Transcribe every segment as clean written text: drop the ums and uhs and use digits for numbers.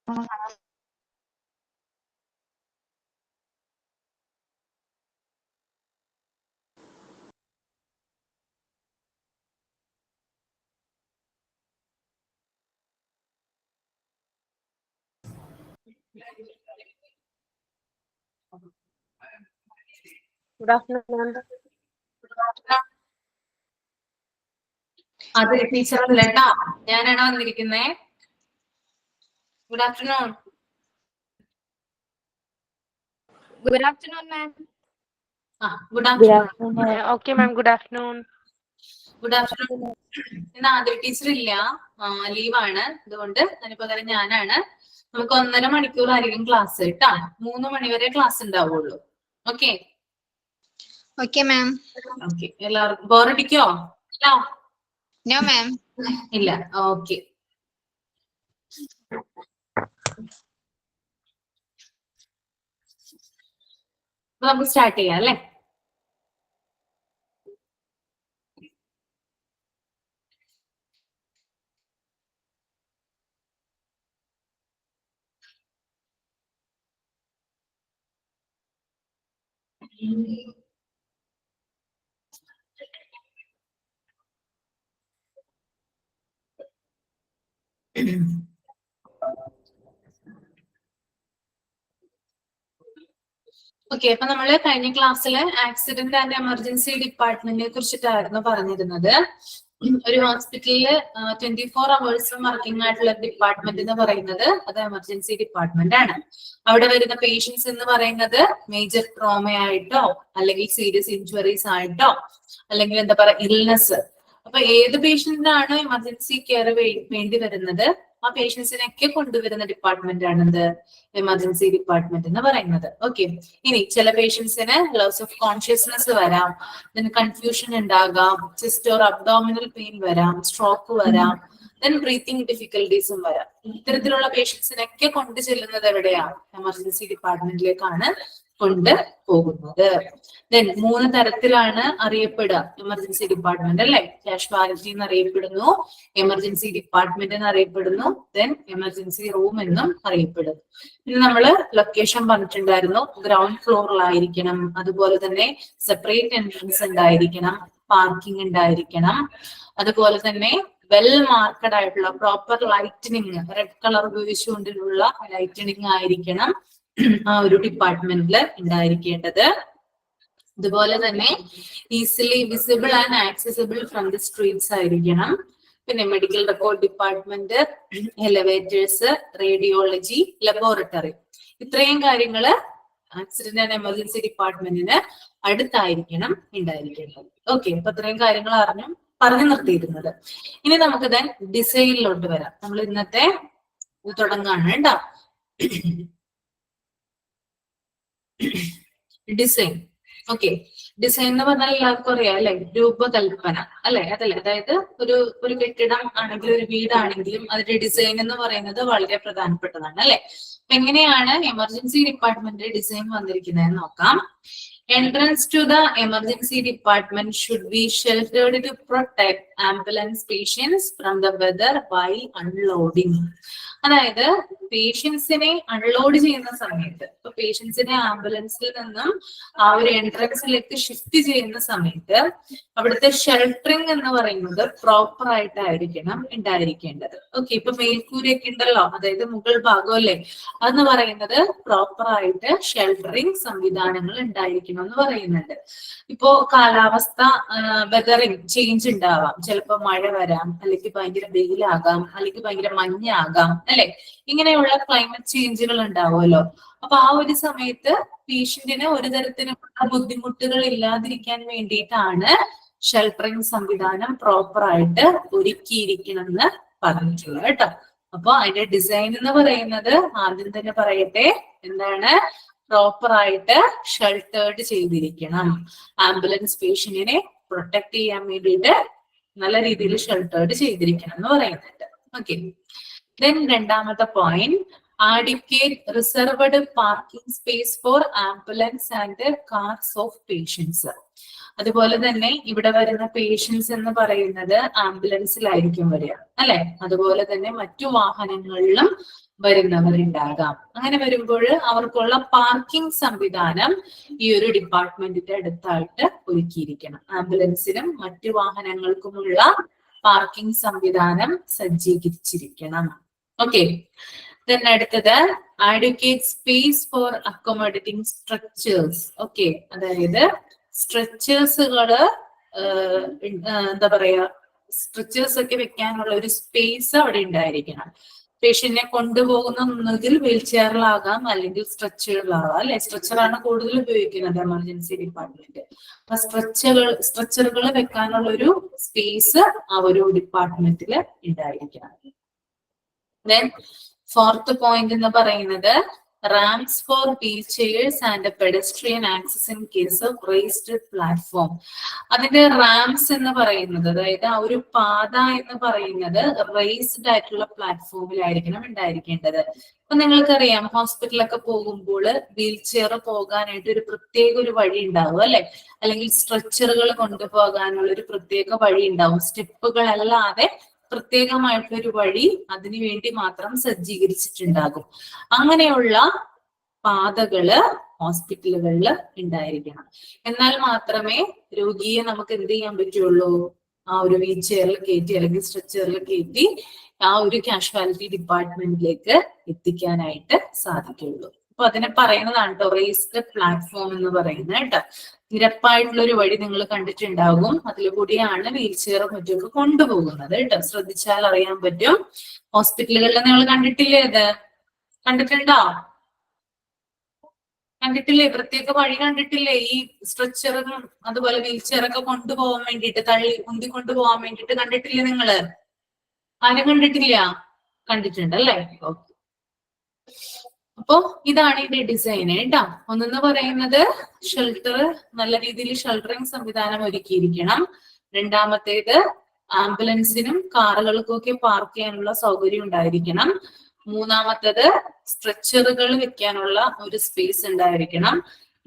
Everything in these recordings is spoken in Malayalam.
Good afternoon. അത് ടീച്ചർ അല്ല കേട്ടാ, ഞാനാണ് വന്നിരിക്കുന്നേ. Good afternoon. Good afternoon, ma'am. Good afternoon. Okay, ma'am. Good afternoon. Good afternoon. ഇന്ന് ആദ്യ ടീച്ചർ ഇല്ല, ലീവാണ്. അതുകൊണ്ട് അതിന് പകരം ഞാനാണ്. നമുക്ക് 1.5 മണിക്കൂറായിരിക്കും ക്ലാസ് കേട്ടാ. 3 മണി വരെ ക്ലാസ് ഉണ്ടാവുള്ളൂ. Okay Okay, ma'am. ഓക്കെ. എല്ലാവർക്കും ബോറടിക്കോ? No, ma'am. ഇല്ല. ഓക്കെ. നമുക്ക് സ്റ്റാർട്ട് ചെയ്യാം അല്ലേ? ഓക്കെ, അപ്പൊ നമ്മള് കഴിഞ്ഞ ക്ലാസ്സിൽ ആക്സിഡന്റ് ആൻഡ് എമർജൻസി ഡിപ്പാർട്ട്മെന്റിനെ കുറിച്ചിട്ടായിരുന്നു പറഞ്ഞിരുന്നത്. ഒരു ഹോസ്പിറ്റലില് 24 hours വർക്കിംഗ് ആയിട്ടുള്ള ഡിപ്പാർട്ട്മെന്റ് എന്ന് പറയുന്നത് അത് എമർജൻസി ഡിപ്പാർട്ട്മെന്റ് ആണ്. അവിടെ വരുന്ന പേഷ്യൻസ് എന്ന് പറയുന്നത് മേജർ ട്രോമ ആയിട്ടോ അല്ലെങ്കിൽ സീരിയസ് ഇഞ്ചുറീസ് ആയിട്ടോ അല്ലെങ്കിൽ എന്താ പറയാ ഇൽനെസ്. അപ്പൊ ഏത് പേഷ്യന്റിനാണ് എമർജൻസി കെയർ വേണ്ടി വരുന്നത് ആ പേഷ്യൻസിനൊക്കെ കൊണ്ടുവരുന്ന ഡിപ്പാർട്ട്മെന്റ് ആണെന്ത് എമർജൻസി ഡിപ്പാർട്ട്മെന്റ് എന്ന് പറയുന്നത്. ഓക്കെ, ഇനി ചില പേഷ്യൻസിന് ലോസ് ഓഫ് കോൺഷ്യസ്നെസ് വരാം, കൺഫ്യൂഷൻ ഉണ്ടാകാം, ചെസ്റ്റ് ഓർ അബ്ഡോമിനൽ പെയിൻ വരാം, സ്ട്രോക്ക് വരാം, ബ്രീത്തിങ് ഡിഫിക്കൽട്ടീസും വരാം. ഇത്തരത്തിലുള്ള പേഷ്യൻസിനൊക്കെ കൊണ്ടു ചെല്ലുന്നത് എവിടെയാണ്? എമർജൻസി ഡിപ്പാർട്ട്മെന്റിലേക്കാണ് കൊണ്ട് പോകുന്നത്. 3 തരത്തിലാണ് അറിയപ്പെടുക എമർജൻസി ഡിപ്പാർട്ട്മെന്റ് അല്ലെ? കാഷ്വാലിറ്റി എന്ന് അറിയപ്പെടുന്നു, എമർജൻസി ഡിപ്പാർട്ട്മെന്റ് എന്ന് അറിയപ്പെടുന്നു, എമർജൻസി റൂം എന്നും അറിയപ്പെടുന്നു. പിന്നെ നമ്മള് ലൊക്കേഷൻ പറഞ്ഞിട്ടുണ്ടായിരുന്നു, ഗ്രൗണ്ട് ഫ്ലോറിലായിരിക്കണം, അതുപോലെ തന്നെ സെപ്പറേറ്റ് എൻട്രൻസ് ഉണ്ടായിരിക്കണം, പാർക്കിംഗ് ഉണ്ടായിരിക്കണം, അതുപോലെ തന്നെ വെൽ മാർക്കഡ് ആയിട്ടുള്ള പ്രോപ്പർ ലൈറ്റനിങ്, റെഡ് കളർ ഉപയോഗിച്ചുകൊണ്ടുള്ള ലൈറ്റനിങ് ആയിരിക്കണം ആ ഒരു ഡിപ്പാർട്ട്മെന്റിൽ ഉണ്ടായിരിക്കേണ്ടത്. അതുപോലെ തന്നെ easily visible and accessible from the streets ആയിരിക്കണം. പിന്നെ medical record department, elevators, radiology, laboratory, ഇത്രയും കാര്യങ്ങള് ആക്സിഡന്റ് ആൻഡ് എമർജൻസി ഡിപ്പാർട്ട്മെന്റിന് അടുത്തായിരിക്കണം ഉണ്ടായിരിക്കേണ്ടത്. ഓക്കെ, അപ്പൊ ഇത്രയും കാര്യങ്ങൾ പറഞ്ഞു നിർത്തിയിരുന്നത്. ഇനി നമുക്ക് ഡിസൈനിലോട്ട് വരാം. നമ്മൾ ഇന്നത്തെ തുടങ്ങാണ് കേട്ടോ. ഡിസൈൻ. ഓക്കെ, ഡിസൈൻ എന്ന് പറഞ്ഞാൽ എല്ലാവർക്കും അറിയാം അല്ലെ? രൂപകൽപ്പന അല്ലെ? അതല്ലേ? അതായത് ഒരു കെട്ടിടം ആണെങ്കിലും ഒരു വീടാണെങ്കിലും അതിന്റെ ഡിസൈൻ എന്ന് പറയുന്നത് വളരെ പ്രധാനപ്പെട്ടതാണ് അല്ലെ? എങ്ങനെയാണ് എമർജൻസി ഡിപ്പാർട്ട്മെന്റ് ഡിസൈൻ വന്നിരിക്കുന്നതെന്ന് നോക്കാം. Entrance to the emergency department should be sheltered to protect ambulance patients from the weather while unloading. അതായത് പേഷ്യൻസിനെ അൺലോഡ് ചെയ്യുന്ന സമയത്ത്, ഇപ്പൊ പേഷ്യൻസിനെ ആംബുലൻസിൽ നിന്നും ആ ഒരു എൻട്രൻസിലേക്ക് ഷിഫ്റ്റ് ചെയ്യുന്ന സമയത്ത് അവിടുത്തെ ഷെൽട്ടറിങ് എന്ന് പറയുന്നത് പ്രോപ്പർ ആയിട്ടായിരിക്കണം ഉണ്ടായിരിക്കേണ്ടത്. ഓക്കെ, ഇപ്പൊ മേൽക്കൂരയൊക്കെ ഉണ്ടല്ലോ, അതായത് മുകൾ ഭാഗം അല്ലേ, അതെന്ന് പറയുന്നത് പ്രോപ്പർ ആയിട്ട് ഷെൽട്ടറിങ് സംവിധാനങ്ങൾ ഉണ്ടായിരിക്കണം എന്ന് പറയുന്നുണ്ട്. ഇപ്പോ കാലാവസ്ഥ വെതറിങ് ചേഞ്ച് ഉണ്ടാവാം, ചിലപ്പോ മഴ വരാം, അല്ലെങ്കിൽ ഭയങ്കര വെയിലാകാം, അല്ലെങ്കിൽ ഭയങ്കര മഞ്ഞാകാം അല്ലെ? ഇങ്ങനെയുള്ള ക്ലൈമറ്റ് ചേഞ്ചുകൾ ഉണ്ടാവുമല്ലോ. അപ്പൊ ആ ഒരു സമയത്ത് പേഷ്യന്റിന് ഒരു തരത്തിലുള്ള ബുദ്ധിമുട്ടുകൾ ഇല്ലാതിരിക്കാൻ വേണ്ടിയിട്ടാണ് ഷെൽട്ടറിങ് സംവിധാനം പ്രോപ്പർ ആയിട്ട് ഒരുക്കിയിരിക്കണം എന്ന് പറഞ്ഞിട്ടുള്ളത് കേട്ടോ. അപ്പൊ അതിന്റെ ഡിസൈൻ എന്ന് പറയുന്നത് ആദ്യം തന്നെ പറയട്ടെ, എന്താണ്? പ്രോപ്പർ ആയിട്ട് ഷെൽട്ടേർഡ് ചെയ്തിരിക്കണം. ആംബുലൻസ് പേഷ്യന്റിനെ പ്രൊട്ടക്ട് ചെയ്യാൻ വേണ്ടിയിട്ട് നല്ല രീതിയിൽ ഷെൽട്ടേർഡ് ചെയ്തിരിക്കണം എന്ന് പറയുന്നുണ്ട്. ഓക്കെ, രണ്ടാമത്തെ point, adequate reserved parking space for ambulance and cars of patients. അതുപോലെ തന്നെ ഇവിടെ വരുന്ന പേഷ്യൻസ് എന്ന് പറയുന്നത് ആംബുലൻസിലായിരിക്കും വരിക അല്ലെ? അതുപോലെ തന്നെ മറ്റു വാഹനങ്ങളിലും വരുന്നവരുണ്ടാകാം. അങ്ങനെ വരുമ്പോൾ അവർക്കുള്ള പാർക്കിംഗ് സംവിധാനം ഈ ഒരു ഡിപ്പാർട്ട്മെന്റിന്റെ അടുത്തായിട്ട് ഒരുക്കിയിരിക്കണം. ആംബുലൻസിനും മറ്റു വാഹനങ്ങൾക്കുമുള്ള പാർക്കിംഗ് സംവിധാനം സജ്ജീകരിച്ചിരിക്കണം. ഓക്കെ. Then അടുത്തത് adequate space for accommodating structures. Okay, അതായത് സ്ട്രക്ചേഴ്സുകള് എന്താ പറയാ, സ്ട്രക്ചേഴ്സ് ഒക്കെ വെക്കാനുള്ള ഒരു സ്പേസ് അവിടെ ഉണ്ടായിരിക്കണം. പേഷ്യന്റിനെ കൊണ്ടുപോകുന്ന ഒന്നുകിൽ വീൽ ചെയറിലാകാം അല്ലെങ്കിൽ സ്ട്രെച്ചറിലാകാം, അല്ലെ? സ്ട്രെച്ചറാണ് കൂടുതൽ ഉപയോഗിക്കുന്നത് എമർജൻസി ഡിപ്പാർട്ട്മെന്റ്. അപ്പൊ സ്ട്രെച്ചറുകൾ വെക്കാനുള്ള ഒരു സ്പേസ് ആ ഒരു ഡിപ്പാർട്ട്മെന്റിൽ ഉണ്ടായിരിക്കണം. ദെൻ ഫോർത്ത് പോയിന്റ് എന്ന് പറയുന്നത് ramps for wheelchairs and pedestrian access in case of raised platform. അതിന്റെ റാംസ് എന്ന് പറയുന്നത്, അതായത് ആ ഒരു പാത എന്ന് പറയുന്നത് റേസ്ഡ് ആയിട്ടുള്ള പ്ലാറ്റ്ഫോമിലായിരിക്കണം ഉണ്ടായിരിക്കേണ്ടത്. ഇപ്പൊ നിങ്ങൾക്കറിയാം, ഹോസ്പിറ്റലൊക്കെ പോകുമ്പോൾ വീൽ ചെയർ പോകാനായിട്ട് ഒരു പ്രത്യേക ഒരു വഴി ഉണ്ടാവും, അല്ലെ? അല്ലെങ്കിൽ സ്ട്രെച്ചറുകൾ കൊണ്ടുപോകാനുള്ള ഒരു പ്രത്യേക വഴി ഉണ്ടാവും. സ്റ്റെപ്പുകളല്ലാതെ പ്രത്യേകമായിട്ടൊരു വഴി അതിനു വേണ്ടി മാത്രം സജ്ജീകരിച്ചിട്ടുണ്ടാകും. അങ്ങനെയുള്ള പാതകള് ഹോസ്പിറ്റലുകളിൽ ഉണ്ടായിരിക്കണം. എന്നാൽ മാത്രമേ രോഗിയെ നമുക്ക് എന്ത് ചെയ്യാൻ പറ്റുള്ളൂ? ആ ഒരു വീൽ ചെയറിൽ കയറ്റി അല്ലെങ്കിൽ സ്ട്രെച്ചറിൽ കയറ്റി ആ ഒരു കാഷ്വാലിറ്റി ഡിപ്പാർട്ട്മെന്റിലേക്ക് എത്തിക്കാനായിട്ട് സാധിക്കുള്ളൂ. അപ്പൊ അതിനെ പറയുന്നതാണ് കേട്ടോ റേസ്ഡ് പ്ലാറ്റ്ഫോം എന്ന് പറയുന്നത് കേട്ടോ. നിരപ്പായിട്ടുള്ള ഒരു വഴി നിങ്ങൾ കണ്ടിട്ടുണ്ടാകും, അതിൽ കൂടിയാണ് വീൽ ചെയറും മറ്റൊക്കെ കൊണ്ടുപോകുന്നത് കേട്ടോ. ശ്രദ്ധിച്ചാൽ അറിയാൻ പറ്റും. ഹോസ്പിറ്റലുകളിൽ നിങ്ങൾ കണ്ടിട്ടില്ലേ? ഇത് കണ്ടിട്ടുണ്ടോ? കണ്ടിട്ടില്ലേ? പ്രത്യേക വഴി കണ്ടിട്ടില്ലേ? ഈ സ്ട്രെച്ചറും അതുപോലെ വീൽ ചെയറൊക്കെ കൊണ്ടുപോകാൻ വേണ്ടിയിട്ട്, തള്ളി ഉന്തി കൊണ്ടുപോകാൻ വേണ്ടിയിട്ട് കണ്ടിട്ടില്ലേ നിങ്ങള്? ആരും കണ്ടിട്ടില്ല? കണ്ടിട്ടുണ്ട് അല്ലേ? ഓക്കെ. അപ്പോ ഇതാണ് ഇതിന്റെ ഡിസൈൻ കേട്ടോ. ഒന്നെന്ന് പറയുന്നത് ഷെൽട്ടർ, നല്ല രീതിയിൽ ഷെൽട്ടറിങ് സംവിധാനം ഒരുക്കിയിരിക്കണം. രണ്ടാമത്തേത് ആംബുലൻസിനും കാറുകൾക്കും ഒക്കെ പാർക്ക് ചെയ്യാനുള്ള സൗകര്യം ഉണ്ടായിരിക്കണം. മൂന്നാമത്തേത് സ്ട്രെച്ചറുകൾ വെക്കാനുള്ള ഒരു സ്പേസ് ഉണ്ടായിരിക്കണം.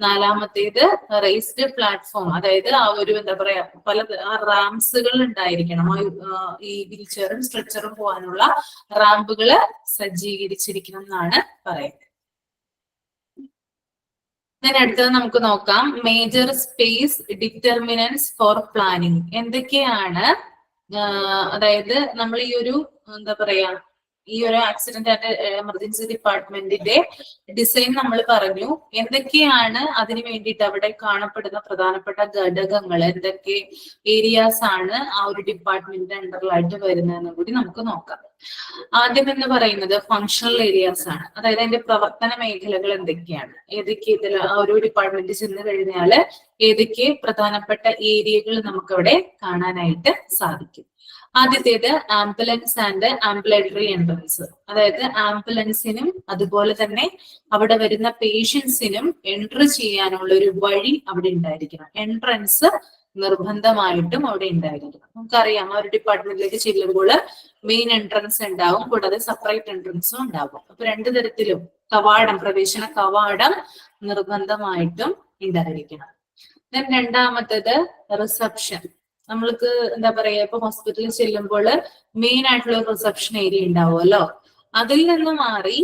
നാലാമത്തേത് റേസ്ഡ് പ്ലാറ്റ്ഫോം, അതായത് ആ ഒരു എന്താ പറയാ പല റാംസുകൾ ഉണ്ടായിരിക്കണം. ഈ വീൽ ചെയറും സ്ട്രെച്ചറും പോകാനുള്ള റാമ്പുകള് സജ്ജീകരിച്ചിരിക്കണം എന്നാണ് പറയുന്നത്. അടുത്തത് നമുക്ക് നോക്കാം major space determinants for planning. എന്തൊക്കെയാണ്, അതായത് നമ്മൾ ഈ ഒരു എന്താ പറയാ ഈ ഒരു ആക്സിഡന്റ് ആൻഡ് എമർജൻസി ഡിപ്പാർട്ട്മെന്റിന്റെ ഡിസൈൻ നമ്മൾ പറഞ്ഞു. എന്തൊക്കെയാണ് അതിന് വേണ്ടിയിട്ട് അവിടെ കാണപ്പെടുന്ന പ്രധാനപ്പെട്ട ഘടകങ്ങൾ, എന്തൊക്കെ ഏരിയാസ് ആണ് ആ ഒരു ഡിപ്പാർട്ട്മെന്റിന്റെ അണ്ടറിലായിട്ട് വരുന്നതെന്ന് കൂടി നമുക്ക് നോക്കാം. ആദ്യം എന്ന് പറയുന്നത് ഫങ്ഷണൽ ഏരിയാസ് ആണ്. അതായത് അതിന്റെ പ്രവർത്തന മേഖലകൾ എന്തൊക്കെയാണ്, ഏതൊക്കെ ഇതിൽ ആ ഒരു ഡിപ്പാർട്ട്മെന്റ് ചെന്ന് കഴിഞ്ഞാൽ ഏതൊക്കെ പ്രധാനപ്പെട്ട ഏരിയകൾ നമുക്കവിടെ കാണാനായിട്ട് സാധിക്കും. ആദ്യത്തേത് ആംബുലൻസ് ആൻഡ് ആംബുലേറ്ററി എൻട്രൻസ്. അതായത് ആംബുലൻസിനും അതുപോലെ തന്നെ അവിടെ വരുന്ന പേഷ്യൻസിനും എൻട്രി ചെയ്യാനുള്ള ഒരു വഴി അവിടെ ഉണ്ടായിരിക്കണം. എൻട്രൻസ് നിർബന്ധമായിട്ടും അവിടെ ഉണ്ടായിരിക്കണം. നമുക്കറിയാം ആ ഒരു ഡിപ്പാർട്ട്മെന്റിലേക്ക് ചെല്ലുമ്പോൾ മെയിൻ എൻട്രൻസ് ഉണ്ടാവും, കൂടാതെ സെപ്പറേറ്റ് എൻട്രൻസും ഉണ്ടാവും. അപ്പൊ രണ്ടു തരത്തിലും കവാടം, പ്രവേശന കവാടം നിർബന്ധമായിട്ടും ഉണ്ടായിരിക്കണം. രണ്ടാമത്തേത് റിസപ്ഷൻ. നമ്മൾക്ക് എന്താ പറയാ ഇപ്പൊ ഹോസ്പിറ്റലിൽ ചെല്ലുമ്പോൾ മെയിൻ ആയിട്ടുള്ള റിസപ്ഷൻ ഏരിയ ഉണ്ടാവുമല്ലോ, അതിൽ നിന്ന് മാറി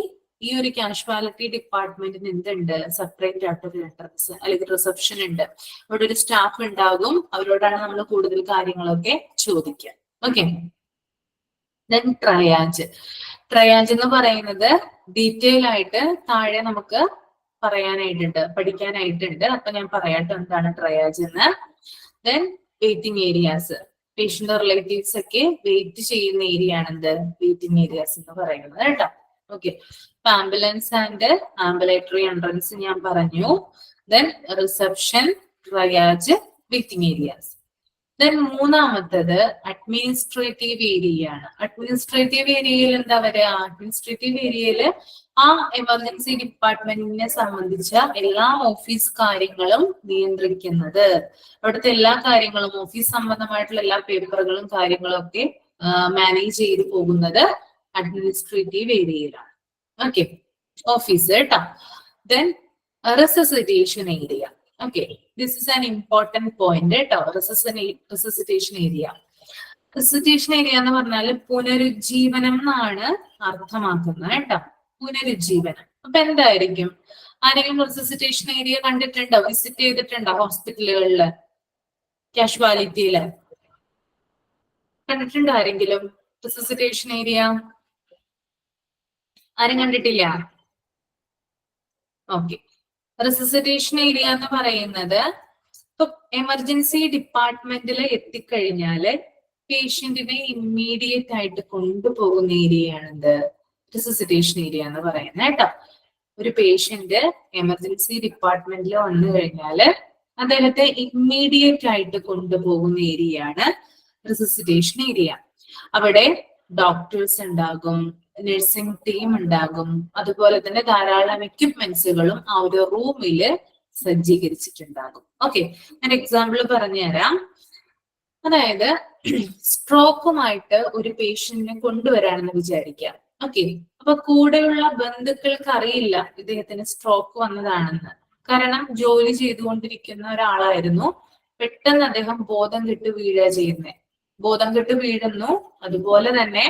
ഈ ഒരു കാഷ്വാലിറ്റി ഡിപ്പാർട്ട്മെന്റിന് എന്തുണ്ട്, സെപ്പറേറ്റ് ആയിട്ടൊരു എൻട്രൻസ് അല്ലെങ്കിൽ റിസപ്ഷൻ ഉണ്ട്. അവിടെ ഒരു സ്റ്റാഫ് ഉണ്ടാകും, അവരോടാണ് നമ്മൾ കൂടുതൽ കാര്യങ്ങളൊക്കെ ചോദിക്കുക. ഓക്കെ. Then triage. ട്രയാജ് എന്ന് പറയുന്നത് ഡീറ്റെയിൽ ആയിട്ട് താഴെ നമുക്ക് പറയാനായിട്ടുണ്ട്, പഠിക്കാനായിട്ടുണ്ട്. അപ്പൊ ഞാൻ പറയാട്ടോ എന്താണ് ട്രയാജ് എന്ന്. Then waiting areas. Patient relatives ഒക്കെ വെയിറ്റ് ചെയ്യുന്ന ഏരിയ ആണ് എന്ത് വെയിറ്റിംഗ് ഏരിയാസ് എന്ന് പറയുന്നത് കേട്ടോ. ഓക്കെ. അപ്പൊ ആംബുലൻസ് ആൻഡ് ആംബുലേറ്ററി എൻട്രൻസ് ഞാൻ പറഞ്ഞു. Then reception, triage, waiting areas. Then മൂന്നാമത്തത് അഡ്മിനിസ്ട്രേറ്റീവ് ഏരിയ ആണ്. അഡ്മിനിസ്ട്രേറ്റീവ് ഏരിയയിൽ എന്താ പറയുക, അഡ്മിനിസ്ട്രേറ്റീവ് ഏരിയയിൽ ആ എമർജൻസി ഡിപ്പാർട്ട്മെന്റിനെ സംബന്ധിച്ച എല്ലാ ഓഫീസ് കാര്യങ്ങളും നിയന്ത്രിക്കുന്നത്, അവിടുത്തെ എല്ലാ കാര്യങ്ങളും ഓഫീസ് സംബന്ധമായിട്ടുള്ള എല്ലാ പേപ്പറുകളും കാര്യങ്ങളും ഒക്കെ മാനേജ് ചെയ്ത് പോകുന്നത് അഡ്മിനിസ്ട്രേറ്റീവ് ഏരിയയിലാണ്. ഓക്കെ, ഓഫീസ് കേട്ടോ. Then resuscitation area. Okay, this is an important point കേട്ടോ. Resuscitation area. റെസസിറ്റേഷൻ ഏരിയ എന്ന് പറഞ്ഞാൽ പുനരുജ്ജീവനം എന്നാണ് അർത്ഥമാക്കുന്നത് കേട്ടോ. പുനരുജ്ജീവനം. അപ്പൊ എന്തായിരിക്കും? ആരെങ്കിലും റിസസിറ്റേഷൻ ഏരിയ കണ്ടിട്ടുണ്ടോ? വിസിറ്റ് ചെയ്തിട്ടുണ്ടോ ഹോസ്പിറ്റലുകളില്, കാഷ്വാലിറ്റിയില്? കണ്ടിട്ടുണ്ടോ ആരെങ്കിലും റിസസിറ്റേഷൻ ഏരിയ? ആരും കണ്ടിട്ടില്ല? ഓക്കെ. റിസസിറ്റേഷൻ ഏരിയ എന്ന് പറയുന്നത് ഇപ്പൊ എമർജൻസി ഡിപ്പാർട്ട്മെന്റിൽ എത്തിക്കഴിഞ്ഞാല് പേഷ്യന്റിനെ ഇമ്മീഡിയറ്റ് ആയിട്ട് കൊണ്ടുപോകുന്ന ഏരിയയാണിത് റിസസിറ്റേഷൻ ഏരിയ എന്ന് പറയുന്നത് കേട്ടോ. ഒരു പേഷ്യന്റ് എമർജൻസി ഡിപ്പാർട്ട്മെന്റിൽ വന്നു കഴിഞ്ഞാല് അദ്ദേഹത്തെ ഇമ്മീഡിയറ്റ് ആയിട്ട് കൊണ്ടുപോകുന്ന ഏരിയയാണ് റിസസിറ്റേഷൻ ഏരിയ. അവിടെ ഡോക്ടേഴ്സ് ഉണ്ടാകും, നഴ്സിംഗ് ടീം ഉണ്ടാകും, അതുപോലെ തന്നെ ധാരാളം എക്യുപ്മെന്റ്സുകളും ആ ഒരു റൂമില് സജ്ജീകരിച്ചിട്ടുണ്ടാകും. ഓക്കെ, ഞാൻ എക്സാമ്പിൾ പറഞ്ഞുതരാം. അതായത് സ്ട്രോക്കുമായിട്ട് ഒരു പേഷ്യന്റിനെ കൊണ്ടുവരാണെന്ന് വിചാരിക്കാം. ഓക്കെ, അപ്പൊ കൂടെയുള്ള ബന്ധുക്കൾക്ക് അറിയില്ല ഇദ്ദേഹത്തിന് സ്ട്രോക്ക് വന്നതാണെന്ന്. കാരണം ജോലി ചെയ്തുകൊണ്ടിരിക്കുന്ന ഒരാളായിരുന്നു. പെട്ടെന്ന് അദ്ദേഹം ബോധം കെട്ട് വീഴുക ചെയ്യുന്നത്. ബോധം കെട്ട് വീഴുന്നു, അതുപോലെ തന്നെ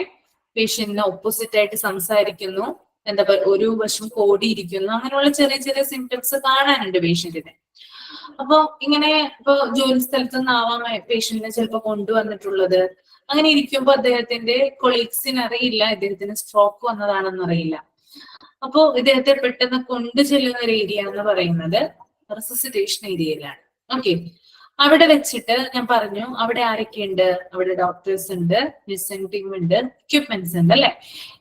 പേഷ്യന്റിന് ഓപ്പോസിറ്റ് ആയിട്ട് സംസാരിക്കുന്നു, എന്താ പറയുക, ഒരു വശം കോടിയിരിക്കുന്നു, അങ്ങനെയുള്ള ചെറിയ ചെറിയ സിംറ്റംസ് കാണാനുണ്ട് പേഷ്യന്റിന്. അപ്പൊ ഇങ്ങനെ ഇപ്പൊ ജോലി സ്ഥലത്ത് നിന്നാവാം പേഷ്യന്റിനെ ചിലപ്പോൾ കൊണ്ടുവന്നിട്ടുള്ളത്. അങ്ങനെ ഇരിക്കുമ്പോൾ അദ്ദേഹത്തിന്റെ കൊളീഗ്സിന് അറിയില്ല ഇദ്ദേഹത്തിന് സ്ട്രോക്ക് വന്നതാണെന്ന് അറിയില്ല. അപ്പോ ഇദ്ദേഹത്തെ പെട്ടെന്ന് കൊണ്ടു ചെല്ലുന്ന ഒരു ഏരിയ എന്ന് പറയുന്നത് റിസസിറ്റേഷൻ ഏരിയയിലാണ്. ഓക്കെ, അവിടെ വെച്ചിട്ട് ഞാൻ പറഞ്ഞു അവിടെ ആരൊക്കെയുണ്ട്? അവിടെ ഡോക്ടേഴ്സ് ഉണ്ട്, നഴ്സിംഗ് ടീം ഉണ്ട്, എക്യുപ്മെന്റ്സ് ഉണ്ട് അല്ലെ.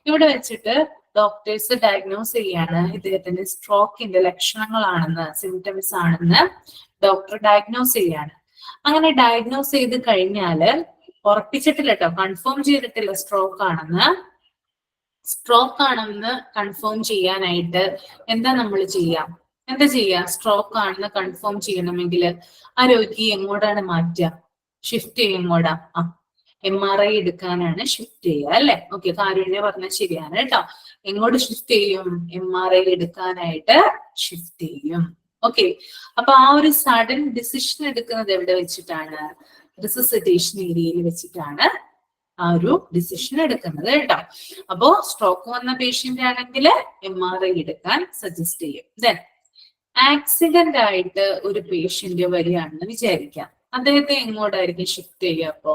ഇവിടെ വെച്ചിട്ട് ഡോക്ടേഴ്സ് ഡയഗ്നോസ് ചെയ്യാണ് ഇദ്ദേഹത്തിന്റെ സ്ട്രോക്കിന്റെ ലക്ഷണങ്ങളാണെന്ന്, സിംറ്റംസ് ആണെന്ന് ഡോക്ടർ ഡയഗ്നോസ് ചെയ്യാണ്. അങ്ങനെ ഡയഗ്നോസ് ചെയ്ത് കഴിഞ്ഞാല് ഉറപ്പിച്ചിട്ടില്ല കേട്ടോ, കൺഫേം ചെയ്തിട്ടില്ല സ്ട്രോക്ക് ആണെന്ന്. സ്ട്രോക്ക് ആണെന്ന് കൺഫേം ചെയ്യാനായിട്ട് എന്താ നമ്മൾ ചെയ്യാം? എന്താ ചെയ്യാ? സ്ട്രോക്ക് ആണെന്ന് കൺഫേം ചെയ്യണമെങ്കിൽ ആ രോഗിയെ എങ്ങോട്ടാണ് മാറ്റുക? ഷിഫ്റ്റ് ചെയ്യും എങ്ങോട്ടാ? MRI എടുക്കാനാണ് ഷിഫ്റ്റ് ചെയ്യുക അല്ലെ. ഓക്കെ, കാരുണ്യ പറഞ്ഞാൽ ശരിയാണ് കേട്ടോ. എങ്ങോട്ട് ഷിഫ്റ്റ് ചെയ്യും? MRI എടുക്കാനായിട്ട് ഷിഫ്റ്റ് ചെയ്യും. ഓക്കെ, അപ്പൊ ആ ഒരു സഡൻ ഡിസിഷൻ എടുക്കുന്നത് എവിടെ വെച്ചിട്ടാണ്? റിസസിറ്റേഷൻ ഏരിയയിൽ വെച്ചിട്ടാണ് ആ ഒരു ഡിസിഷൻ എടുക്കുന്നത് കേട്ടോ. അപ്പോ സ്ട്രോക്ക് വന്ന പേഷ്യന്റ് ആണെങ്കിൽ MRI എടുക്കാൻ സജസ്റ്റ് ചെയ്യും. ദെൻ ആക്സിഡന്റ് ആയിട്ട് ഒരു പേഷ്യന്റ് വരികയാണെന്ന് വിചാരിക്കാം. അദ്ദേഹത്തെ എങ്ങോട്ടായിരിക്കും ഷിഫ്റ്റ് ചെയ്യുക? അപ്പോ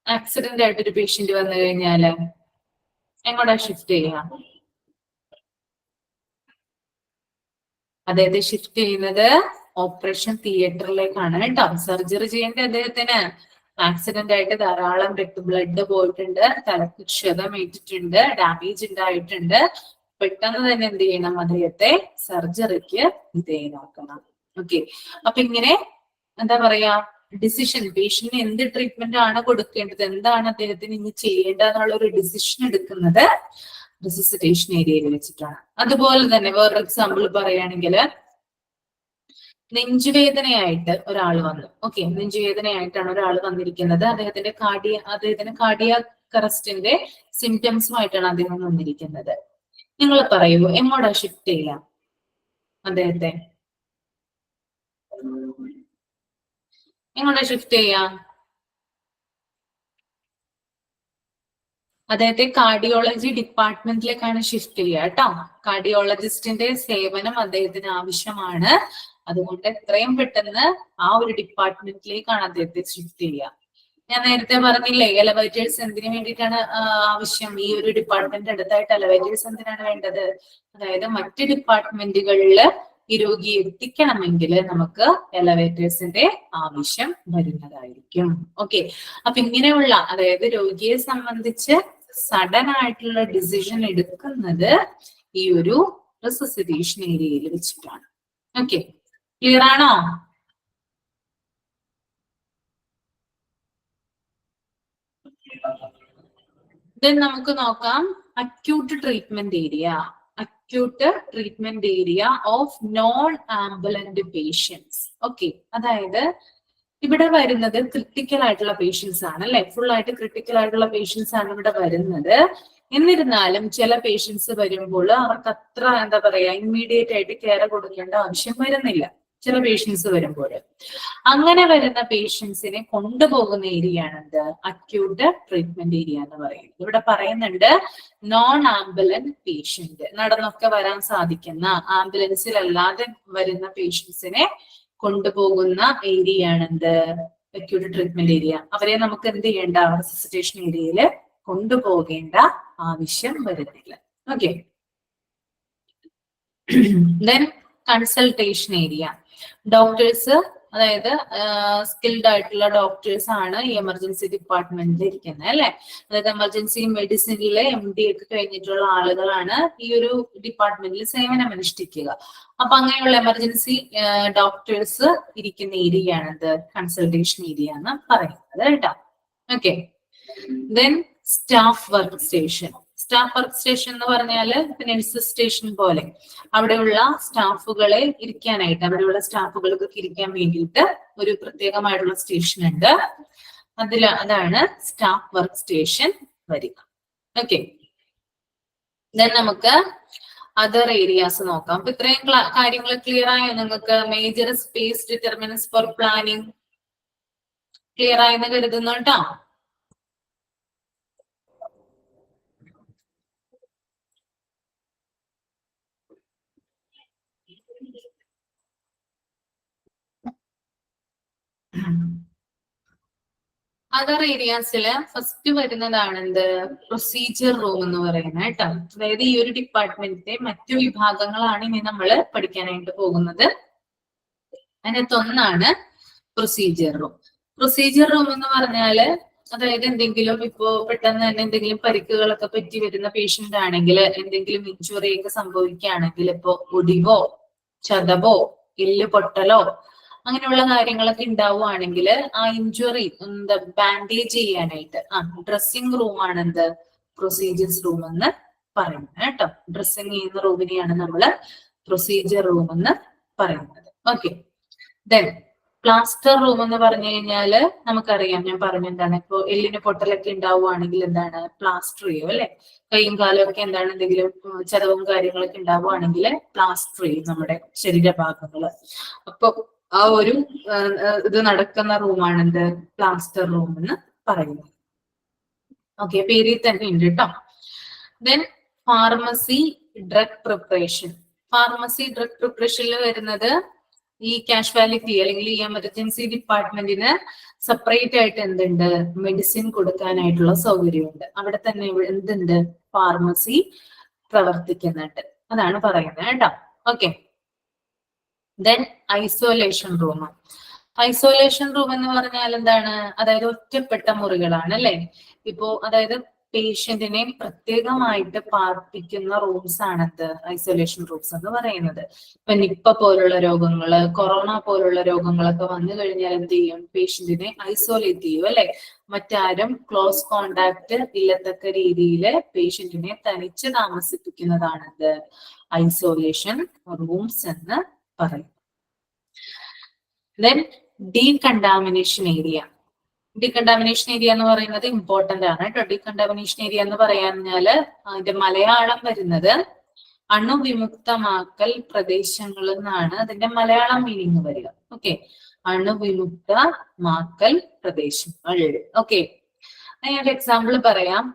ആക്സിഡന്റ് ആയിട്ട് ഒരു പേഷ്യന്റ് വന്നു കഴിഞ്ഞാല് എങ്ങോട്ടാ ഷിഫ്റ്റ് ചെയ്യുക? അദ്ദേഹത്തെ ഷിഫ്റ്റ് ചെയ്യുന്നത് ഓപ്പറേഷൻ തിയേറ്ററിലേക്കാണ് കേട്ടോ. സർജറി ചെയ്യേണ്ട അദ്ദേഹത്തിന് ആക്സിഡന്റ് ആയിട്ട് ധാരാളം ബ്ലഡ് പോയിട്ടുണ്ട്, തലക്ക് ക്ഷതമേറ്റിട്ടുണ്ട്, ഡാമേജ് ഉണ്ടായിട്ടുണ്ട്. പെട്ടെന്ന് തന്നെ എന്ത് ചെയ്യണം? അദ്ദേഹത്തെ സർജറിക്ക് വിധേയനാക്കണം. ഓക്കെ, അപ്പൊ ഇങ്ങനെ എന്താ പറയാ, ഡിസിഷൻ, പേഷ്യന്റിന് എന്ത് ട്രീറ്റ്മെന്റ് ആണ് കൊടുക്കേണ്ടത്, എന്താണ് അദ്ദേഹത്തിന് ഇനി ചെയ്യേണ്ടതെന്നുള്ള ഒരു ഡിസിഷൻ എടുക്കുന്നത് റിസസിറ്റേഷൻ ഏരിയയിൽ വെച്ചിട്ടാണ്. അതുപോലെ തന്നെ വേറൊരു എക്സാമ്പിൾ പറയുകയാണെങ്കിൽ നെഞ്ചുവേദനയായിട്ട് ഒരാൾ വന്നു. ഓക്കെ, നെഞ്ചുവേദനയായിട്ടാണ് ഒരാൾ വന്നിരിക്കുന്നത്. അദ്ദേഹത്തിന് കാർഡിയാക് അറസ്റ്റിന്റെ സിംറ്റംസുമായിട്ടാണ് അദ്ദേഹം വന്നിരിക്കുന്നത്. നിങ്ങൾ പറയൂ, എങ്ങോട്ടാ ഷിഫ്റ്റ് ചെയ്യാം അദ്ദേഹത്തെ? എങ്ങോട്ടാ ഷിഫ്റ്റ് ചെയ്യാം? അദ്ദേഹത്തെ കാർഡിയോളജി ഡിപ്പാർട്ട്മെന്റിലേക്കാണ് ഷിഫ്റ്റ് ചെയ്യുക കേട്ടോ. കാർഡിയോളജിസ്റ്റിന്റെ സേവനം അദ്ദേഹത്തിന് ആവശ്യമാണ്. അതുകൊണ്ട് എത്രയും പെട്ടെന്ന് ആ ഒരു ഡിപ്പാർട്ട്മെന്റിലേക്കാണ് അദ്ദേഹത്തെ ഷിഫ്റ്റ് ചെയ്യുക. ഞാൻ നേരത്തെ പറഞ്ഞില്ലേ, എലവേറ്റേഴ്സ് എന്തിനു വേണ്ടിയിട്ടാണ് ആവശ്യം? ഈ ഒരു ഡിപ്പാർട്ട്മെന്റ് അടുത്തായിട്ട് എലവേറ്റേഴ്സ് എന്തിനാണ് വേണ്ടത്? അതായത് മറ്റ് ഡിപ്പാർട്ട്മെന്റുകളിൽ ഈ രോഗിയെ എത്തിക്കണമെങ്കിൽ നമുക്ക് എലവേറ്റേഴ്സിന്റെ ആവശ്യം വരുന്നതായിരിക്കും. ഓക്കെ, അപ്പൊ ഇങ്ങനെയുള്ള, അതായത് രോഗിയെ സംബന്ധിച്ച് സഡൻ ആയിട്ടുള്ള ഡിസിഷൻ എടുക്കുന്നത് ഈ ഒരു റിസസിറ്റേഷൻ ഏരിയയിൽ വെച്ചിട്ടാണ്. ഓക്കെ, ക്ലിയർ ആണോ? ദെൻ നമുക്ക് നോക്കാം acute treatment area. Acute treatment area of non ambulant patients. Okay, അതായത് ഇവിടെ വരുന്നത് ക്രിട്ടിക്കൽ ആയിട്ടുള്ള പേഷ്യൻസ് ആണ് അല്ലെ. ഫുൾ ആയിട്ട് ക്രിട്ടിക്കൽ ആയിട്ടുള്ള പേഷ്യൻസ് ആണ് ഇവിടെ വരുന്നത്. എന്നിരുന്നാലും ചില പേഷ്യൻസ് വരുമ്പോൾ അവർക്ക് അത്ര എന്താ പറയാ ഇമ്മീഡിയറ്റ് ആയിട്ട് കെയർ കൊടുക്കേണ്ട ആവശ്യം വരുന്നില്ല. ചില പേഷ്യൻസ് വരുമ്പോൾ. അങ്ങനെ വരുന്ന പേഷ്യൻസിനെ കൊണ്ടുപോകുന്ന ഏരിയ ആണ് എന്ത്? അക്യൂട്ട് ട്രീറ്റ്മെന്റ് ഏരിയ എന്ന് പറയുന്നത്. ഇവിടെ പറയുന്നുണ്ട് നോൺ ആംബുലന്റ് പേഷ്യന്റ്, നടന്നൊക്കെ വരാൻ സാധിക്കുന്ന ആംബുലൻസിൽ അല്ലാതെ വരുന്ന പേഷ്യൻസിനെ കൊണ്ടുപോകുന്ന ഏരിയ ആണ് എന്ത്? Acute treatment area. അവരെ നമുക്ക് എന്ത് ചെയ്യേണ്ട? റെസിസിറ്റേഷൻ ഏരിയയിൽ കൊണ്ടുപോകേണ്ട ആവശ്യം വരുന്നില്ല. Okay. Then consultation area. Doctors, അതായത് സ്കിൽഡ് ആയിട്ടുള്ള ഡോക്ടേഴ്സ് ആണ് ഈ എമർജൻസി ഡിപ്പാർട്ട്മെന്റിൽ ഇരിക്കുന്നത് അല്ലെ. അതായത് എമർജൻസി മെഡിസിനിലെ MD ഒക്കെ കഴിഞ്ഞിട്ടുള്ള ആളുകളാണ് ഈ ഒരു ഡിപ്പാർട്ട്മെന്റിൽ സേവനം അനുഷ്ഠിക്കുക. അപ്പൊ അങ്ങനെയുള്ള എമർജൻസി ഡോക്ടേഴ്സ് ഇരിക്കുന്ന ഏരിയ ആണത് കൺസൾട്ടേഷൻ ഏരിയ എന്ന് പറയുന്നത് കേട്ടോ. Okay. Then staff work station. Staff work station എന്ന് പറഞ്ഞാല് നഴ്സസ് സ്റ്റേഷൻ പോലെ അവിടെയുള്ള സ്റ്റാഫുകളെ ഇരിക്കാനായിട്ട്, അവിടെയുള്ള സ്റ്റാഫുകൾക്കൊക്കെ ഇരിക്കാൻ വേണ്ടിയിട്ട് ഒരു പ്രത്യേകമായിട്ടുള്ള സ്റ്റേഷൻ ഉണ്ട്. അതാണ് സ്റ്റാഫ് വർക്ക് സ്റ്റേഷൻ വരിക. ഓക്കെ. ദെൻ നമുക്ക് അതർ ഏരിയാസ് നോക്കാം. അപ്പൊ ഇത്രയും കാര്യങ്ങൾ ക്ലിയർ ആയോ നിങ്ങൾക്ക്? Major space determinants for planning clear ആയെന്ന് കരുതുന്നു കേട്ടോ. അതർ ഏരിയാസില് ഫസ്റ്റ് വരുന്നതാണ് എന്ത്? പ്രൊസീജിയർ റൂം എന്ന് പറയുന്നത് കേട്ടോ. അതായത് ഈ ഒരു ഡിപ്പാർട്ട്മെന്റിന്റെ മറ്റു വിഭാഗങ്ങളാണ് ഇനി നമ്മൾ പഠിക്കാനായിട്ട് പോകുന്നത്. അതിനകത്തൊന്നാണ് പ്രൊസീജിയർ റൂം. പ്രൊസീജിയർ റൂം എന്ന് പറഞ്ഞാല് അതായത് എന്തെങ്കിലും ഇപ്പോ പെട്ടെന്ന് തന്നെ എന്തെങ്കിലും പരിക്കുകളൊക്കെ പറ്റി വരുന്ന പേഷ്യന്റ് ആണെങ്കിൽ, എന്തെങ്കിലും ഇഞ്ചുറി ഒക്കെ സംഭവിക്കുകയാണെങ്കിൽ, ഇപ്പോ ഒടിവോ ചതവോ എല്ല് പൊട്ടലോ അങ്ങനെയുള്ള കാര്യങ്ങളൊക്കെ ഉണ്ടാവുകയാണെങ്കിൽ ആ ഇഞ്ചുറി എന്താ ബാൻഡേജ് ചെയ്യാനായിട്ട് ഡ്രസ്സിംഗ് റൂമാണ് എന്ത്? പ്രൊസീജിയേഴ്സ് റൂം എന്ന് പറയുന്നത് കേട്ടോ. ഡ്രസ്സിംഗ് ചെയ്യുന്ന റൂമിനെയാണ് നമ്മൾ പ്രൊസീജിയർ റൂം എന്ന് പറയുന്നത്. ഓക്കെ. ദെൻ പ്ലാസ്റ്റർ റൂം എന്ന് പറഞ്ഞു കഴിഞ്ഞാല് നമുക്കറിയാം, ഞാൻ പറഞ്ഞെന്താണ്, ഇപ്പൊ എല്ലിന് പൊട്ടലൊക്കെ ഉണ്ടാവുകയാണെങ്കിൽ എന്താണ്? പ്ലാസ്റ്റർ ചെയ്യും അല്ലെ. കൈയും കാലും ഒക്കെ എന്താണ് എന്തെങ്കിലും ചതവും കാര്യങ്ങളൊക്കെ ഉണ്ടാവുകയാണെങ്കിൽ പ്ലാസ്റ്റർ ചെയ്യും നമ്മുടെ ശരീരഭാഗങ്ങള്. അപ്പൊ ആ ഒരു ഇത് നടക്കുന്ന റൂമാണ് എന്ത്? പ്ലാസ്റ്റർ റൂം എന്ന് പറയുന്നത്. ഓക്കെ, പേരിൽ തന്നെ ഉണ്ട് കേട്ടോ. Then pharmacy drug preparation. Pharmacy drug പ്രിപ്പറേഷനിൽ വരുന്നത് ഈ കാഷ്വാലിറ്റി അല്ലെങ്കിൽ ഈ എമർജൻസി ഡിപ്പാർട്ട്മെന്റിന് സെപ്പറേറ്റ് ആയിട്ട് എന്തുണ്ട്? മെഡിസിൻ കൊടുക്കാനായിട്ടുള്ള സൗകര്യമുണ്ട്. അവിടെ തന്നെ എന്തുണ്ട്? ഫാർമസി പ്രവർത്തിക്കുന്നുണ്ട്. അതാണ് പറയുന്നത് കേട്ടോ. Okay. Then isolation room. Isolation room എന്ന് പറഞ്ഞാൽ എന്താണ്? അതായത് ഒറ്റപ്പെട്ട മുറികളാണ് അല്ലെ. ഇപ്പോ അതായത് പേഷ്യന്റിനെ പ്രത്യേകമായിട്ട് പാർപ്പിക്കുന്ന റൂംസ് ആണത് ഐസൊലേഷൻ റൂംസ് എന്ന് പറയുന്നത്. ഇപ്പൊ നിപ്പ പോലുള്ള രോഗങ്ങള്, കൊറോണ പോലുള്ള രോഗങ്ങളൊക്കെ വന്നു കഴിഞ്ഞാൽ എന്ത് ചെയ്യും? പേഷ്യന്റിനെ ഐസൊലേറ്റ് ചെയ്യും അല്ലെ. മറ്റാരും ക്ലോസ് കോണ്ടാക്ട് ഇല്ലത്തക്ക രീതിയിൽ പേഷ്യന്റിനെ തനിച്ച് താമസിപ്പിക്കുന്നതാണത് ഐസൊലേഷൻ റൂംസ് എന്ന് പറയും. Then decontamination area. Decontamination area എന്ന് പറയുന്നത് ഇമ്പോർട്ടന്റ് ആണ് കേട്ടോ. ഡീകണ്ടാമിനേഷൻ ഏരിയ എന്ന് പറയാഞ്ഞാല് അതിന്റെ മലയാളം വരുന്നത് അണുവിമുക്തമാക്കൽ പ്രദേശങ്ങൾ എന്നാണ് അതിന്റെ മലയാളം മീനിങ് വരിക. ഓക്കെ, അണുവിമുക്തമാക്കൽ പ്രദേശങ്ങൾ. ഓക്കെ, ഞാൻ ഒരു എക്സാമ്പിൾ പറയാം.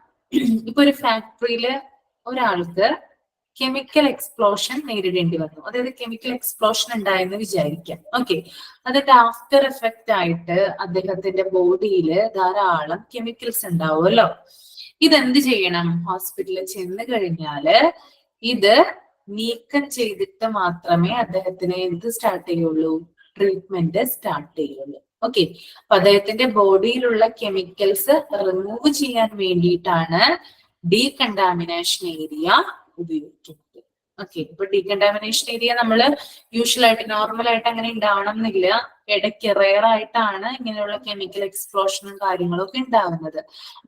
ഇപ്പൊ ഒരു ഫാക്ടറിയില് ഒരാൾക്ക് കെമിക്കൽ എക്സ്പ്ലോഷൻ നേരിടേണ്ടി വന്നു. അതായത് കെമിക്കൽ എക്സ്പ്ലോഷൻ ഉണ്ടായെന്ന് വിചാരിക്കാം. ഓക്കെ, അതിന്റെ ആഫ്റ്റർ എഫക്റ്റ് ആയിട്ട് അദ്ദേഹത്തിന്റെ ബോഡിയിൽ ധാരാളം കെമിക്കൽസ് ഉണ്ടാവുമല്ലോ. ഇതെന്ത് ചെയ്യണം? ഹോസ്പിറ്റലിൽ ചെന്ന് കഴിഞ്ഞാല് ഇത് നീക്കം ചെയ്തിട്ട് മാത്രമേ അദ്ദേഹത്തിന് എന്ത് സ്റ്റാർട്ട് ചെയ്യുള്ളൂ? ട്രീറ്റ്മെന്റ് സ്റ്റാർട്ട് ചെയ്യുള്ളൂ. ഓക്കെ, അപ്പൊ അദ്ദേഹത്തിന്റെ ബോഡിയിലുള്ള കെമിക്കൽസ് റിമൂവ് ചെയ്യാൻ വേണ്ടിയിട്ടാണ് ഡീകണ്ടാമിനേഷൻ ഏരിയ ഉപയോഗിക്കുന്നത്. ഓക്കെ, ഇപ്പൊ ഡീകണ്ടാമിനേഷൻ ഏരിയ നമ്മൾ യൂഷ്വലായിട്ട് നോർമൽ ആയിട്ട് അങ്ങനെ ഉണ്ടാവണം എന്നില്ല. ഇടയ്ക്ക് റെയർ ആയിട്ടാണ് ഇങ്ങനെയുള്ള കെമിക്കൽ എക്സ്പ്ലോഷനും കാര്യങ്ങളും ഒക്കെ ഉണ്ടാവുന്നത്.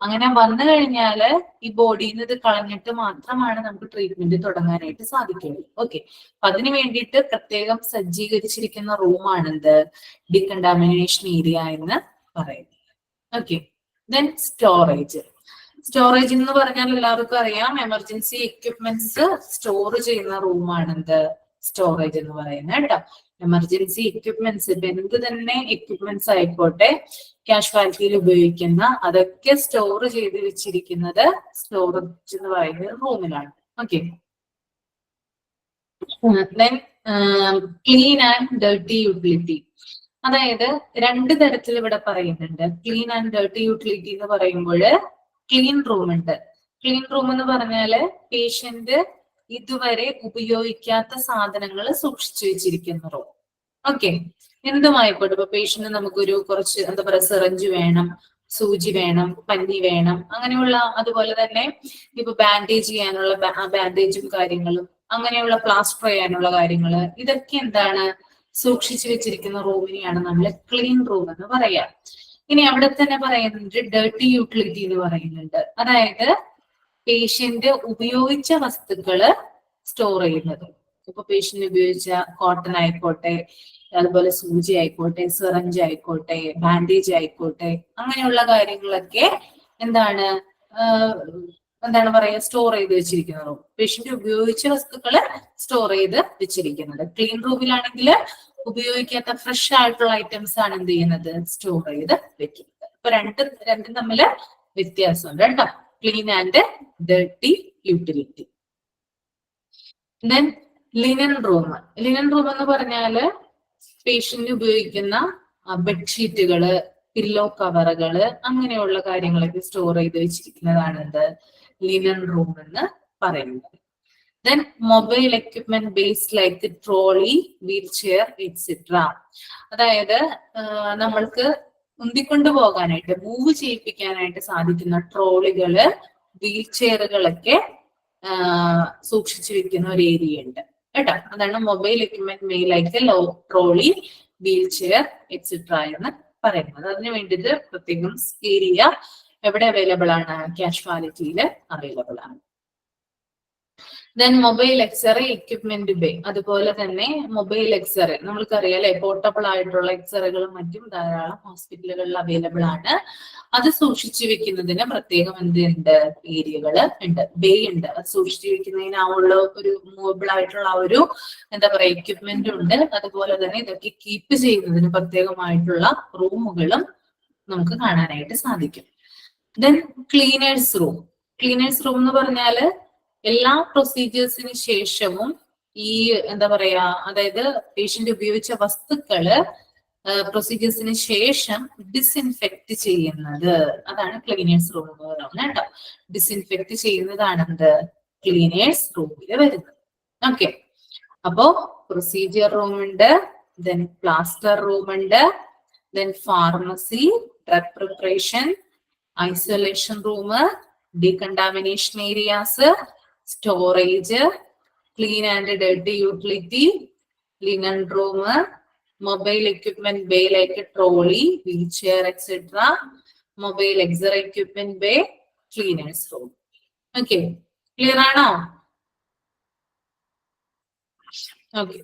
അങ്ങനെ വന്നു കഴിഞ്ഞാല് ഈ ബോഡിയിൽ നിന്ന് ഇത് കളഞ്ഞിട്ട് മാത്രമാണ് നമുക്ക് ട്രീറ്റ്മെന്റ് തുടങ്ങാനായിട്ട് സാധിക്കുള്ളൂ. ഓക്കെ, അതിന് വേണ്ടിയിട്ട് പ്രത്യേകം സജ്ജീകരിച്ചിരിക്കുന്ന റൂമാണെന്ത്? ഡീകണ്ടാമിനേഷൻ ഏരിയ എന്ന് പറയുന്നത്. Okay, then storage. സ്റ്റോറേജ് എന്ന് പറഞ്ഞാൽ എല്ലാവർക്കും അറിയാം, എമർജൻസി എക്യുപ്മെന്റ്സ് സ്റ്റോർ ചെയ്യുന്ന റൂമാണെന്ത്? സ്റ്റോറേജ് എന്ന് പറയുന്നത് കേട്ടോ. എമർജൻസി എക്യുപ്മെന്റ്സ്, ഇപ്പൊ എന്ത് തന്നെ എക്യുപ്മെന്റ്സ് ആയിക്കോട്ടെ കാഷ്വാലിറ്റിയിൽ ഉപയോഗിക്കുന്ന അതൊക്കെ സ്റ്റോർ ചെയ്ത് വെച്ചിരിക്കുന്നത് സ്റ്റോറേജ് എന്ന് പറയുന്ന റൂമിലാണ്. Okay, then clean and dirty utility. അതായത് രണ്ട് തരത്തിൽ ഇവിടെ പറയുന്നുണ്ട്. ക്ലീൻ ആൻഡ് ഡർട്ടി യൂട്ടിലിറ്റി എന്ന് പറയുമ്പോൾ ക്ലീൻ റൂം ഉണ്ട്. ക്ലീൻ റൂം എന്ന് പറഞ്ഞാല് പേഷ്യന്റ് ഇതുവരെ ഉപയോഗിക്കാത്ത സാധനങ്ങൾ സൂക്ഷിച്ചു വെച്ചിരിക്കുന്ന റൂം. ഓക്കെ, എന്തുമായിക്കോട്ടെ. ഇപ്പൊ പേഷ്യന്റ് നമുക്കൊരു കുറച്ച് എന്താ പറയാ സിറഞ്ച് വേണം, സൂചി വേണം, പഞ്ഞി വേണം, അങ്ങനെയുള്ള, അതുപോലെ തന്നെ ഇപ്പൊ ബാൻഡേജ് ചെയ്യാനുള്ള ബാൻഡേജും കാര്യങ്ങളും, അങ്ങനെയുള്ള പ്ലാസ്റ്റർ ചെയ്യാനുള്ള കാര്യങ്ങള്, ഇതൊക്കെ എന്താണ് സൂക്ഷിച്ചു വെച്ചിരിക്കുന്ന റൂമിനെയാണ് നമ്മൾ ക്ലീൻ റൂം എന്ന് പറയാ. ഇനി അവിടെ തന്നെ പറയുന്നുണ്ട് ഡർട്ടി യൂട്ടിലിറ്റി എന്ന് പറയുന്നുണ്ട്. അതായത് പേഷ്യന്റ് ഉപയോഗിച്ച വസ്തുക്കള് സ്റ്റോർ ചെയ്യുന്നത്. ഇപ്പൊ പേഷ്യന്റ് ഉപയോഗിച്ച കോട്ടൺ ആയിക്കോട്ടെ, അതുപോലെ സൂചി ആയിക്കോട്ടെ, സിറഞ്ച് ആയിക്കോട്ടെ, ബാൻഡേജ് ആയിക്കോട്ടെ, അങ്ങനെയുള്ള കാര്യങ്ങളൊക്കെ എന്താണ് പറയാ സ്റ്റോർ ചെയ്ത് വെച്ചിരിക്കുന്നത്. പേഷ്യന്റ് ഉപയോഗിച്ച വസ്തുക്കള് സ്റ്റോർ ചെയ്ത് വെച്ചിരിക്കുന്നത്. ക്ലീൻ റൂമിലാണെങ്കിൽ ഉപയോഗിക്കാത്ത ഫ്രഷ് ആയിട്ടുള്ള ഐറ്റംസ് ആണ് എന്ത് ചെയ്യുന്നത്, സ്റ്റോർ ചെയ്ത് വെക്കുന്നത്. അപ്പൊ രണ്ടും തമ്മില് വ്യത്യാസമുണ്ട് കേട്ടോ, clean and dirty utility. Then linen room. Linen room എന്ന് പറഞ്ഞാല് പേഷ്യന്റ് ഉപയോഗിക്കുന്ന ബെഡ്ഷീറ്റുകള്, പില്ലോ കവറുകള്, അങ്ങനെയുള്ള കാര്യങ്ങളൊക്കെ സ്റ്റോർ ചെയ്ത് വെച്ചിരിക്കുന്നതാണ് എന്ത്, ലിനൻ റൂം എന്ന് പറയുന്നത്. Then mobile equipment based like the trolley, wheelchair, etc. അതായത് നമ്മൾക്ക് ഉന്തിക്കൊണ്ടു പോകാനായിട്ട്, മൂവ് ചെയ്യിപ്പിക്കാനായിട്ട് സാധിക്കുന്ന ട്രോളികള്, വീൽ ചെയറുകളൊക്കെ സൂക്ഷിച്ചു വെക്കുന്ന ഒരു ഏരിയ ഉണ്ട് കേട്ടോ. അതാണ് mobile equipment mail like trolley, wheel chair etcetera എന്ന് പറയുന്നത്. അതിന് വേണ്ടിയിട്ട് പ്രത്യേകം ഏരിയ എവിടെ അവൈലബിൾ ആണ്, കാഷ്വാലിറ്റിയിൽ അവൈലബിൾ ആണ്. Then mobile x-ray equipment bay. അതുപോലെ തന്നെ മൊബൈൽ എക്സ്റേ നമ്മൾക്കറിയാം അല്ലെ, പോർട്ടബിൾ ആയിട്ടുള്ള എക്സ്റേകളും മറ്റും ധാരാളം ഹോസ്പിറ്റലുകളിൽ അവൈലബിൾ ആണ്. അത് സൂക്ഷിച്ചു വെക്കുന്നതിന് പ്രത്യേകം എന്തുണ്ട്, ഏരിയകള് ഉണ്ട്, ബേ ഉണ്ട്. അത് സൂക്ഷിച്ചു വെക്കുന്നതിന് ആ ഉള്ള ഒരു മൂവബിൾ ആയിട്ടുള്ള ആ ഒരു എന്താ പറയാ എക്യുപ്മെന്റ് ഉണ്ട്. അതുപോലെ തന്നെ ഇതൊക്കെ കീപ്പ് ചെയ്യുന്നതിന് പ്രത്യേകമായിട്ടുള്ള റൂമുകളും നമുക്ക് കാണാനായിട്ട് സാധിക്കും. Then cleaners room. Cleaners room എന്ന് പറഞ്ഞാല് എല്ലാ പ്രൊസീജിയേഴ്സിന് ശേഷവും ഈ എന്താ പറയാ, അതായത് പേഷ്യന്റ് ഉപയോഗിച്ച വസ്തുക്കള് പ്രൊസീജിയേഴ്സിന് ശേഷം ഡിസ്ഇൻഫെക്ട് ചെയ്യുന്നത്, അതാണ് ക്ലീനേഴ്സ് റൂം എന്ന് പറയുന്നത് കേട്ടോ. ഡിസ്ഇൻഫെക്ട് ചെയ്യുന്നതാണ് എന്ത്, ക്ലീനേഴ്സ് റൂമിൽ വരുന്നത്. ഓക്കെ, അപ്പോ പ്രൊസീജിയർ റൂം ഉണ്ട്, ദെൻ പ്ലാസ്റ്റർ റൂം ഉണ്ട്, then pharmacy, drug preparation, isolation room, decontamination areas, storage, clean and dirty utility, linen room, mobile equipment bay like trolley, wheel chair etcetera, mobile x-ray equipment bay, cleaners room. Okay, clear ആണോ? ഓക്കെ,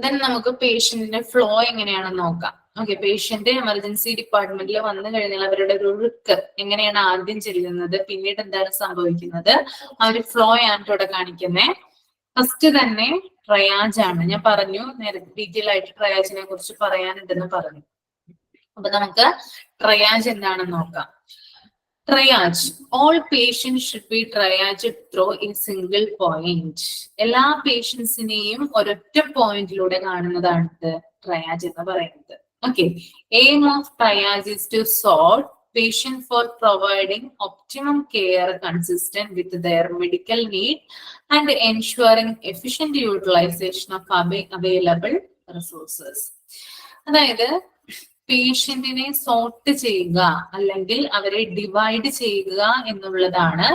ദെൻ നമുക്ക് പേഷ്യന്റിന്റെ ഫ്ലോ എങ്ങനെയാണെന്ന് നോക്കാം. ഓക്കെ, പേഷ്യന്റ് എമർജൻസി ഡിപ്പാർട്ട്മെന്റിൽ വന്നു കഴിഞ്ഞാൽ അവരുടെ ഒരു ഒഴുക്ക് എങ്ങനെയാണ് ആദ്യം ചെല്ലുന്നത്, പിന്നീട് എന്താണ് സംഭവിക്കുന്നത്, ആ ഒരു ഫ്ലോ ആണ് ഇവിടെ കാണിക്കുന്നത്. ഫസ്റ്റ് തന്നെ ട്രയാജ് ആണ്. ഞാൻ പറഞ്ഞു നേരത്തെ ഡീറ്റെയിൽ ആയിട്ട് ട്രയാജിനെ കുറിച്ച് പറയാനുണ്ടെന്ന് പറഞ്ഞു. അപ്പൊ നമുക്ക് ട്രയാജ് എന്താണെന്ന് നോക്കാം. Triage. All patients should be triaged through a single point. എല്ലാ പേഷ്യൻസിനെയും ഒരൊറ്റ പോയിന്റിലൂടെ കാണുന്നതാണ് ട്രയാജ് എന്ന് പറയുന്നത്. Okay, aim of triage is to sort patient for providing optimum care consistent with their medical need and ensuring efficient utilization of available resources. അതായത് പേഷ്യന്റിനെ സോർട്ട് ചെയ്യുക അല്ലെങ്കിൽ അവരെ ഡിവൈഡ് ചെയ്യുക എന്നുള്ളതാണ്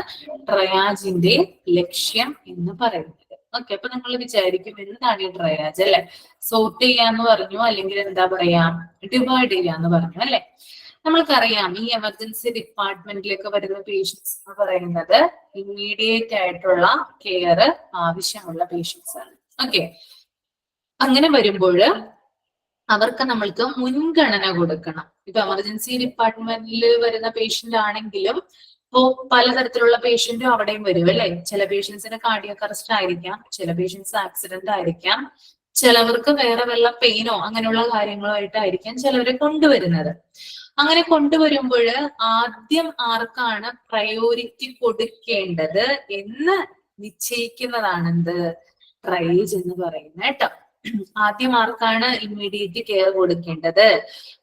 ട്രയാജിന്റെ ലക്ഷ്യം എന്ന് പറയുന്നത്. ഓക്കെ, അപ്പൊ നിങ്ങൾ വിചാരിക്കും എന്താണ് ഈ ട്രയാജ് അല്ലെ? സോർട്ട് ചെയ്യാന്ന് പറഞ്ഞു, അല്ലെങ്കിൽ എന്താ പറയാ, ഡിവൈഡ് ചെയ്യാന്ന് പറഞ്ഞു അല്ലെ? നമ്മൾക്കറിയാം ഈ എമർജൻസി ഡിപ്പാർട്ട്മെന്റിലേക്ക് വരുന്ന പേഷ്യൻസ് എന്ന് പറയുന്നത് ഇമ്മീഡിയറ്റ് ആയിട്ടുള്ള കെയർ ആവശ്യമുള്ള പേഷ്യൻസ് ആണ്. ഓക്കെ, അങ്ങനെ വരുമ്പോൾ അവർക്ക് നമ്മൾക്ക് മുൻഗണന കൊടുക്കണം. ഇപ്പൊ എമർജൻസി ഡിപ്പാർട്ട്മെന്റിൽ വരുന്ന പേഷ്യന്റ് ആണെങ്കിലും ഇപ്പോ പലതരത്തിലുള്ള പേഷ്യന്റും അവിടെയും വരും അല്ലെ. ചില പേഷ്യൻസിന് കാർഡിയാക് അറസ്റ്റ് ആയിരിക്കാം, ചില പേഷ്യൻസ് ആക്സിഡന്റ് ആയിരിക്കാം, ചിലവർക്ക് വേറെ വല്ല പെയിനോ അങ്ങനെയുള്ള കാര്യങ്ങളോ ആയിട്ടായിരിക്കാം ചിലവരെ കൊണ്ടുവരുന്നത്. അങ്ങനെ കൊണ്ടുവരുമ്പോൾ ആദ്യം ആർക്കാണ് പ്രയോറിറ്റി കൊടുക്കേണ്ടത് എന്ന് നിശ്ചയിക്കുന്നതാണ് എന്ത് ട്രയേജ് എന്ന് പറയുന്നത് കേട്ടോ. ആദ്യം ആർക്കാണ് ഇമ്മീഡിയറ്റ് കെയർ കൊടുക്കേണ്ടത്,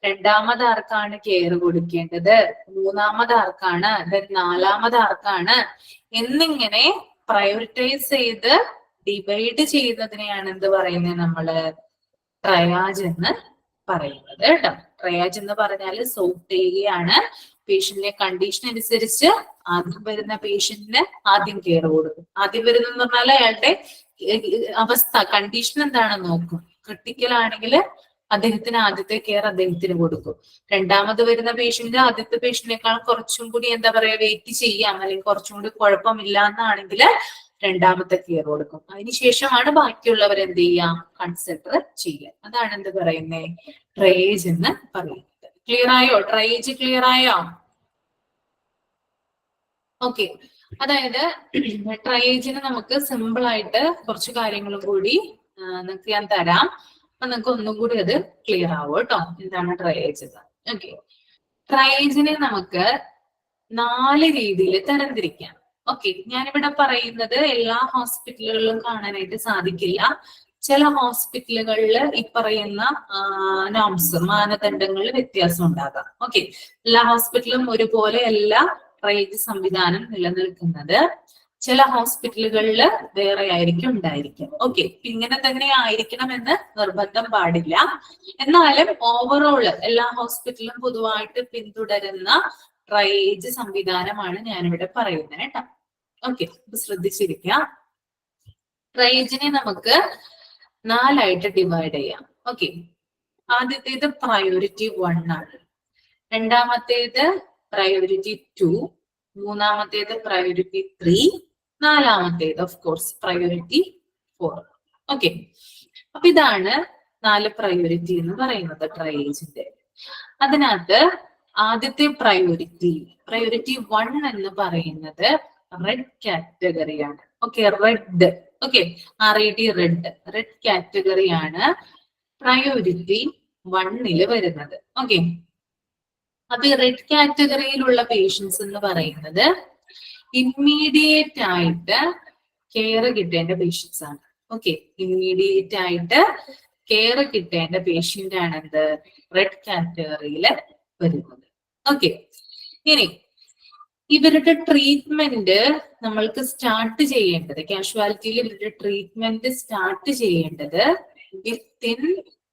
രണ്ടാമത് ആർക്കാണ് കെയർ കൊടുക്കേണ്ടത്, മൂന്നാമത് ആർക്കാണ്, നാലാമത് ആർക്കാണ് എന്നിങ്ങനെ പ്രയോറിറ്റൈസ് ചെയ്ത് ഡിവൈഡ് ചെയ്യുന്നതിനെയാണ് എന്ത് പറയുന്നത് നമ്മള് ട്രയാജ് എന്ന് പറയുന്നത് കേട്ടോ. ട്രയാജ് എന്ന് പറഞ്ഞാൽ സോർട്ട് ചെയ്യുകയാണ്. പേഷ്യന്റിന്റെ കണ്ടീഷൻ അനുസരിച്ച് ആദ്യം വരുന്ന പേഷ്യന്റിന് ആദ്യം കെയർ കൊടുക്കും. ആദ്യം വരുന്നെന്ന് പറഞ്ഞാൽ അയാളുടെ അവസ്ഥ കണ്ടീഷൻ എന്താണെന്ന് നോക്കും. ക്രിട്ടിക്കൽ ആണെങ്കിൽ അദ്ദേഹത്തിന് ആദ്യത്തെ കെയർ അദ്ദേഹത്തിന് കൊടുക്കും. രണ്ടാമത് വരുന്ന പേഷ്യന്റ് ആദ്യത്തെ പേഷ്യന്റിനേക്കാൾ കുറച്ചും കൂടി എന്താ പറയാ വെയിറ്റ് ചെയ്യാം, അല്ലെങ്കിൽ കുറച്ചും കൂടി കുഴപ്പമില്ല എന്നാണെങ്കിൽ രണ്ടാമത്തെ കെയർ കൊടുക്കും. അതിനുശേഷമാണ് ബാക്കിയുള്ളവർ എന്ത് ചെയ്യാം, കൺസിഡർ ചെയ്യാം. അതാണ് എന്ത് പറയുന്നത് ട്രയേജ് എന്ന് പറയുന്നത്. ക്ലിയർ ആയോ? ട്രയേജ് ക്ലിയർ ആയോ? ഓക്കെ. അതായത് ട്രയേജിന് നമുക്ക് സിമ്പിൾ ആയിട്ട് കുറച്ച് കാര്യങ്ങളും കൂടി നിങ്ങൾക്ക് ഞാൻ തരാം. അപ്പൊ നിങ്ങൾക്ക് ഒന്നും കൂടി അത് ക്ലിയർ ആവും കേട്ടോ, എന്താണ് ട്രയേജ്. ഓക്കെ, ട്രയേജിനെ നമുക്ക് 4 രീതിയിൽ തരംതിരിക്കാം. ഓക്കെ, ഞാനിവിടെ പറയുന്നത് എല്ലാ ഹോസ്പിറ്റലുകളിലും കാണാനായിട്ട് സാധിക്കില്ല. ചില ഹോസ്പിറ്റലുകളിൽ ഈ പറയുന്ന നോംസ് മാനദണ്ഡങ്ങളിൽ വ്യത്യാസം ഉണ്ടാകാം. ഓക്കെ, എല്ലാ ഹോസ്പിറ്റലും ഒരുപോലെ അല്ല ട്രയേജ് സംവിധാനം നിലനിൽക്കുന്നത്. ചില ഹോസ്പിറ്റലുകളിൽ വേറെ ആയിരിക്കും ഉണ്ടായിരിക്കും. ഓക്കെ, ഇങ്ങനെ തന്നെ ആയിരിക്കണമെന്ന് നിർബന്ധം പാടില്ല. എന്നാലും ഓവറോൾ എല്ലാ ഹോസ്പിറ്റലും പൊതുവായിട്ട് പിന്തുടരുന്ന ട്രയേജ് സംവിധാനമാണ് ഞാനിവിടെ പറയുന്നത് കേട്ടോ. ഓക്കെ, ശ്രദ്ധിച്ചിരിക്കാം. ട്രയേജിനെ നമുക്ക് 4 ആയിട്ട് ഡിവൈഡ് ചെയ്യാം. ഓക്കെ, ആദ്യത്തേത് പ്രയോറിറ്റി 1 ആണ്, രണ്ടാമത്തേത് പ്രയോറിറ്റി 2, മൂന്നാമത്തേത് പ്രയോറിറ്റി 3, നാലാമത്തേത് ഓഫ് കോഴ്സ് പ്രയോറിറ്റി 4. ഓക്കെ, അപ്പൊ ഇതാണ് 4 പ്രയോറിറ്റി എന്ന് പറയുന്നത് ട്രയേജിന്റെ. അതിനകത്ത് ആദ്യത്തെ പ്രയോറിറ്റി 1 എന്ന് പറയുന്നത് റെഡ് കാറ്റഗറിയാണ്. Okay, red. Okay, RED red കാറ്റഗറിയാണ് പ്രയോറിറ്റി 1 വരുന്നത്. ഓക്കെ, അപ്പൊ ഈ റെഡ് കാറ്റഗറിയിലുള്ള പേഷ്യൻസ് എന്ന് പറയുന്നത് ഇമ്മീഡിയറ്റ് ആയിട്ട് കെയർ കിട്ടേണ്ട പേഷ്യൻസ് ആണ്. ഓക്കെ, ഇമ്മീഡിയറ്റ് ആയിട്ട് കെയർ കിട്ടേണ്ട പേഷ്യന്റ് ആണ് എന്ത് റെഡ് കാറ്റഗറിയിൽ വരുന്നത്. ഓക്കെ, ഇനി ഇവരുടെ ട്രീറ്റ്മെന്റ് നമ്മൾക്ക് സ്റ്റാർട്ട് ചെയ്യേണ്ടത്, കാഷ്വാലിറ്റിയിൽ ഇവരുടെ ട്രീറ്റ്മെന്റ് സ്റ്റാർട്ട് ചെയ്യേണ്ടത് വിത്തിൻ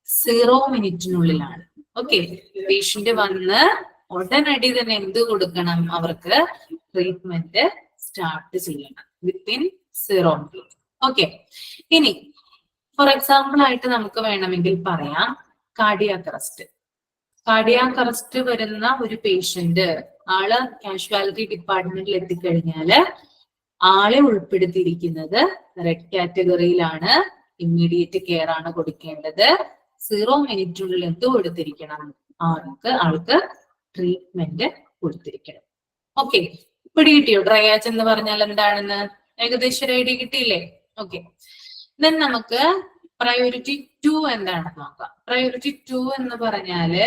0 മിനിറ്റിനുള്ളിലാണ്. ഓക്കെ, പേഷ്യന്റ് വന്ന് ഉടനടി തന്നെ എന്ത് കൊടുക്കണം, അവർക്ക് ട്രീറ്റ്മെന്റ് സ്റ്റാർട്ട് ചെയ്യണം വിത്തിൻ 0 മിനിറ്റ്. ഓക്കെ, ഇനി ഫോർ എക്സാമ്പിൾ ആയിട്ട് നമുക്ക് വേണമെങ്കിൽ പറയാം കാർഡിയാക് അറസ്റ്റ്. കാർഡിയാക് അറസ്റ്റ് വരുന്ന ഒരു പേഷ്യന്റ് ആള് കാഷ്വാലിറ്റി ഡിപ്പാർട്ട്മെന്റിൽ എത്തിക്കഴിഞ്ഞാല് ആളെ ഉൾപ്പെടുത്തിയിരിക്കുന്നത് റെഡ് കാറ്റഗറിയിലാണ്. ഇമ്മീഡിയറ്റ് കെയർ ആണ് കൊടുക്കേണ്ടത്. 0 മിനിറ്റിനുള്ളിൽ എന്ത് കൊടുത്തിരിക്കണം, ആൾക്ക് ട്രീറ്റ്മെന്റ് കൊടുത്തിരിക്കണം. ഓക്കെ, പിടികിട്ടിയോ ട്രയാജ് എന്ന് പറഞ്ഞാൽ എന്താണെന്ന്? ഏകദേശം ഒരു ഐഡിയ കിട്ടിയില്ലേ? ഓക്കെ, ദെൻ നമുക്ക് പ്രയോറിറ്റി 2 എന്താണെന്ന് നോക്കാം. പ്രയോറിറ്റി 2 എന്ന് പറഞ്ഞാല്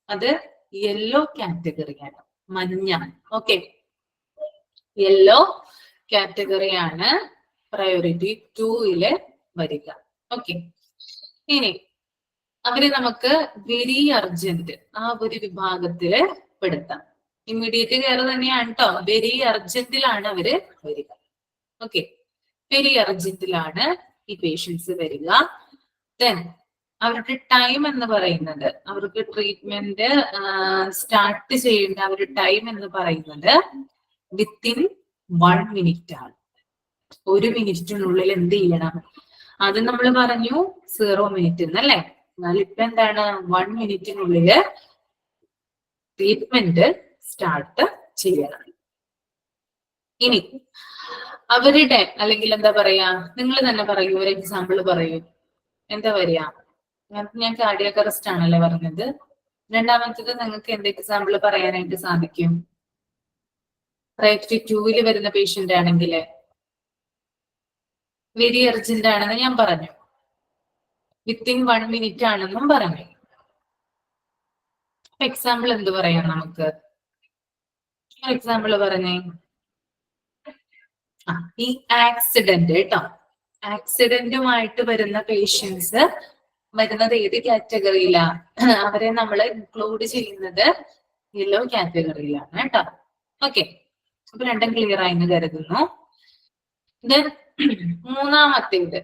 അത് യെല്ലോ കാറ്റഗറിയാണ്, മഞ്ഞ. ഓക്കെ, യെല്ലോ കാറ്റഗറിയാണ് പ്രയോറിറ്റി 2 വരിക. ഓക്കെ, ഇനി അവര് നമുക്ക് വെരി അർജന്റ് ആ ഒരു വിഭാഗത്തില് പെടുത്താം. ഇമ്മീഡിയറ്റ് കെയർ തന്നെയാണ് കേട്ടോ, വെരി അർജന്റിലാണ് അവര് വരിക. ഓക്കെ, വെരി അർജന്റിലാണ് ഈ പേഷ്യൻസ് വരിക. ദെൻ അവരുടെ ടൈം എന്ന് പറയുന്നത്, അവർക്ക് ട്രീറ്റ്മെന്റ് സ്റ്റാർട്ട് ചെയ്യേണ്ട അവരുടെ ടൈം എന്ന് പറയുന്നത് വിത്തിൻ 1 മിനിറ്റ് ആണ്. 1 മിനിറ്റിനുള്ളിൽ എന്ത് ചെയ്യണം? അത് നമ്മൾ പറഞ്ഞു 0 മിനിറ്റ് എന്നല്ലേ, എന്നാൽ ഇപ്പൊ എന്താണ് 1 മിനിറ്റിനുള്ളില് ട്രീറ്റ്മെന്റ് സ്റ്റാർട്ട് ചെയ്യണം. ഇനി അവരുടെ അല്ലെങ്കിൽ എന്താ പറയാ, നിങ്ങൾ തന്നെ പറയൂ, ഒരു എക്സാമ്പിൾ പറയൂ, എന്താ പറയാ? ഞാൻ കാർഡിയാക് അറസ്റ്റ് ആണല്ലേ പറഞ്ഞത്. രണ്ടാമത്തേത് നിങ്ങൾക്ക് എന്ത് എക്സാമ്പിൾ പറയാനായിട്ട് സാധിക്കും? പ്രയോറിറ്റി 2 വരുന്ന പേഷ്യന്റ് ആണെങ്കിൽ വെരി അർജന്റ് ആണെന്ന് ഞാൻ പറഞ്ഞു, വിത്തിൻ 1 minute ആണെന്നും പറഞ്ഞു. എക്സാമ്പിൾ എന്ത് പറയാം നമുക്ക്? എക്സാമ്പിൾ പറഞ്ഞേ. ഈ ആക്സിഡന്റ് കേട്ടോ, ആക്സിഡന്റുമായിട്ട് വരുന്ന പേഷ്യൻസ് വരുന്നത് ഏത് കാറ്റഗറിയിലാ? അവരെ നമ്മൾ ഇൻക്ലൂഡ് ചെയ്യുന്നത് യെല്ലോ കാറ്റഗറിയിലാണ് കേട്ടോ. ഓക്കെ, അപ്പൊ രണ്ടും ക്ലിയർ ആയെന്ന് കരുതുന്നു. മൂന്നാമത്തേത്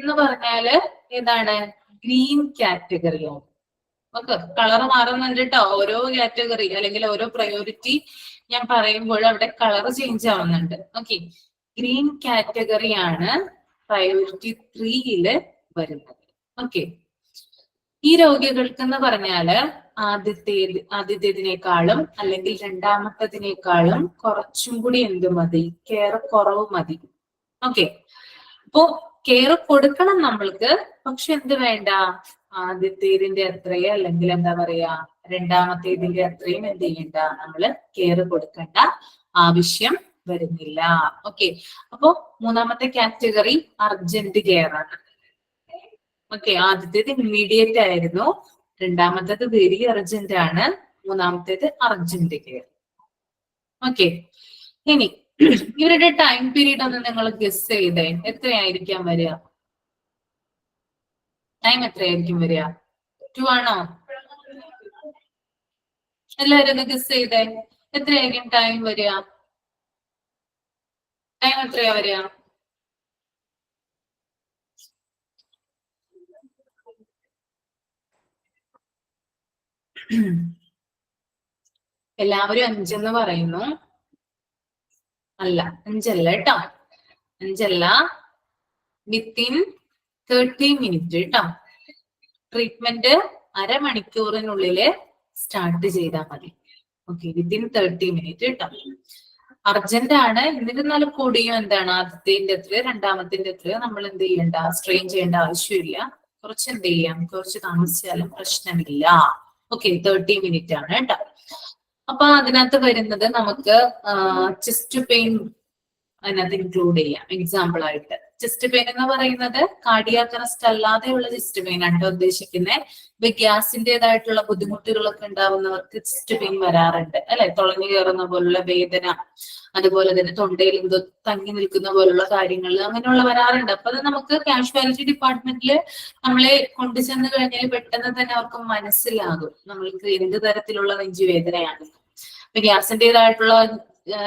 എന്ന് പറഞ്ഞാല് ഏതാണ്? ഗ്രീൻ കാറ്റഗറിയാണ്. ഓക്കെ, കളർ മാറുന്നുണ്ട് കേട്ടോ. ഓരോ കാറ്റഗറി അല്ലെങ്കിൽ ഓരോ പ്രയോറിറ്റി ഞാൻ പറയുമ്പോൾ അവിടെ കളർ ചേഞ്ച് ആവുന്നുണ്ട്. ഓക്കെ, ഗ്രീൻ കാറ്റഗറിയാണ് പ്രയോറിറ്റി 3 വരുന്നത്. ഓക്കെ, ഈ രോഗികൾക്ക് എന്ന് പറഞ്ഞാല് ആദ്യത്തേതിനേക്കാളും അല്ലെങ്കിൽ രണ്ടാമത്തതിനേക്കാളും കുറച്ചും കൂടി എന്ത് മതി? കെയർ കുറവ് മതി. ഓക്കെ, അപ്പോ കെയർ കൊടുക്കണം നമ്മൾക്ക്, പക്ഷെ എന്ത് വേണ്ട? ആദ്യത്തേതിന്റെ അത്രയോ അല്ലെങ്കിൽ എന്താ പറയാ രണ്ടാമത്തേതിന്റെ അത്രയും എന്ത് ചെയ്യണ്ട? നമ്മള് കെയർ കൊടുക്കേണ്ട ആവശ്യം വരുന്നില്ല. ഓക്കെ, അപ്പോ മൂന്നാമത്തെ കാറ്റഗറി അർജന്റ് കെയർ ആണ്. ഓക്കെ, ആദ്യത്തേത് ഇമ്മീഡിയറ്റ് ആയിരുന്നു, രണ്ടാമത്തേത് വെരി അർജന്റ് ആണ്, മൂന്നാമത്തേത് അർജന്റ് കെയർ. ഓക്കെ, ഇനി ഇവരുടെ ടൈം പീരീഡ് ഒന്ന് നിങ്ങൾ ഗസ് ചെയ്തേ. എത്രയായിരിക്കാം വരിക? ടൈം എത്രയായിരിക്കും വരിക? 2 ആണോ? എല്ലാവരും ഒന്ന് ഗസ് ചെയ്തേ. എത്രയായിരിക്കും ടൈം വരിക? ടൈം എത്രയാ വരിക? എല്ലാവരും 5 പറയുന്നു. അല്ല, 5 കേട്ടോ, 5 വിത്തിൻ 30 minutes കേട്ടോ. ട്രീറ്റ്മെന്റ് അരമണിക്കൂറിനുള്ളില് സ്റ്റാർട്ട് ചെയ്താൽ മതി. ഓക്കെ, വിത്തിൻ 30 minutes കേട്ടോ. അർജന്റ് ആണ്, എന്നിരുന്നാലും കൂടിയും എന്താണ് ആദ്യത്തിന്റെ എത്രയോ രണ്ടാമത്തിന്റെ എത്രയോ നമ്മൾ എന്ത് ചെയ്യണ്ട? സ്ട്രെയിൻ ചെയ്യേണ്ട ആവശ്യമില്ല. കുറച്ച് എന്ത് ചെയ്യാം, കുറച്ച് താമസിച്ചാലും പ്രശ്നമില്ല. ഓക്കെ, 30 minutes ആണ് കേട്ടോ. അപ്പൊ അതിനകത്ത് വരുന്നത് നമുക്ക് ചെസ്റ്റ് പെയിൻ അതിനകത്ത് ഇൻക്ലൂഡ് ചെയ്യാം. എക്സാമ്പിൾ ആയിട്ട് ചെസ്റ്റ് പെയിൻ എന്ന് പറയുന്നത് കാർഡിയാക് അറസ്റ്റ് അല്ലാതെയുള്ള ചെസ്റ്റ് പെയിൻ ആണ് ഉദ്ദേശിക്കുന്നത്. ഗ്യാസിന്റേതായിട്ടുള്ള ബുദ്ധിമുട്ടുകളൊക്കെ ഉണ്ടാവുന്നവർക്ക് ചെസ്റ്റ് പെയിൻ വരാറുണ്ട് അല്ലെ, തുളഞ്ഞു കയറുന്ന പോലുള്ള വേദന, അതുപോലെ തന്നെ തൊണ്ടയിൽ എന്തോ തങ്ങി നിൽക്കുന്ന പോലുള്ള കാര്യങ്ങൾ അങ്ങനെയുള്ള വരാറുണ്ട്. അപ്പൊ അത് നമുക്ക് കാഷ്വാലിറ്റി ഡിപ്പാർട്ട്മെന്റിൽ നമ്മളെ കൊണ്ടുചെന്ന് കഴിഞ്ഞാൽ പെട്ടെന്ന് തന്നെ അവർക്ക് മനസ്സിലാകും നമ്മൾക്ക് എന്ത് തരത്തിലുള്ള നെഞ്ചുവേദനയാണ്. ഇപ്പൊ ഗ്യാസിന്റേതായിട്ടുള്ള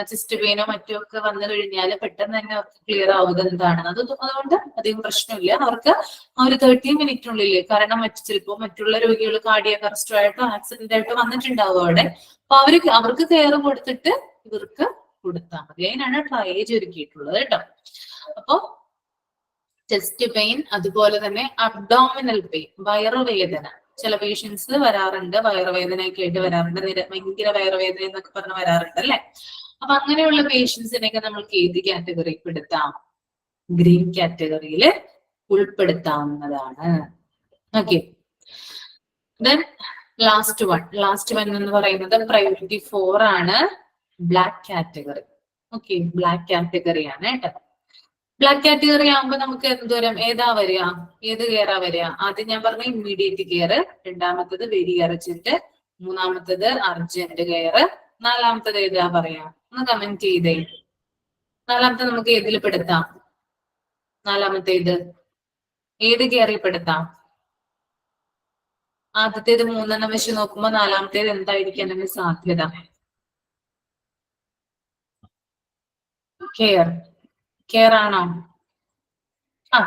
ചെസ്റ്റ് പെയിനോ മറ്റോ ഒക്കെ വന്നു കഴിഞ്ഞാൽ പെട്ടെന്ന് തന്നെ അവർക്ക് ക്ലിയർ ആവുക എന്താണ്. അതുകൊണ്ട് അധികം പ്രശ്നമില്ല. അവർക്ക് ആ ഒരു 30 minute കാരണം ചിലപ്പോൾ മറ്റുള്ള രോഗികൾ കാർഡിയാക് അറസ്റ്റോ ആയിട്ടോ ആക്സിഡന്റ് ആയിട്ടോ വന്നിട്ടുണ്ടാവും അവിടെ. അപ്പൊ അവർക്ക് കെയർ കൊടുത്തിട്ട് ഇവർക്ക് കൊടുത്താൽ മതി. അതിനാണ് ട്രയേജ് ഒരുക്കിയിട്ടുള്ളത് കേട്ടോ. അപ്പൊ ചെസ്റ്റ് പെയിൻ, അതുപോലെ തന്നെ അബ്ഡോമിനൽ പെയിൻ, വയറുവേദന. ചില പേഷ്യൻസ് വരാറുണ്ട്, വയറുവേദനയൊക്കെ ആയിട്ട് വരാറുണ്ട്, ഭയങ്കര വയറുവേദന എന്നൊക്കെ പറഞ്ഞ് വരാറുണ്ട് അല്ലെ. അപ്പൊ അങ്ങനെയുള്ള പേഷ്യൻസിനെയൊക്കെ നമ്മൾക്ക് ഏത് കാറ്റഗറിയിൽ പെടുത്താം? ഗ്രീൻ കാറ്റഗറിയിൽ ഉൾപ്പെടുത്താവുന്നതാണ്. ഓക്കെ, ദെൻ ലാസ്റ്റ് വൺ എന്ന് പറയുന്നത് പ്രയോറിറ്റി 4 ആണ്, ബ്ലാക്ക് കാറ്റഗറി. ഓക്കെ, ബ്ലാക്ക് കാറ്റഗറിയാണ് കേട്ടോ. ബ്ലാക്ക് കാറ്റഗറി ആകുമ്പോൾ നമുക്ക് എന്തോരം ഏതാ വരിക? ഏത് കെയറാ വരിക? ആദ്യം ഞാൻ പറഞ്ഞ ഇമ്മീഡിയറ്റ് കെയർ, രണ്ടാമത്തത് വെരി അർജന്റ്, മൂന്നാമത്തത് അർജന്റ് കെയർ, നാലാമത്തത് ഏതാ പറയാ? ഒന്ന് കമന്റ് ചെയ്തേ. നാലാമത്തെ നമുക്ക് ഏതിൽ പെടുത്താം? നാലാമത്തേത് ഏത് കെയറിൽ പെടുത്താം? ആദ്യത്തേത് 3 വെച്ച് നോക്കുമ്പോ നാലാമത്തേത് എന്തായിരിക്കും അതിന്റെ സാധ്യത? കെയർ ആണോ?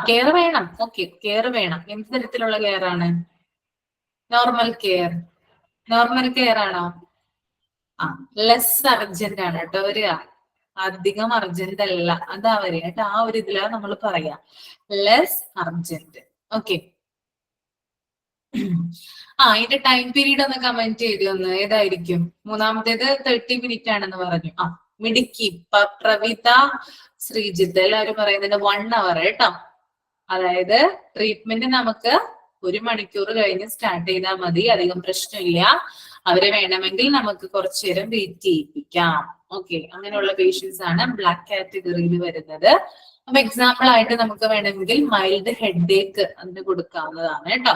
കെയർ വേണം. ഓക്കെ, കെയർ വേണം. എന്ത് തരത്തിലുള്ള കെയർ ആണ്? നോർമൽ കെയർ ആണോ? ലെസ് അർജന്റ് ആണ് കേട്ടോ വരിക, അധികം അർജന്റ് അല്ല, അതാ വരിക കേട്ടോ. ആ ഒരു ഇതിലാണ് നമ്മൾ പറയാ ലെസ് അർജന്റ്. ഓക്കെ, ഇതിന്റെ ടൈം പീരീഡ് ഒന്ന് കമന്റ് ചെയ്ത് ഒന്ന്. ഏതായിരിക്കും? മൂന്നാമത്തേത് 30 minutes ആണെന്ന് പറഞ്ഞു. മിടുക്കി പ്രവിത, ശ്രീജിത്ത് എല്ലാവരും പറയുന്നത് 1 hour കേട്ടോ. അതായത് ട്രീറ്റ്മെന്റ് നമുക്ക് 1 മണിക്കൂർ കഴിഞ്ഞ് സ്റ്റാർട്ട് ചെയ്താൽ മതി, അധികം പ്രശ്നമില്ല. അവരെ വേണമെങ്കിൽ നമുക്ക് കുറച്ചു നേരം വെയിറ്റ് ചെയ്യിപ്പിക്കാം. ഓക്കെ, അങ്ങനെയുള്ള പേഷ്യൻസ് ആണ് ബ്ലാക്ക് കാറ്റഗറിയിൽ വരുന്നത്. അപ്പൊ എക്സാമ്പിൾ ആയിട്ട് നമുക്ക് വേണമെങ്കിൽ മൈൽഡ് ഹെഡ് ഏക്ക് അതിന് കൊടുക്കാവുന്നതാണ് കേട്ടോ.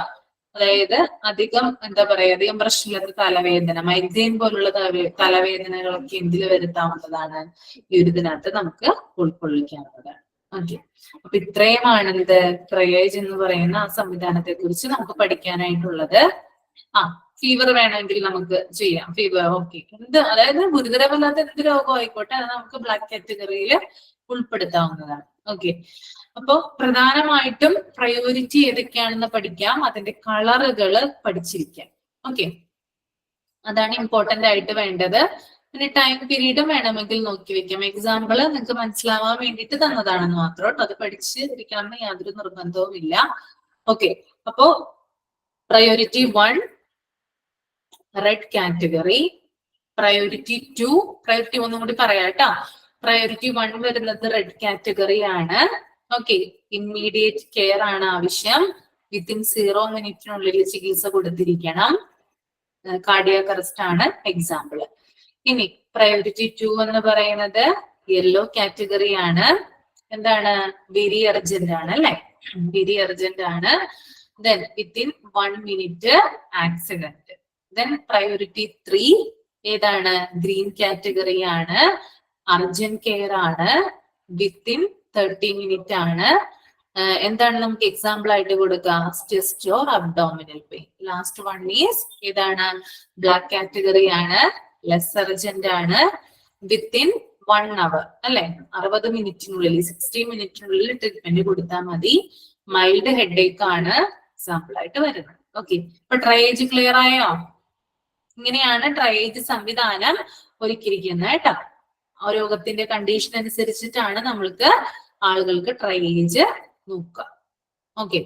അതായത് അധികം എന്താ പറയാ, അധികം പ്രശ്നമില്ലാത്ത തലവേദന, മൈഗ്രെയിൻ പോലുള്ള തലവേദനകളൊക്കെ എന്തിൽ വരുത്താവുന്നതാണ്, ഈ ഒരു ഇതിനകത്ത് നമുക്ക് ഉൾക്കൊള്ളിക്കാവുന്നതാണ്. ഓക്കെ, അപ്പൊ ഇത്രയുമാണ് ഇത് ട്രയേജ് എന്ന് പറയുന്ന ആ സംവിധാനത്തെ കുറിച്ച് നമുക്ക് പഠിക്കാനായിട്ടുള്ളത്. ഫീവർ വേണമെങ്കിൽ നമുക്ക് ചെയ്യാം. ഫീവർ ഓക്കെ, അതായത് ഗുരുതരമല്ലാത്ത എന്ത് രോഗം ആയിക്കോട്ടെ അത് നമുക്ക് ബ്ലാക്ക് കാറ്റഗറിയിൽ ഉൾപ്പെടുത്താവുന്നതാണ്. ഓക്കെ, അപ്പോ പ്രധാനമായിട്ടും പ്രയോറിറ്റി ഏതൊക്കെയാണെന്ന് പഠിക്കാം, അതിന്റെ കളറുകൾ പഠിച്ചിരിക്കാം. ഓക്കെ, അതാണ് ഇമ്പോർട്ടന്റ് ആയിട്ട് വേണ്ടത്. പിന്നെ ടൈം പീരീഡും വേണമെങ്കിൽ നോക്കി വെക്കാം. എക്സാമ്പിള് നിങ്ങൾക്ക് മനസ്സിലാവാൻ വേണ്ടിയിട്ട് തന്നതാണെന്ന് മാത്രം കേട്ടോ, അത് പഠിച്ചിരിക്കണമെന്ന് യാതൊരു നിർബന്ധവും ഇല്ല. ഓക്കെ, അപ്പോ priority 1 red category, priority 2, priority ഒന്നും കൂടി പറയാം കേട്ടോ. പ്രയോറിറ്റി 1 വരുന്നത് റെഡ് കാറ്റഗറി ആണ്. ഓക്കെ, ഇമ്മീഡിയറ്റ് കെയർ ആണ് ആവശ്യം. വിത്തിൻ 0 മിനിറ്റിനുള്ളിൽ ചികിത്സ കൊടുത്തിരിക്കണം. കാർഡിയാക് അറസ്റ്റ് ആണ് എക്സാമ്പിൾ. ഇനി പ്രയോറിറ്റി 2 എന്ന് പറയുന്നത് യെല്ലോ കാറ്റഗറി ആണ്. എന്താണ്, വെരി അർജന്റ് ആണ് അല്ലെ, വെരി അർജന്റ് ആണ്. Then within 1 minute accident. Then priority 3 ഏതാണ്, ഗ്രീൻ കാറ്റഗറി ആണ്, അർജന്റ് കെയർ ആണ്, വിത്തിൻ 30 മിനിറ്റ് ആണ്. എന്താണ് നമുക്ക് എക്സാമ്പിൾ ആയിട്ട് കൊടുക്കുക, chest or abdominal pain. Last 1 is ഏതാണ്, ബ്ലാക്ക് കാറ്റഗറി ആണ്, ലെസ് അർജന്റ് ആണ്, വിത്തിൻ 1 അവർ അല്ലെ, 60 മിനിറ്റിനുള്ളിൽ 60 മിനിറ്റിനുള്ളിൽ ട്രീറ്റ്മെന്റ് കൊടുത്താൽ മതി. മൈൽഡ് ഹെഡ് ഏക്ക് ആണ് എക്സാമ്പിൾ ആയിട്ട് വരുന്നത്. ഓക്കെ, ഇപ്പൊ ട്രയേജ് ക്ലിയർ ആയോ? ഇങ്ങനെയാണ് ട്രയേജ് സംവിധാനം ഒരുക്കിയിരിക്കുന്നത് കേട്ടോ. ആ രോഗത്തിന്റെ കണ്ടീഷൻ അനുസരിച്ചിട്ടാണ് നമ്മൾക്ക് ആളുകൾക്ക് ട്രയേജ് നോക്കുക. ഓക്കെ,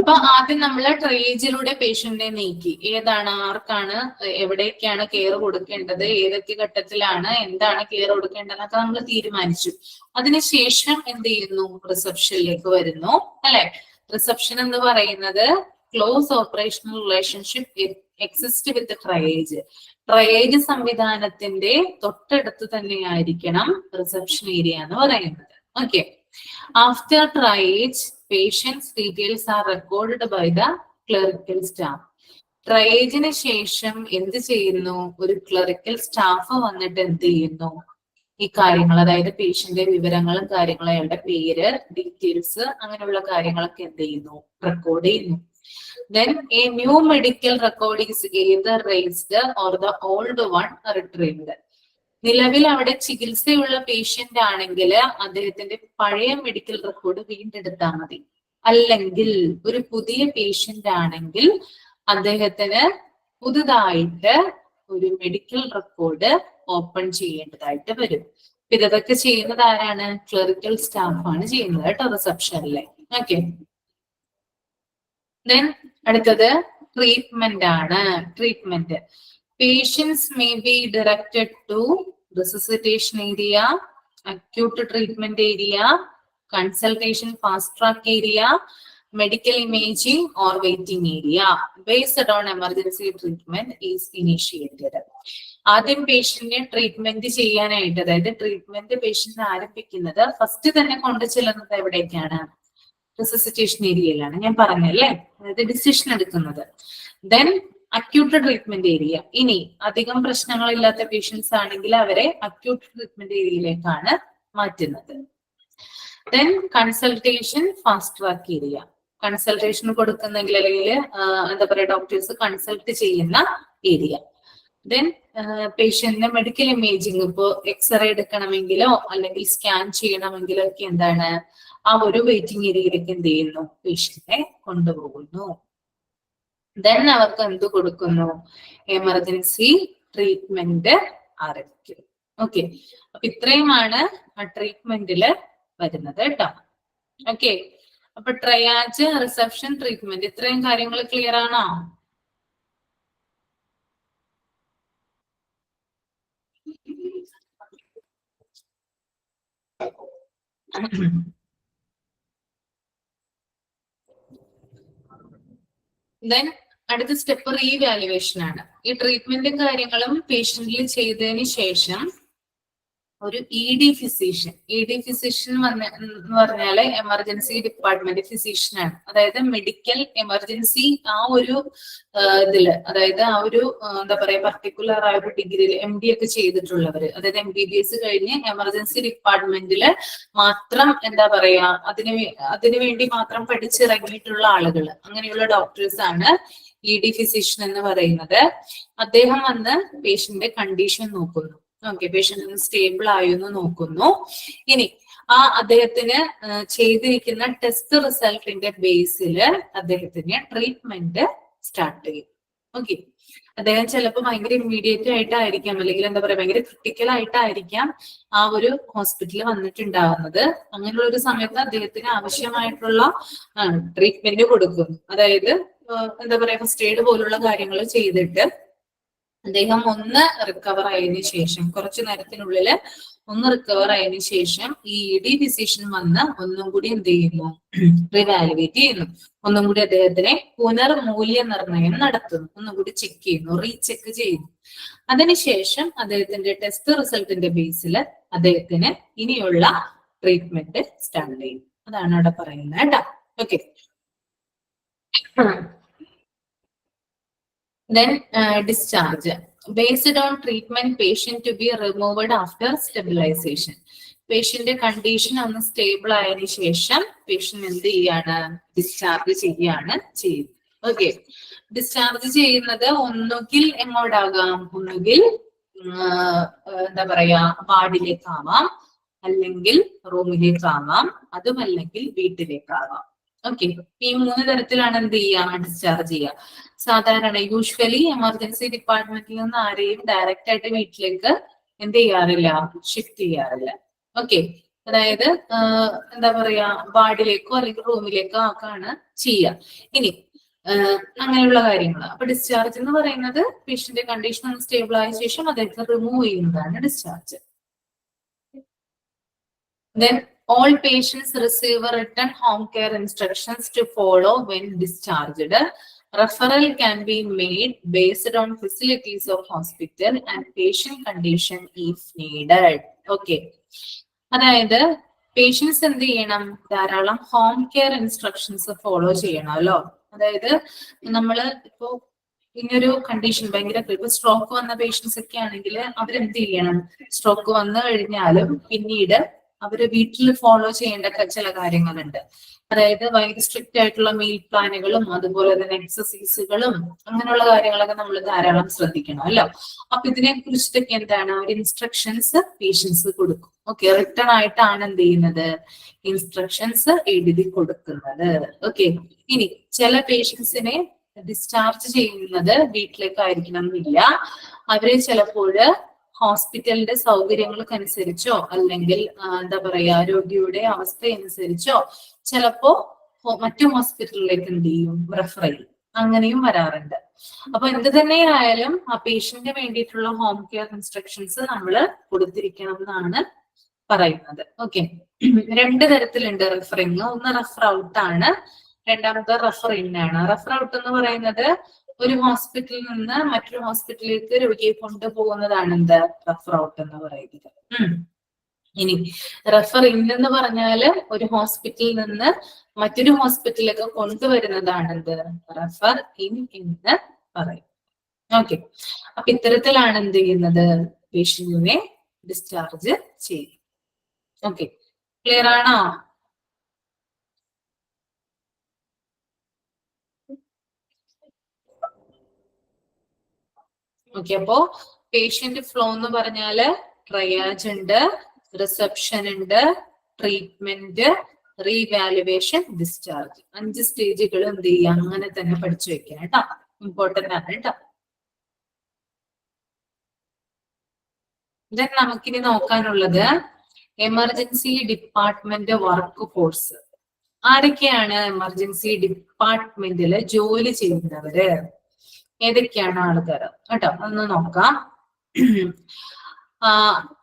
അപ്പൊ ആദ്യം നമ്മൾ ട്രയേജിലൂടെ പേഷ്യന്റിനെ നീക്കി. ഏതാണ്, ആർക്കാണ്, എവിടേക്കാണ് കെയർ കൊടുക്കേണ്ടത്, ഏതൊക്കെ ഘട്ടത്തിലാണ് എന്താണ് കെയർ കൊടുക്കേണ്ടതെന്നൊക്കെ നമ്മൾ തീരുമാനിച്ചു. അതിനുശേഷം എന്ത് ചെയ്യുന്നു, റിസപ്ഷനിലേക്ക് വരുന്നു അല്ലെ. റിസപ്ഷൻ എന്ന് പറയുന്നത് close operational relationship exist with triage. Triage സംവിധാനത്തിന്റെ തൊട്ടടുത്ത് തന്നെയായിരിക്കണം റിസപ്ഷൻ ഏരിയ എന്ന് പറയുന്നത്. Okay, after triage patients details are record by the clerical staff. ട്രയേജിന് ശേഷം എന്ത് ചെയ്യുന്നു, ഒരു ക്ലറിക്കൽ സ്റ്റാഫ് വന്നിട്ട് എന്ത് ചെയ്യുന്നു, ഈ കാര്യങ്ങൾ, അതായത് പേഷ്യന്റെ വിവരങ്ങളും കാര്യങ്ങളും, അയാളുടെ പേര്, ഡീറ്റെയിൽസ്, അങ്ങനെയുള്ള കാര്യങ്ങളൊക്കെ എന്ത് ചെയ്യുന്നു, റെക്കോർഡ് ചെയ്യുന്നു. Then a new medical record is either raised or the old one retrieved. നിലവിൽ അവിടെ ചികിത്സയുള്ള പേഷ്യന്റ് ആണെങ്കിൽ അദ്ദേഹത്തിന്റെ പഴയ മെഡിക്കൽ റെക്കോർഡ് വീണ്ടെടുത്താൽ മതി. അല്ലെങ്കിൽ ഒരു പുതിയ പേഷ്യന്റ് ആണെങ്കിൽ അദ്ദേഹത്തിന് പുതുതായിട്ട് ഒരു മെഡിക്കൽ റെക്കോർഡ് ഓപ്പൺ ചെയ്യേണ്ടതായിട്ട് വരും. ഇതൊക്കെ ചെയ്യുന്നത് ആരാണ്, ക്ലറിക്കൽ സ്റ്റാഫ് ആണ് ചെയ്യുന്നത് കേട്ടോ റിസപ്ഷനിലെ. ഓക്കെ, ദെൻ അടുത്തത് ട്രീറ്റ്മെന്റ് ആണ്. Treatment, patients may be directed to resuscitation area, acute treatment area, consultation fast track area, medical imaging or waiting area based on emergency treatment is initiated. ആദ്യം പേഷ്യന്റിനെ ട്രീറ്റ്മെന്റ് ചെയ്യാനായിട്ട്, അതായത് ട്രീറ്റ്മെന്റ് പേഷ്യന്റ് ആരംഭിക്കുന്നത് ഫസ്റ്റ് തന്നെ കൊണ്ടു ചെല്ലുന്നത് എവിടേക്കാണ്, റിസസിറ്റേഷൻ ഏരിയയിലാണ്. ഞാൻ പറഞ്ഞല്ലേ, അതായത് ഡിസിഷൻ എടുക്കുന്നത്. Then acute treatment area. ഇനി അധികം പ്രശ്നങ്ങളില്ലാത്ത പേഷ്യൻസ് ആണെങ്കിൽ അവരെ അക്യൂട്ട് ട്രീറ്റ്മെന്റ് ഏരിയയിലേക്കാണ് മാറ്റുന്നത്. Then consultation fast track area. Consultation കൊടുക്കുന്നെങ്കിൽ അല്ലെങ്കിൽ എന്താ പറയുക, ഡോക്ടേഴ്സ് കൺസൾട്ട് ചെയ്യുന്ന ഏരിയ. ദെൻ പേഷ്യന്റിന്റെ മെഡിക്കൽ ഇമേജിങ്, ഇപ്പോൾ എക്സ്റേ എടുക്കണമെങ്കിലോ അല്ലെങ്കിൽ സ്കാൻ ചെയ്യണമെങ്കിലോ ഒക്കെ എന്താണ്, ആ ഒരു വെയിറ്റിംഗ് ഏരിയയിലേക്ക് എന്ത് ചെയ്യുന്നു, പേഷ്യന്റിനെ കൊണ്ടുപോകുന്നു. ദെൻ അവർക്ക് എന്ത് കൊടുക്കുന്നു, എമർജൻസി ട്രീറ്റ്മെന്റ് ആരംഭിക്കും. ഓക്കെ, അപ്പൊ ഇത്രയുമാണ് ആ ട്രീറ്റ്മെന്റില് വരുന്നത് കേട്ടോ. ഓക്കെ, അപ്പൊ ട്രയാജ്, റിസപ്ഷൻ, ട്രീറ്റ്മെന്റ്, ഇത്രയും കാര്യങ്ങൾ ക്ലിയർ ആണോ? ദെൻ അടുത്ത സ്റ്റെപ്പ് റീവാലുവേഷൻ ആണ്. ഈ ട്രീറ്റ്മെന്റും കാര്യങ്ങളും പേഷ്യന്റിൽ ചെയ്തതിന് ശേഷം ഒരു ഫിസിഷ്യൻ എന്ന് പറഞ്ഞാല് എമർജൻസി ഡിപ്പാർട്ട്മെന്റ് ഫിസിഷ്യൻ ആണ്. അതായത് മെഡിക്കൽ എമർജൻസി ആ ഒരു ഇതില്, അതായത് ആ ഒരു എന്താ പറയാ പർട്ടിക്കുലർ ആ ഒരു ഡിഗ്രിയിൽ MD ഒക്കെ ചെയ്തിട്ടുള്ളവര്, അതായത് MBBS കഴിഞ്ഞ് എമർജൻസി ഡിപ്പാർട്ട്മെന്റില് മാത്രം എന്താ പറയാ അതിനു വേണ്ടി മാത്രം പഠിച്ചിറങ്ങിയിട്ടുള്ള ആളുകൾ, അങ്ങനെയുള്ള ഡോക്ടേഴ്സ് ആണ് ഫിസിഷ്യൻ എന്ന് പറയുന്നത്. അദ്ദേഹം വന്ന് പേഷ്യന്റിന്റെ കണ്ടീഷൻ നോക്കുന്നു. ഓക്കെ, പേഷ്യന്റ് സ്റ്റേബിൾ ആയോ എന്ന് നോക്കുന്നു. ഇനി അദ്ദേഹത്തിന് ചെയ്തിരിക്കുന്ന ടെസ്റ്റ് റിസൾട്ടിന്റെ ബേസിൽ അദ്ദേഹത്തിന് ട്രീറ്റ്മെന്റ് സ്റ്റാർട്ട് ചെയ്യും. ഓക്കെ, അദ്ദേഹം ചിലപ്പോൾ ഭയങ്കര ഇമ്മീഡിയറ്റ് ആയിട്ടായിരിക്കാം, അല്ലെങ്കിൽ എന്താ പറയാ ഭയങ്കര ക്രിട്ടിക്കൽ ആയിട്ടായിരിക്കാം ആ ഒരു ഹോസ്പിറ്റലിൽ വന്നിട്ടുണ്ടാവുന്നത്. അങ്ങനെയുള്ള ഒരു സമയത്ത് അദ്ദേഹത്തിന് ആവശ്യമായിട്ടുള്ള ട്രീറ്റ്മെന്റ് കൊടുക്കും. അതായത് എന്താ പറയാ ഫസ്റ്റ് എയ്ഡ് പോലുള്ള കാര്യങ്ങൾ ചെയ്തിട്ട് അദ്ദേഹം ഒന്ന് റിക്കവർ ആയതിനു ശേഷം, കുറച്ചു നേരത്തിനുള്ളിൽ ഒന്ന് റിക്കവർ ആയതിനു ശേഷം ഈ ഫിസിഷ്യൻ വന്ന് ഒന്നും കൂടി എന്ത് ചെയ്യുന്നു, റിവാലുവേറ്റ് ചെയ്യുന്നു. ഒന്നും കൂടി അദ്ദേഹത്തിനെ പുനർമൂല്യനിർണ്ണയം നടത്തുന്നു, ഒന്നും കൂടി ചെക്ക് ചെയ്യുന്നു, റീചെക്ക് ചെയ്യുന്നു. അതിനുശേഷം അദ്ദേഹത്തിന്റെ ടെസ്റ്റ് റിസൾട്ടിന്റെ ബേസിൽ അദ്ദേഹത്തിന് ഇനിയുള്ള ട്രീറ്റ്മെന്റ് സ്റ്റാർട്ട് ചെയ്യും. അതാണ് അവിടെ പറയുന്നത് കേട്ടോ. Okay, then discharge based on treatment patient to be removed after stabilization. Patient condition ഒന്ന് സ്റ്റേബിൾ ആയതിനു ശേഷം പേഷ്യന്റ് എന്ത് ചെയ്യാണ്, ഡിസ്ചാർജ് ചെയ്യാണ് ചെയ്യുന്നത്. ഓക്കെ, ഡിസ്ചാർജ് ചെയ്യുന്നത് ഒന്നുകിൽ എങ്ങോട്ടാകാം, ഒന്നുകിൽ എന്താ പറയാ വാർഡിലേക്കാവാം, അല്ലെങ്കിൽ റൂമിലേക്കാവാം, അതുമല്ലെങ്കിൽ വീട്ടിലേക്കാവാം. ഓക്കെ, ഈ 3 തരത്തിലാണ് എന്ത് ചെയ്യുക, ഡിസ്ചാർജ് ചെയ്യുക. സാധാരണ യൂഷ്വലി എമർജൻസി ഡിപ്പാർട്ട്മെന്റിൽ നിന്ന് ആരെയും ഡയറക്റ്റ് ആയിട്ട് വീട്ടിലേക്ക് എന്ത് ചെയ്യാറില്ല, ഷിഫ്റ്റ് ചെയ്യാറില്ല. ഓക്കെ, അതായത് എന്താ പറയാ വാർഡിലേക്കോ അല്ലെങ്കിൽ റൂമിലേക്കോ ഒക്കെയാണ് ചെയ്യുക. ഇനി അങ്ങനെയുള്ള കാര്യങ്ങൾ. അപ്പൊ ഡിസ്ചാർജ് എന്ന് പറയുന്നത് പേഷ്യന്റ് കണ്ടീഷൻ ഒന്ന് സ്റ്റേബിൾ ആയ ശേഷം അദ്ദേഹത്തെ റിമൂവ് ചെയ്യുന്നതാണ് discharge. Then all patients receive a written home care instructions to follow when discharged. Referral can be made based on facilities of hospital and patient condition if needed. Okay. അതായത് പേഷ്യൻസ് എന്ത് ചെയ്യണം, ധാരാളം ഹോം കെയർ ഇൻസ്ട്രക്ഷൻസ് ഫോളോ ചെയ്യണമല്ലോ. അതായത് നമ്മള് ഇപ്പോ ഇങ്ങനൊരു കണ്ടീഷൻ ഭയങ്കര ഇപ്പൊ സ്ട്രോക്ക് വന്ന പേഷ്യൻസ് ഒക്കെ ആണെങ്കിൽ അവരെന്ത് ചെയ്യണം, സ്ട്രോക്ക് വന്നു കഴിഞ്ഞാലും പിന്നീട് അവര് വീട്ടിൽ ഫോളോ ചെയ്യേണ്ട ചില കാര്യങ്ങളുണ്ട്. അതായത് ഭയങ്കര സ്ട്രിക്റ്റ് ആയിട്ടുള്ള മീൽ പ്ലാനുകളും അതുപോലെ തന്നെ എക്സസൈസുകളും അങ്ങനെയുള്ള കാര്യങ്ങളൊക്കെ നമ്മൾ ധാരാളം ശ്രദ്ധിക്കണം അല്ലോ. അപ്പൊ ഇതിനെ കുറിച്ചിട്ടൊക്കെ എന്താണ് ഒരു ഇൻസ്ട്രക്ഷൻസ് പേഷ്യൻസ് കൊടുക്കും. ഓക്കെ, റിട്ടേൺ ആയിട്ടാണ് എന്ത് ചെയ്യുന്നത്, ഇൻസ്ട്രക്ഷൻസ് എഴുതി കൊടുക്കുന്നത്. ഓക്കെ, ഇനി ചില പേഷ്യൻസിനെ ഡിസ്ചാർജ് ചെയ്യുന്നത് വീട്ടിലേക്കായിരിക്കണം എന്നില്ല. അവരെ ചിലപ്പോൾ ഹോസ്പിറ്റലിന്റെ സൗകര്യങ്ങൾക്കനുസരിച്ചോ അല്ലെങ്കിൽ എന്താ പറയാ രോഗിയുടെ അവസ്ഥയനുസരിച്ചോ ചിലപ്പോ മറ്റു ഹോസ്പിറ്റലിലേക്ക് എന്ത് ചെയ്യും, റെഫർ ചെയ്യും. അങ്ങനെയും വരാറുണ്ട്. അപ്പൊ എന്ത് തന്നെയായാലും ആ പേഷ്യന്റിന് വേണ്ടിയിട്ടുള്ള ഹോം കെയർ ഇൻസ്ട്രക്ഷൻസ് നമ്മൾ കൊടുത്തിരിക്കണം എന്നാണ് പറയുന്നത്. ഓക്കെ, 2 തരത്തിലുണ്ട് റെഫറിങ്. ഒന്ന് റെഫർ ഔട്ട് ആണ്, രണ്ടാമത്തെ റെഫർ ഇൻ ആണ്. റെഫർ ഔട്ട് എന്ന് പറയുന്നത് ഒരു ഹോസ്പിറ്റലിൽ നിന്ന് മറ്റൊരു ഹോസ്പിറ്റലിലേക്ക് രോഗിയെ കൊണ്ടുപോകുന്നതാണ് എന്ത്, റെഫർ ഔട്ട് എന്ന് പറയുന്നത്. ഇനി റെഫർ ഇൻ എന്ന് പറഞ്ഞാല് ഒരു ഹോസ്പിറ്റലിൽ നിന്ന് മറ്റൊരു ഹോസ്പിറ്റലിലേക്ക് കൊണ്ടുവരുന്നതാണ് എന്ത്, റെഫർ ഇൻ എന്ന് പറയും. ഓക്കെ, അപ്പൊ ഇത്തരത്തിലാണ് എന്ത് ചെയ്യുന്നത്, പേഷ്യന്റിനെ ഡിസ്ചാർജ് ചെയ്യും. ഓക്കെ, ക്ലിയർ ആണോ? ഓക്കെ, അപ്പോ പേഷ്യന്റ് ഫ്ലോ എന്ന് പറഞ്ഞാല് ട്രയാജ് ഉണ്ട്, റിസപ്ഷൻ ഉണ്ട്, ട്രീറ്റ്മെന്റ്, റീവാലുവേഷൻ, ഡിസ്ചാർജ്. 5 സ്റ്റേജുകൾ എന്ത് ചെയ്യാം, അങ്ങനെ തന്നെ പഠിച്ചു വെക്കാം കേട്ടോ. ഇമ്പോർട്ടന്റ് ആണ് കേട്ടോ. ദെൻ നമുക്കിനി നോക്കാനുള്ളത് എമർജൻസി ഡിപ്പാർട്ട്മെന്റ് വർക്ക് ഫോഴ്സ്. ആരൊക്കെയാണ് എമർജൻസി ഡിപ്പാർട്ട്മെന്റില് ജോലി ചെയ്യുന്നവര്, ഏതൊക്കെയാണ് ആൾക്കാർ കേട്ടോ, ഒന്ന് നോക്കാം.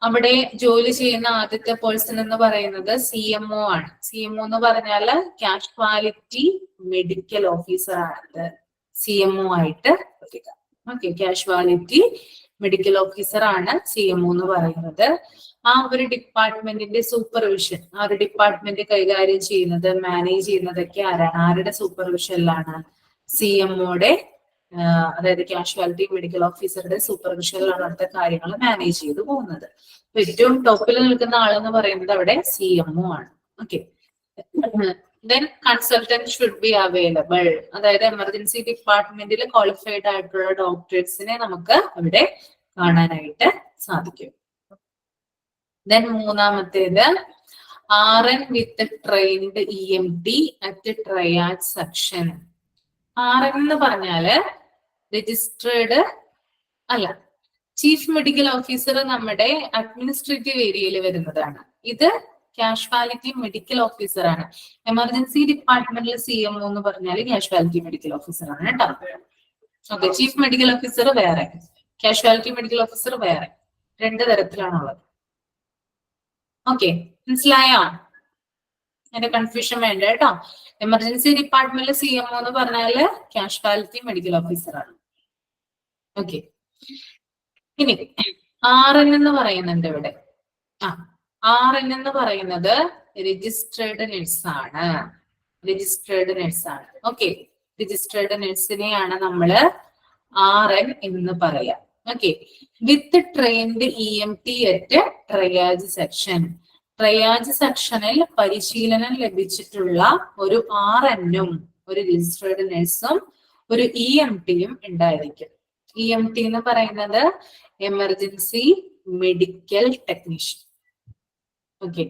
അവിടെ ജോലി ചെയ്യുന്ന ആദ്യത്തെ പേഴ്സൺ എന്ന് പറയുന്നത് CMO ആണ്. CMO എന്ന് പറഞ്ഞാല് കാഷ്വാലിറ്റി മെഡിക്കൽ ഓഫീസർ ആണ് CMO ആയിട്ട് വരിക. ഓക്കെ, കാഷ്വാലിറ്റി മെഡിക്കൽ ഓഫീസർ ആണ് CMO എന്ന് പറയുന്നത്. ആ ഒരു ഡിപ്പാർട്ട്മെന്റിന്റെ സൂപ്പർവിഷൻ, ആ ഒരു ഡിപ്പാർട്ട്മെന്റ് കൈകാര്യം ചെയ്യുന്നത്, മാനേജ് ചെയ്യുന്നതൊക്കെ ആരാണ്? ആരുടെ സൂപ്പർവിഷനിലാണ്? CMOയുടെ, അതായത് കാഷ്വാലിറ്റി മെഡിക്കൽ ഓഫീസറുടെ സൂപ്പർവിഷനിലാണ് അവിടുത്തെ കാര്യങ്ങൾ മാനേജ് ചെയ്തു പോകുന്നത്. ഏറ്റവും ടോപ്പിൽ നിൽക്കുന്ന ആളെന്ന് പറയുന്നത് അവിടെ CMO ആണ്. Okay, then consultant should be available. അതായത് എമർജൻസി ഡിപ്പാർട്ട്മെന്റിൽ ക്വാളിഫൈഡ് ആയിട്ടുള്ള ഡോക്ടേഴ്സിനെ നമുക്ക് അവിടെ കാണാനായിട്ട് സാധിക്കും. ദെൻ മൂന്നാമത്തേത് RN with trained EMT at triage section. RN എന്ന് പറഞ്ഞാല് രജിസ്ട്രേഡ് അല്ല, ചീഫ് മെഡിക്കൽ ഓഫീസർ നമ്മുടെ അഡ്മിനിസ്ട്രേറ്റീവ് ഏരിയയിൽ വരുന്നതാണ്. ഇത് കാഷ്വാലിറ്റി മെഡിക്കൽ ഓഫീസർ ആണ്. എമർജൻസി ഡിപ്പാർട്ട്മെന്റിൽ CMO എന്ന് പറഞ്ഞാൽ കാഷ്വാലിറ്റി മെഡിക്കൽ ഓഫീസർ ആണ് കേട്ടോ. ഓക്കെ, ചീഫ് മെഡിക്കൽ ഓഫീസർ വേറെ, കാഷ്വാലിറ്റി മെഡിക്കൽ ഓഫീസർ വേറെ, രണ്ട് തരത്തിലാണുള്ളത്. ഓക്കെ, മനസ്സിലായോ? അതിന്റെ കൺഫ്യൂഷൻ വേണ്ട കേട്ടോ. എമർജൻസി ഡിപ്പാർട്ട്മെന്റിൽ CMO എന്ന് പറഞ്ഞാല് കാഷ്വാലിറ്റി മെഡിക്കൽ ഓഫീസർ ആണ്. ഓക്കെ, ഇനി RN എന്ന് പറയുന്നുണ്ട് ഇവിടെ. RN എന്ന് പറയുന്നത് രജിസ്ട്രേഡ് നഴ്സാണ്. രജിസ്ട്രേഡ് നഴ്സാണ്. ഓക്കെ, രജിസ്ട്രേഡ് നഴ്സിനെയാണ് നമ്മള് RN എന്ന് പറയാം. Okay, with trained EMT at triage section. Triage സെക്ഷനിൽ പരിശീലനം ലഭിച്ചിട്ടുള്ള ഒരു RN-ഉം ഒരു രജിസ്ട്രേഡ് നഴ്സും ഒരു EMT-യും ഉണ്ടായിരിക്കും. EMT എന്ന് പറയുന്നത് emergency medical technician. Okay,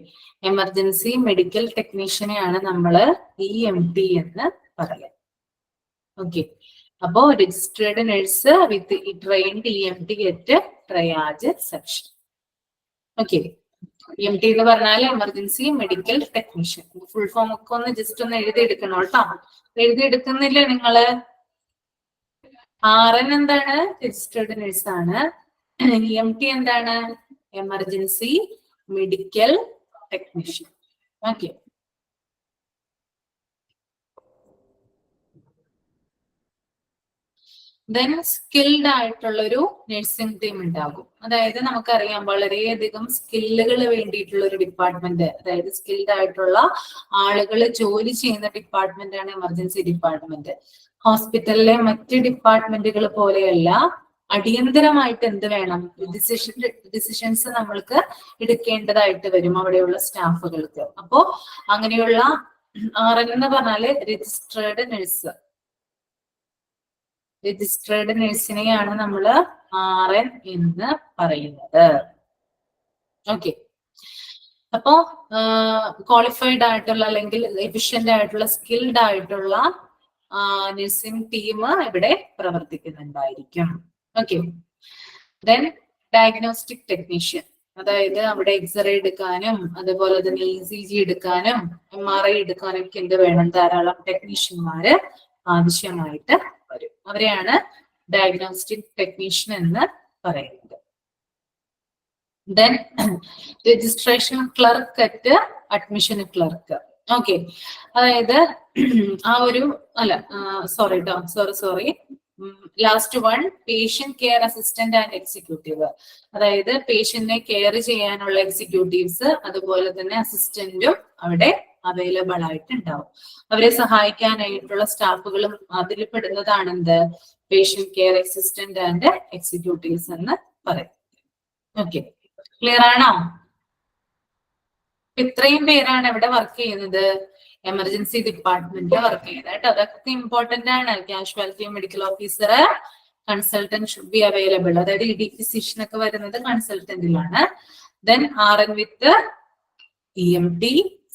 emergency medical ടെക്നീഷ്യനെയാണ് നമ്മള് EMT എന്ന് പറയാം. ഓക്കെ, അപ്പോ registered nurse with trained EMT at triage section. Okay, EMT എന്ന് പറഞ്ഞാൽ emergency medical technician. Full form ഒക്കെ ഒന്ന് ജസ്റ്റ് ഒന്ന് എഴുതിയെടുക്കണം കേട്ടോ. എഴുതിയെടുക്കുന്നില്ല നിങ്ങള്? RN എന്താണ്? രജിസ്ട്രേഡ് നഴ്സ് ആണ്. EMT എന്താണ്? Emergency medical technician. Okay, then skilled ആയിട്ടുള്ള ഒരു നഴ്സിംഗ് ടീം ഉണ്ടാകും. അതായത് നമുക്കറിയാം വളരെയധികം സ്കില്ലുകൾ വേണ്ടിയിട്ടുള്ള ഒരു ഡിപ്പാർട്ട്മെന്റ്, അതായത് സ്കിൽഡ് ആയിട്ടുള്ള ആളുകൾ ജോലി ചെയ്യുന്ന ഡിപ്പാർട്ട്മെന്റ് ആണ് എമർജൻസി ഡിപ്പാർട്ട്മെന്റ്. ഹോസ്പിറ്റലിലെ മറ്റ് ഡിപ്പാർട്ട്മെന്റുകൾ പോലെയല്ല, അടിയന്തരമായിട്ട് എന്ത് വേണം? ഡിസിഷൻസ് നമ്മൾക്ക് എടുക്കേണ്ടതായിട്ട് വരും അവിടെയുള്ള സ്റ്റാഫുകൾക്ക്. അപ്പോ അങ്ങനെയുള്ള RN എന്ന് പറഞ്ഞാല് രജിസ്ട്രേഡ് നഴ്സ്, രജിസ്ട്രേഡ് നഴ്സിനെയാണ് നമ്മള് RN എന്ന് പറയുന്നത്. ഓക്കെ, അപ്പോ ക്വാളിഫൈഡ് ആയിട്ടുള്ള അല്ലെങ്കിൽ എഫിഷ്യന്റ് ആയിട്ടുള്ള സ്കിൽഡ് ആയിട്ടുള്ള നഴ്സിംഗ് ടീം ഇവിടെ പ്രവർത്തിക്കുന്നുണ്ടായിരിക്കും. ഓക്കെ, ദെൻ ഡയഗ്നോസ്റ്റിക് ടെക്നീഷ്യൻ, അതായത് അവിടെ എക്സ്റേ എടുക്കാനും അതുപോലെ തന്നെ ECG എടുക്കാനും MRI എടുക്കാനും ഒക്കെ എന്ത് വേണം? ധാരാളം ടെക്നീഷ്യന്മാര് ആവശ്യമായിട്ട് വരും. അവരെയാണ് ഡയഗ്നോസ്റ്റിക് ടെക്നീഷ്യൻ എന്ന് പറയുന്നത്. Then registration clerk at admission clerk. Okay, അതായത് ആ ഒരു sorry last one patient care assistant and executive. അതായത് പേഷ്യന്റിനെ കെയർ ചെയ്യാനുള്ള എക്സിക്യൂട്ടീവ്സ് അതുപോലെ തന്നെ അസിസ്റ്റന്റും അവിടെ അവൈലബിൾ ആയിട്ടുണ്ടാവും. അവരെ സഹായിക്കാനായിട്ടുള്ള സ്റ്റാഫുകളും അതിൽ പെടുന്നതാണ് എന്ത്? Patient care assistant and executives എന്ന് പറയും. ഓക്കെ, ക്ലിയർ ആണോ? ഇത്രയും പേരാണ് ഇവിടെ വർക്ക് ചെയ്യുന്നത്, എമർജൻസി ഡിപ്പാർട്ട്മെന്റിൽ വർക്ക് ചെയ്യുന്നത് കേട്ടോ. അതൊക്കെ ഇമ്പോർട്ടന്റ് ആണ്. Casualty medical officer, consultant should be available. അതായത് ED ഫിസിഷ്യൻ ഒക്കെ വരുന്നത് കൺസൾട്ടന്റിലാണ്. Then RN with EMT,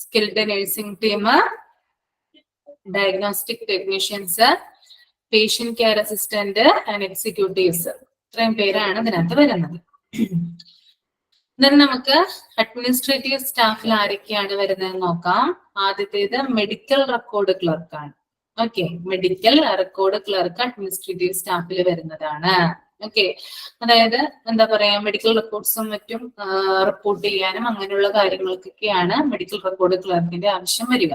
skilled nursing team, diagnostic technicians, patient care assistant and executives. ഇത്രയും പേരാണ് ഇതിനകത്ത് വരുന്നത്. നമുക്ക് അഡ്മിനിസ്ട്രേറ്റീവ് സ്റ്റാഫിൽ ആരൊക്കെയാണ് വരുന്നത് നോക്കാം. ആദ്യത്തേത് മെഡിക്കൽ റെക്കോർഡ് ക്ലർക്ക് ആണ്. Okay, medical record clerk administrative സ്റ്റാഫിൽ വരുന്നതാണ്. ഓക്കെ, അതായത് എന്താ പറയാ, മെഡിക്കൽ റെക്കോർഡ്സും മറ്റും റിപ്പോർട്ട് ചെയ്യാനും അങ്ങനെയുള്ള കാര്യങ്ങൾക്കൊക്കെയാണ് മെഡിക്കൽ റെക്കോർഡ് ക്ലർക്കിന്റെ ആവശ്യം വരിക.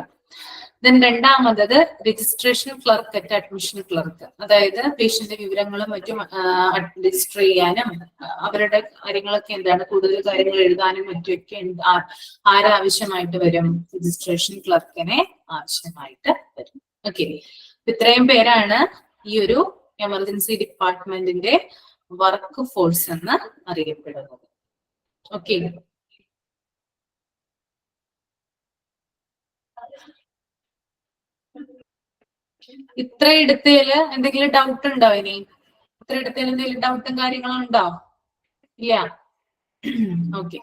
ദെൻ രണ്ടാമത് registration clerk at admission clerk, അതായത് പേഷ്യന്റ് വിവരങ്ങളും മറ്റും രജിസ്റ്റർ ചെയ്യാനും അവരുടെ കാര്യങ്ങളൊക്കെ എന്താണ് കൂടുതൽ കാര്യങ്ങൾ എഴുതാനും മറ്റുമൊക്കെ ആരാവശ്യമായിട്ട് വരും? രജിസ്ട്രേഷൻ ക്ലർക്കിനെ ആവശ്യമായിട്ട് വരും. ഓക്കെ, ഇത്രയും പേരാണ് ഈ ഒരു എമർജൻസി ഡിപ്പാർട്ട്മെന്റിന്റെ വർക്ക് ഫോഴ്സ് എന്ന് അറിയപ്പെടുന്നത്. ഓക്കെ, ഇത്ര എടുത്തതില് എന്തെങ്കിലും ഡൗട്ട് ഉണ്ടോ? ഇനി ഇത്ര എടുത്തതിൽ എന്തെങ്കിലും ഡൗട്ടും കാര്യങ്ങളും ഉണ്ടോ? ഇല്ല. ഓക്കെ,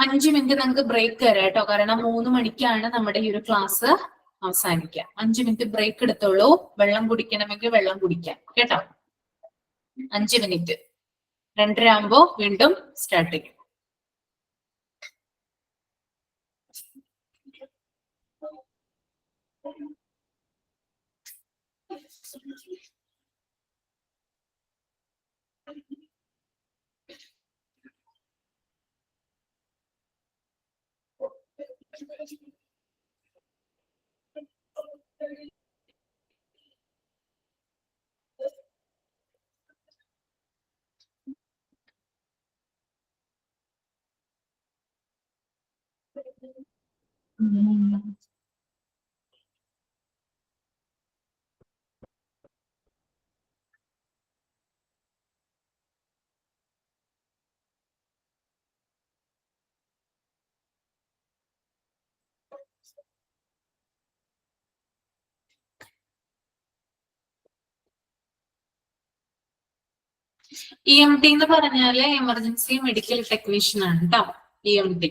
അഞ്ച് മിനിറ്റ് നിങ്ങൾക്ക് ബ്രേക്ക് തരാം കേട്ടോ, കാരണം 3 മണിക്കാണ് നമ്മുടെ ഈ ഒരു ക്ലാസ് അവസാനിക്കുക. 5 മിനിറ്റ് ബ്രേക്ക് എടുത്തോളൂ. വെള്ളം കുടിക്കണമെങ്കിൽ വെള്ളം കുടിക്കാം കേട്ടോ. 5 മിനിറ്റ്. 2:30 ആകുമ്പോ വീണ്ടും സ്റ്റാർട്ട് ചെയ്യും. EMT എന്ന് പറഞ്ഞാല് എമർജൻസി മെഡിക്കൽ ടെക്നീഷ്യൻ ആണ് കേട്ടോ, EMT.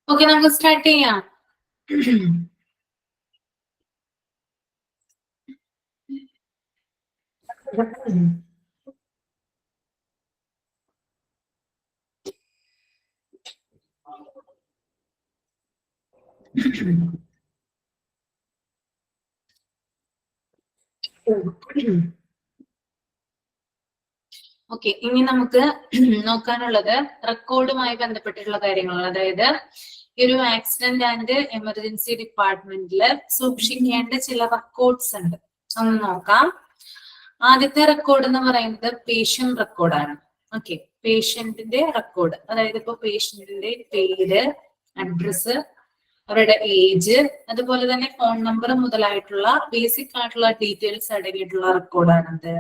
ഓക്കെ, നമുക്ക് സ്റ്റാർട്ട് ചെയ്യാം. ഓക്കെ, ഇനി നമുക്ക് നോക്കാനുള്ളത് റെക്കോർഡുമായി ബന്ധപ്പെട്ടിട്ടുള്ള കാര്യങ്ങളാണ്. അതായത് ഈ ഒരു ആക്സിഡന്റ് ആൻഡ് എമർജൻസി ഡിപ്പാർട്ട്മെന്റില് സൂക്ഷിക്കേണ്ട ചില റെക്കോർഡ്സ് ഉണ്ട്, ഒന്ന് നോക്കാം. ആദ്യത്തെ റെക്കോർഡ് എന്ന് പറയുന്നത് പേഷ്യന്റ് റെക്കോർഡാണ്. ഓക്കെ, പേഷ്യന്റിന്റെ റെക്കോർഡ്, അതായത് ഇപ്പൊ പേഷ്യന്റിന്റെ പേര്, അഡ്രസ്, അവരുടെ ഏജ്, അതുപോലെ തന്നെ ഫോൺ നമ്പർ മുതലായിട്ടുള്ള ബേസിക് ആയിട്ടുള്ള ഡീറ്റെയിൽസ് അടങ്ങിയിട്ടുള്ള റെക്കോർഡാണ്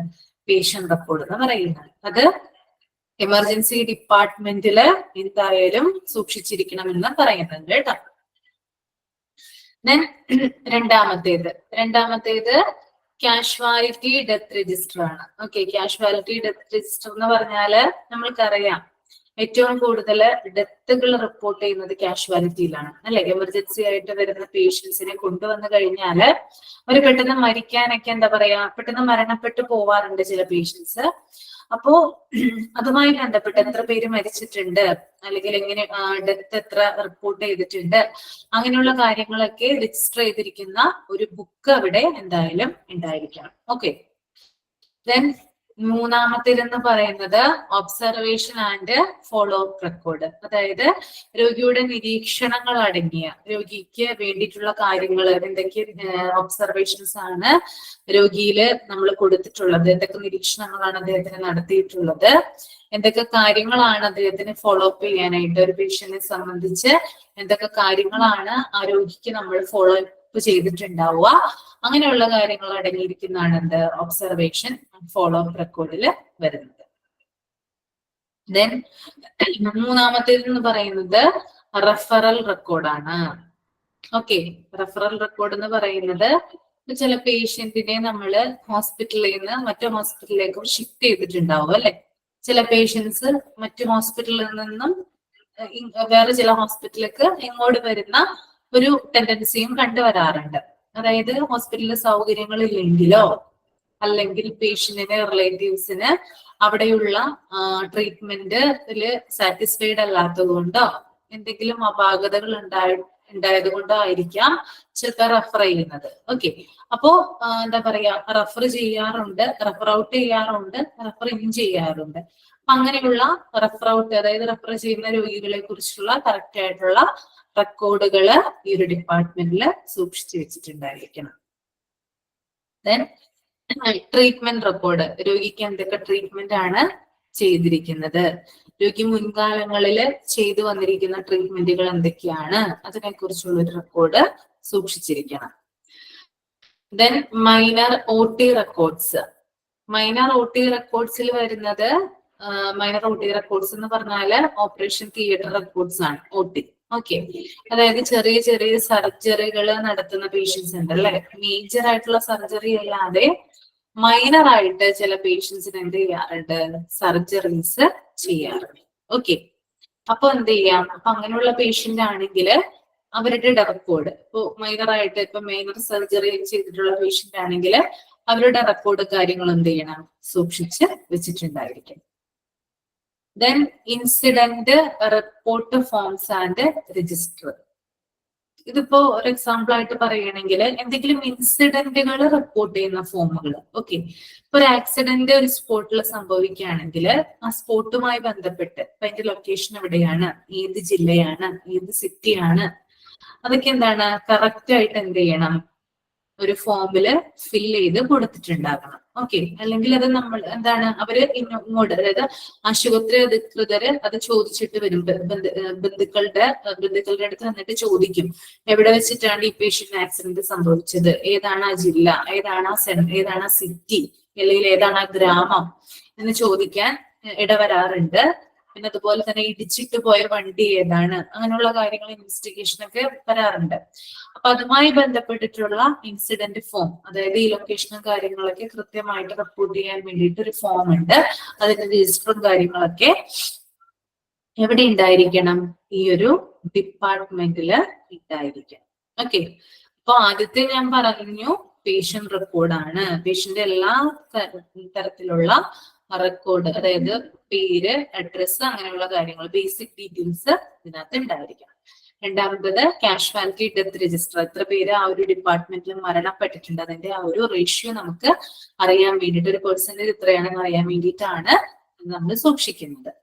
പേഷ്യന്റ് റെക്കോർഡ് എന്ന് പറയുന്നത്. അത് എമർജൻസി ഡിപ്പാർട്ട്മെന്റില് എന്തായാലും സൂക്ഷിച്ചിരിക്കണമെന്ന് പറയുന്നുണ്ട് കേട്ടോ. ദെൻ രണ്ടാമത്തേത് കാഷ്വാലിറ്റി ഡെത്ത് രജിസ്റ്റർ ആണ്. ഓക്കെ, കാഷ്വാലിറ്റി ഡെത്ത് രജിസ്റ്റർ എന്ന് പറഞ്ഞാല് നമ്മൾക്കറിയാം ഏറ്റവും കൂടുതൽ ഡെത്തുകൾ റിപ്പോർട്ട് ചെയ്യുന്നത് കാഷ്വാലിറ്റിയിലാണ്, അല്ലെ? എമർജൻസി ആയിട്ട് വരുന്ന പേഷ്യൻസിനെ കൊണ്ടുവന്നു കഴിഞ്ഞാല് അവർ പെട്ടെന്ന് മരിക്കാനൊക്കെ എന്താ പറയാ, പെട്ടെന്ന് മരണപ്പെട്ടു പോവാറുണ്ട് ചില പേഷ്യൻസ്. അപ്പോ അതുമായി ബന്ധപ്പെട്ട് എത്ര പേര് മരിച്ചിട്ടുണ്ട്, അല്ലെങ്കിൽ എങ്ങനെ ഡെത്ത് എത്ര റിപ്പോർട്ട് ചെയ്തിട്ടുണ്ട്, അങ്ങനെയുള്ള കാര്യങ്ങളൊക്കെ രജിസ്റ്റർ ചെയ്തിരിക്കുന്ന ഒരു ബുക്ക് അവിടെ എന്തായാലും ഉണ്ടായിരിക്കണം. ഓക്കെ, ദെൻ മൂന്നാമത്തേതെന്ന് പറയുന്നത് observation and follow up record. അതായത് രോഗിയുടെ നിരീക്ഷണങ്ങൾ അടങ്ങിയ, രോഗിക്ക് വേണ്ടിയിട്ടുള്ള കാര്യങ്ങൾ, എന്തൊക്കെ ഒബ്സർവേഷൻസ് ആണ് രോഗിയില് നമ്മൾ കൊടുത്തിട്ടുള്ളത്, എന്തൊക്കെ നിരീക്ഷണങ്ങളാണ് അദ്ദേഹത്തിന് നടത്തിയിട്ടുള്ളത്, എന്തൊക്കെ കാര്യങ്ങളാണ് അദ്ദേഹത്തിന് ഫോളോ അപ്പ് ചെയ്യാനായിട്ട്, ഒരു പേഷ്യന്റിനെ സംബന്ധിച്ച് എന്തൊക്കെ കാര്യങ്ങളാണ് ആ രോഗിക്ക് നമ്മൾ ഫോളോ അപ്പ് ചെയ്തിട്ടുണ്ടാവുക, അങ്ങനെയുള്ള കാര്യങ്ങൾ അടങ്ങിയിരിക്കുന്നതാണ് എന്ത് ഒബ്സർവേഷൻ ഫോളോ അപ്പ് റെക്കോർഡിൽ വരുന്നത്. ദെൻ മൂന്നാമത്തേത് എന്ന് പറയുന്നത് റെഫറൽ റെക്കോർഡാണ്. ഓക്കെ, റെഫറൽ റെക്കോർഡ് എന്ന് പറയുന്നത് ചില പേഷ്യന്റിനെ നമ്മള് ഹോസ്പിറ്റലിൽ നിന്ന് മറ്റു ഹോസ്പിറ്റലിലേക്ക് ഷിഫ്റ്റ് ചെയ്തിട്ടുണ്ടാവും അല്ലെ. ചില പേഷ്യൻസ് മറ്റു ഹോസ്പിറ്റലിൽ നിന്നും വേറെ ചില ഹോസ്പിറ്റലിലേക്ക് ഇങ്ങോട്ട് വരുന്ന ഒരു ടെൻഡൻസിയും കണ്ടുവരാറുണ്ട്. അതായത് ഹോസ്പിറ്റലിൽ സൗകര്യങ്ങൾ ഇല്ലെങ്കിലോ അല്ലെങ്കിൽ പേഷ്യന്റിന് റിലേറ്റീവ്സിന് അവിടെയുള്ള ട്രീറ്റ്മെന്റില് സാറ്റിസ്ഫൈഡ് അല്ലാത്തത് കൊണ്ടോ എന്തെങ്കിലും അപാകതകൾ ഉണ്ടായത് കൊണ്ടായിരിക്കാം ചിലപ്പോൾ റെഫർ ചെയ്യുന്നത്. ഓക്കെ, അപ്പോ എന്താ പറയാ, റെഫർ ചെയ്യാറുണ്ട്, റെഫർ ഔട്ട് ചെയ്യാറുണ്ട്, റെഫർ ഇൻ ചെയ്യാറുണ്ട്. അങ്ങനെയുള്ള റെഫർ ഔട്ട്, അതായത് റെഫർ ചെയ്യുന്ന രോഗികളെ കുറിച്ചുള്ള കറക്റ്റ് ആയിട്ടുള്ള റെക്കോർഡുകള് ഈ ഒരു ഡിപ്പാർട്ട്മെന്റിൽ സൂക്ഷിച്ചു വെച്ചിട്ടുണ്ടായിരിക്കണം. ദെൻ ട്രീറ്റ്മെന്റ് റെക്കോർഡ്, രോഗിക്ക് എന്തൊക്കെ ട്രീറ്റ്മെന്റ് ആണ് ചെയ്തിരിക്കുന്നത്, രോഗി മുൻകാലങ്ങളിൽ ചെയ്തു വന്നിരിക്കുന്ന ട്രീറ്റ്മെന്റുകൾ എന്തൊക്കെയാണ്, അതിനെ കുറിച്ചുള്ള ഒരു റെക്കോർഡ് സൂക്ഷിച്ചിരിക്കണം. Then minor OT records. Minor OT റെക്കോർഡ്സിൽ വരുന്നത്, മൈനർ OT റെക്കോർഡ്സ് എന്ന് പറഞ്ഞാല് ഓപ്പറേഷൻ തിയേറ്റർ റെക്കോർഡ്സ് ആണ് OT. ഓക്കെ, അതായത് ചെറിയ ചെറിയ സർജറികൾ നടത്തുന്ന പേഷ്യൻസ് ഉണ്ട് അല്ലെ. മേജർ ആയിട്ടുള്ള സർജറി അല്ലാതെ മൈനർ ആയിട്ട് ചില പേഷ്യൻസിന് എന്ത് ചെയ്യാറുണ്ട്, സർജറീസ് ചെയ്യാറുണ്ട്. ഓക്കെ, അപ്പൊ എന്ത് ചെയ്യാം, അപ്പൊ അങ്ങനെയുള്ള പേഷ്യന്റ് ആണെങ്കിൽ അവരുടെ റെക്കോർഡ്, ഇപ്പൊ മൈനർ ആയിട്ട് ഇപ്പൊ മൈനർ സർജറി ചെയ്തിട്ടുള്ള പേഷ്യന്റ് ആണെങ്കിൽ അവരുടെ റെക്കോർഡ് കാര്യങ്ങൾ എന്ത് ചെയ്യണം, സൂക്ഷിച്ച് വെച്ചിട്ടുണ്ടായിരിക്കും. Then incident report forms and register. ഇതിപ്പോ ഒരു എക്സാമ്പിൾ ആയിട്ട് പറയുകയാണെങ്കിൽ എന്തെങ്കിലും ഇൻസിഡന്റുകൾ റിപ്പോർട്ട് ചെയ്യുന്ന ഫോമുകൾ. ഓക്കെ, ഇപ്പൊ ഒരു ആക്സിഡന്റ് ഒരു സ്പോട്ടിൽ സംഭവിക്കുകയാണെങ്കിൽ ആ സ്പോട്ടുമായി ബന്ധപ്പെട്ട് ഇപ്പൊ അതിന്റെ ലൊക്കേഷൻ എവിടെയാണ്, ഏത് ജില്ലയാണ്, ഏത് സിറ്റിയാണ്, അതൊക്കെ എന്താണ് കറക്റ്റ് ആയിട്ട് എന്ത് ചെയ്യണം, ഒരു ഫോമില് ഫില്ല് ചെയ്ത് കൊടുത്തിട്ടുണ്ടാകണം. ഓക്കെ, അല്ലെങ്കിൽ അത് നമ്മൾ എന്താണ് അവര് ഇങ്ങോട്ട്, അതായത് ആശുപത്രി അധികൃതര് അത് ചോദിച്ചിട്ട് വരും, ബന്ധുക്കളുടെ അടുത്ത് വന്നിട്ട് ചോദിക്കും, എവിടെ വെച്ചിട്ടാണ് ഈ പേഷ്യന്റ് ആക്സിഡന്റ് സംഭവിച്ചത്, ഏതാണ് ആ ജില്ല, ഏതാണ് ആ സിറ്റി, അല്ലെങ്കിൽ ഏതാണ് ആ ഗ്രാമം എന്ന് ചോദിക്കാൻ ഇടവരാറുണ്ട്. പിന്നെ അതുപോലെ തന്നെ ഇടിച്ചിട്ട് പോയ വണ്ടി ഏതാണ്, അങ്ങനെയുള്ള കാര്യങ്ങൾ ഇൻവെസ്റ്റിഗേഷൻ ഒക്കെ വരാറുണ്ട്. അപ്പൊ അതുമായി ബന്ധപ്പെട്ടിട്ടുള്ള ഇൻസിഡന്റ് ഫോം, അതായത് ഈ ലൊക്കേഷനും കാര്യങ്ങളൊക്കെ കൃത്യമായിട്ട് റിപ്പോർട്ട് ചെയ്യാൻ വേണ്ടിയിട്ട് ഒരു ഫോം ഉണ്ട്. അതിന്റെ രജിസ്റ്ററും കാര്യങ്ങളൊക്കെ എവിടെ ഉണ്ടായിരിക്കണം, ഈ ഒരു ഡിപ്പാർട്ട്മെന്റില് ഉണ്ടായിരിക്കണം. ഓക്കെ, അപ്പൊ ആദ്യത്തെ ഞാൻ പറഞ്ഞു പേഷ്യന്റ് റെക്കോർഡാണ്. പേഷ്യന്റ് എല്ലാ തരത്തിലുള്ള റെക്കോർഡ്, അതായത് പേര്, അഡ്രസ്, അങ്ങനെയുള്ള കാര്യങ്ങൾ, ബേസിക് ഡീറ്റെയിൽസ് ഇതിനകത്ത് ഉണ്ടായിരിക്കണം. രണ്ടാമത്തത് കാഷ്വാലിറ്റി ഡെത്ത് രജിസ്റ്റർ, എത്ര പേര് ആ ഒരു ഡിപ്പാർട്ട്മെന്റിൽ മരണപ്പെട്ടിട്ടുണ്ട്, അതിന്റെ ആ ഒരു റേഷ്യോ നമുക്ക് അറിയാൻ വേണ്ടിയിട്ട്, ഒരു പെർസെന്റേജ് എത്രയാണെന്ന് അറിയാൻ വേണ്ടിയിട്ടാണ് നമ്മൾ സൂക്ഷിക്കുന്നത്.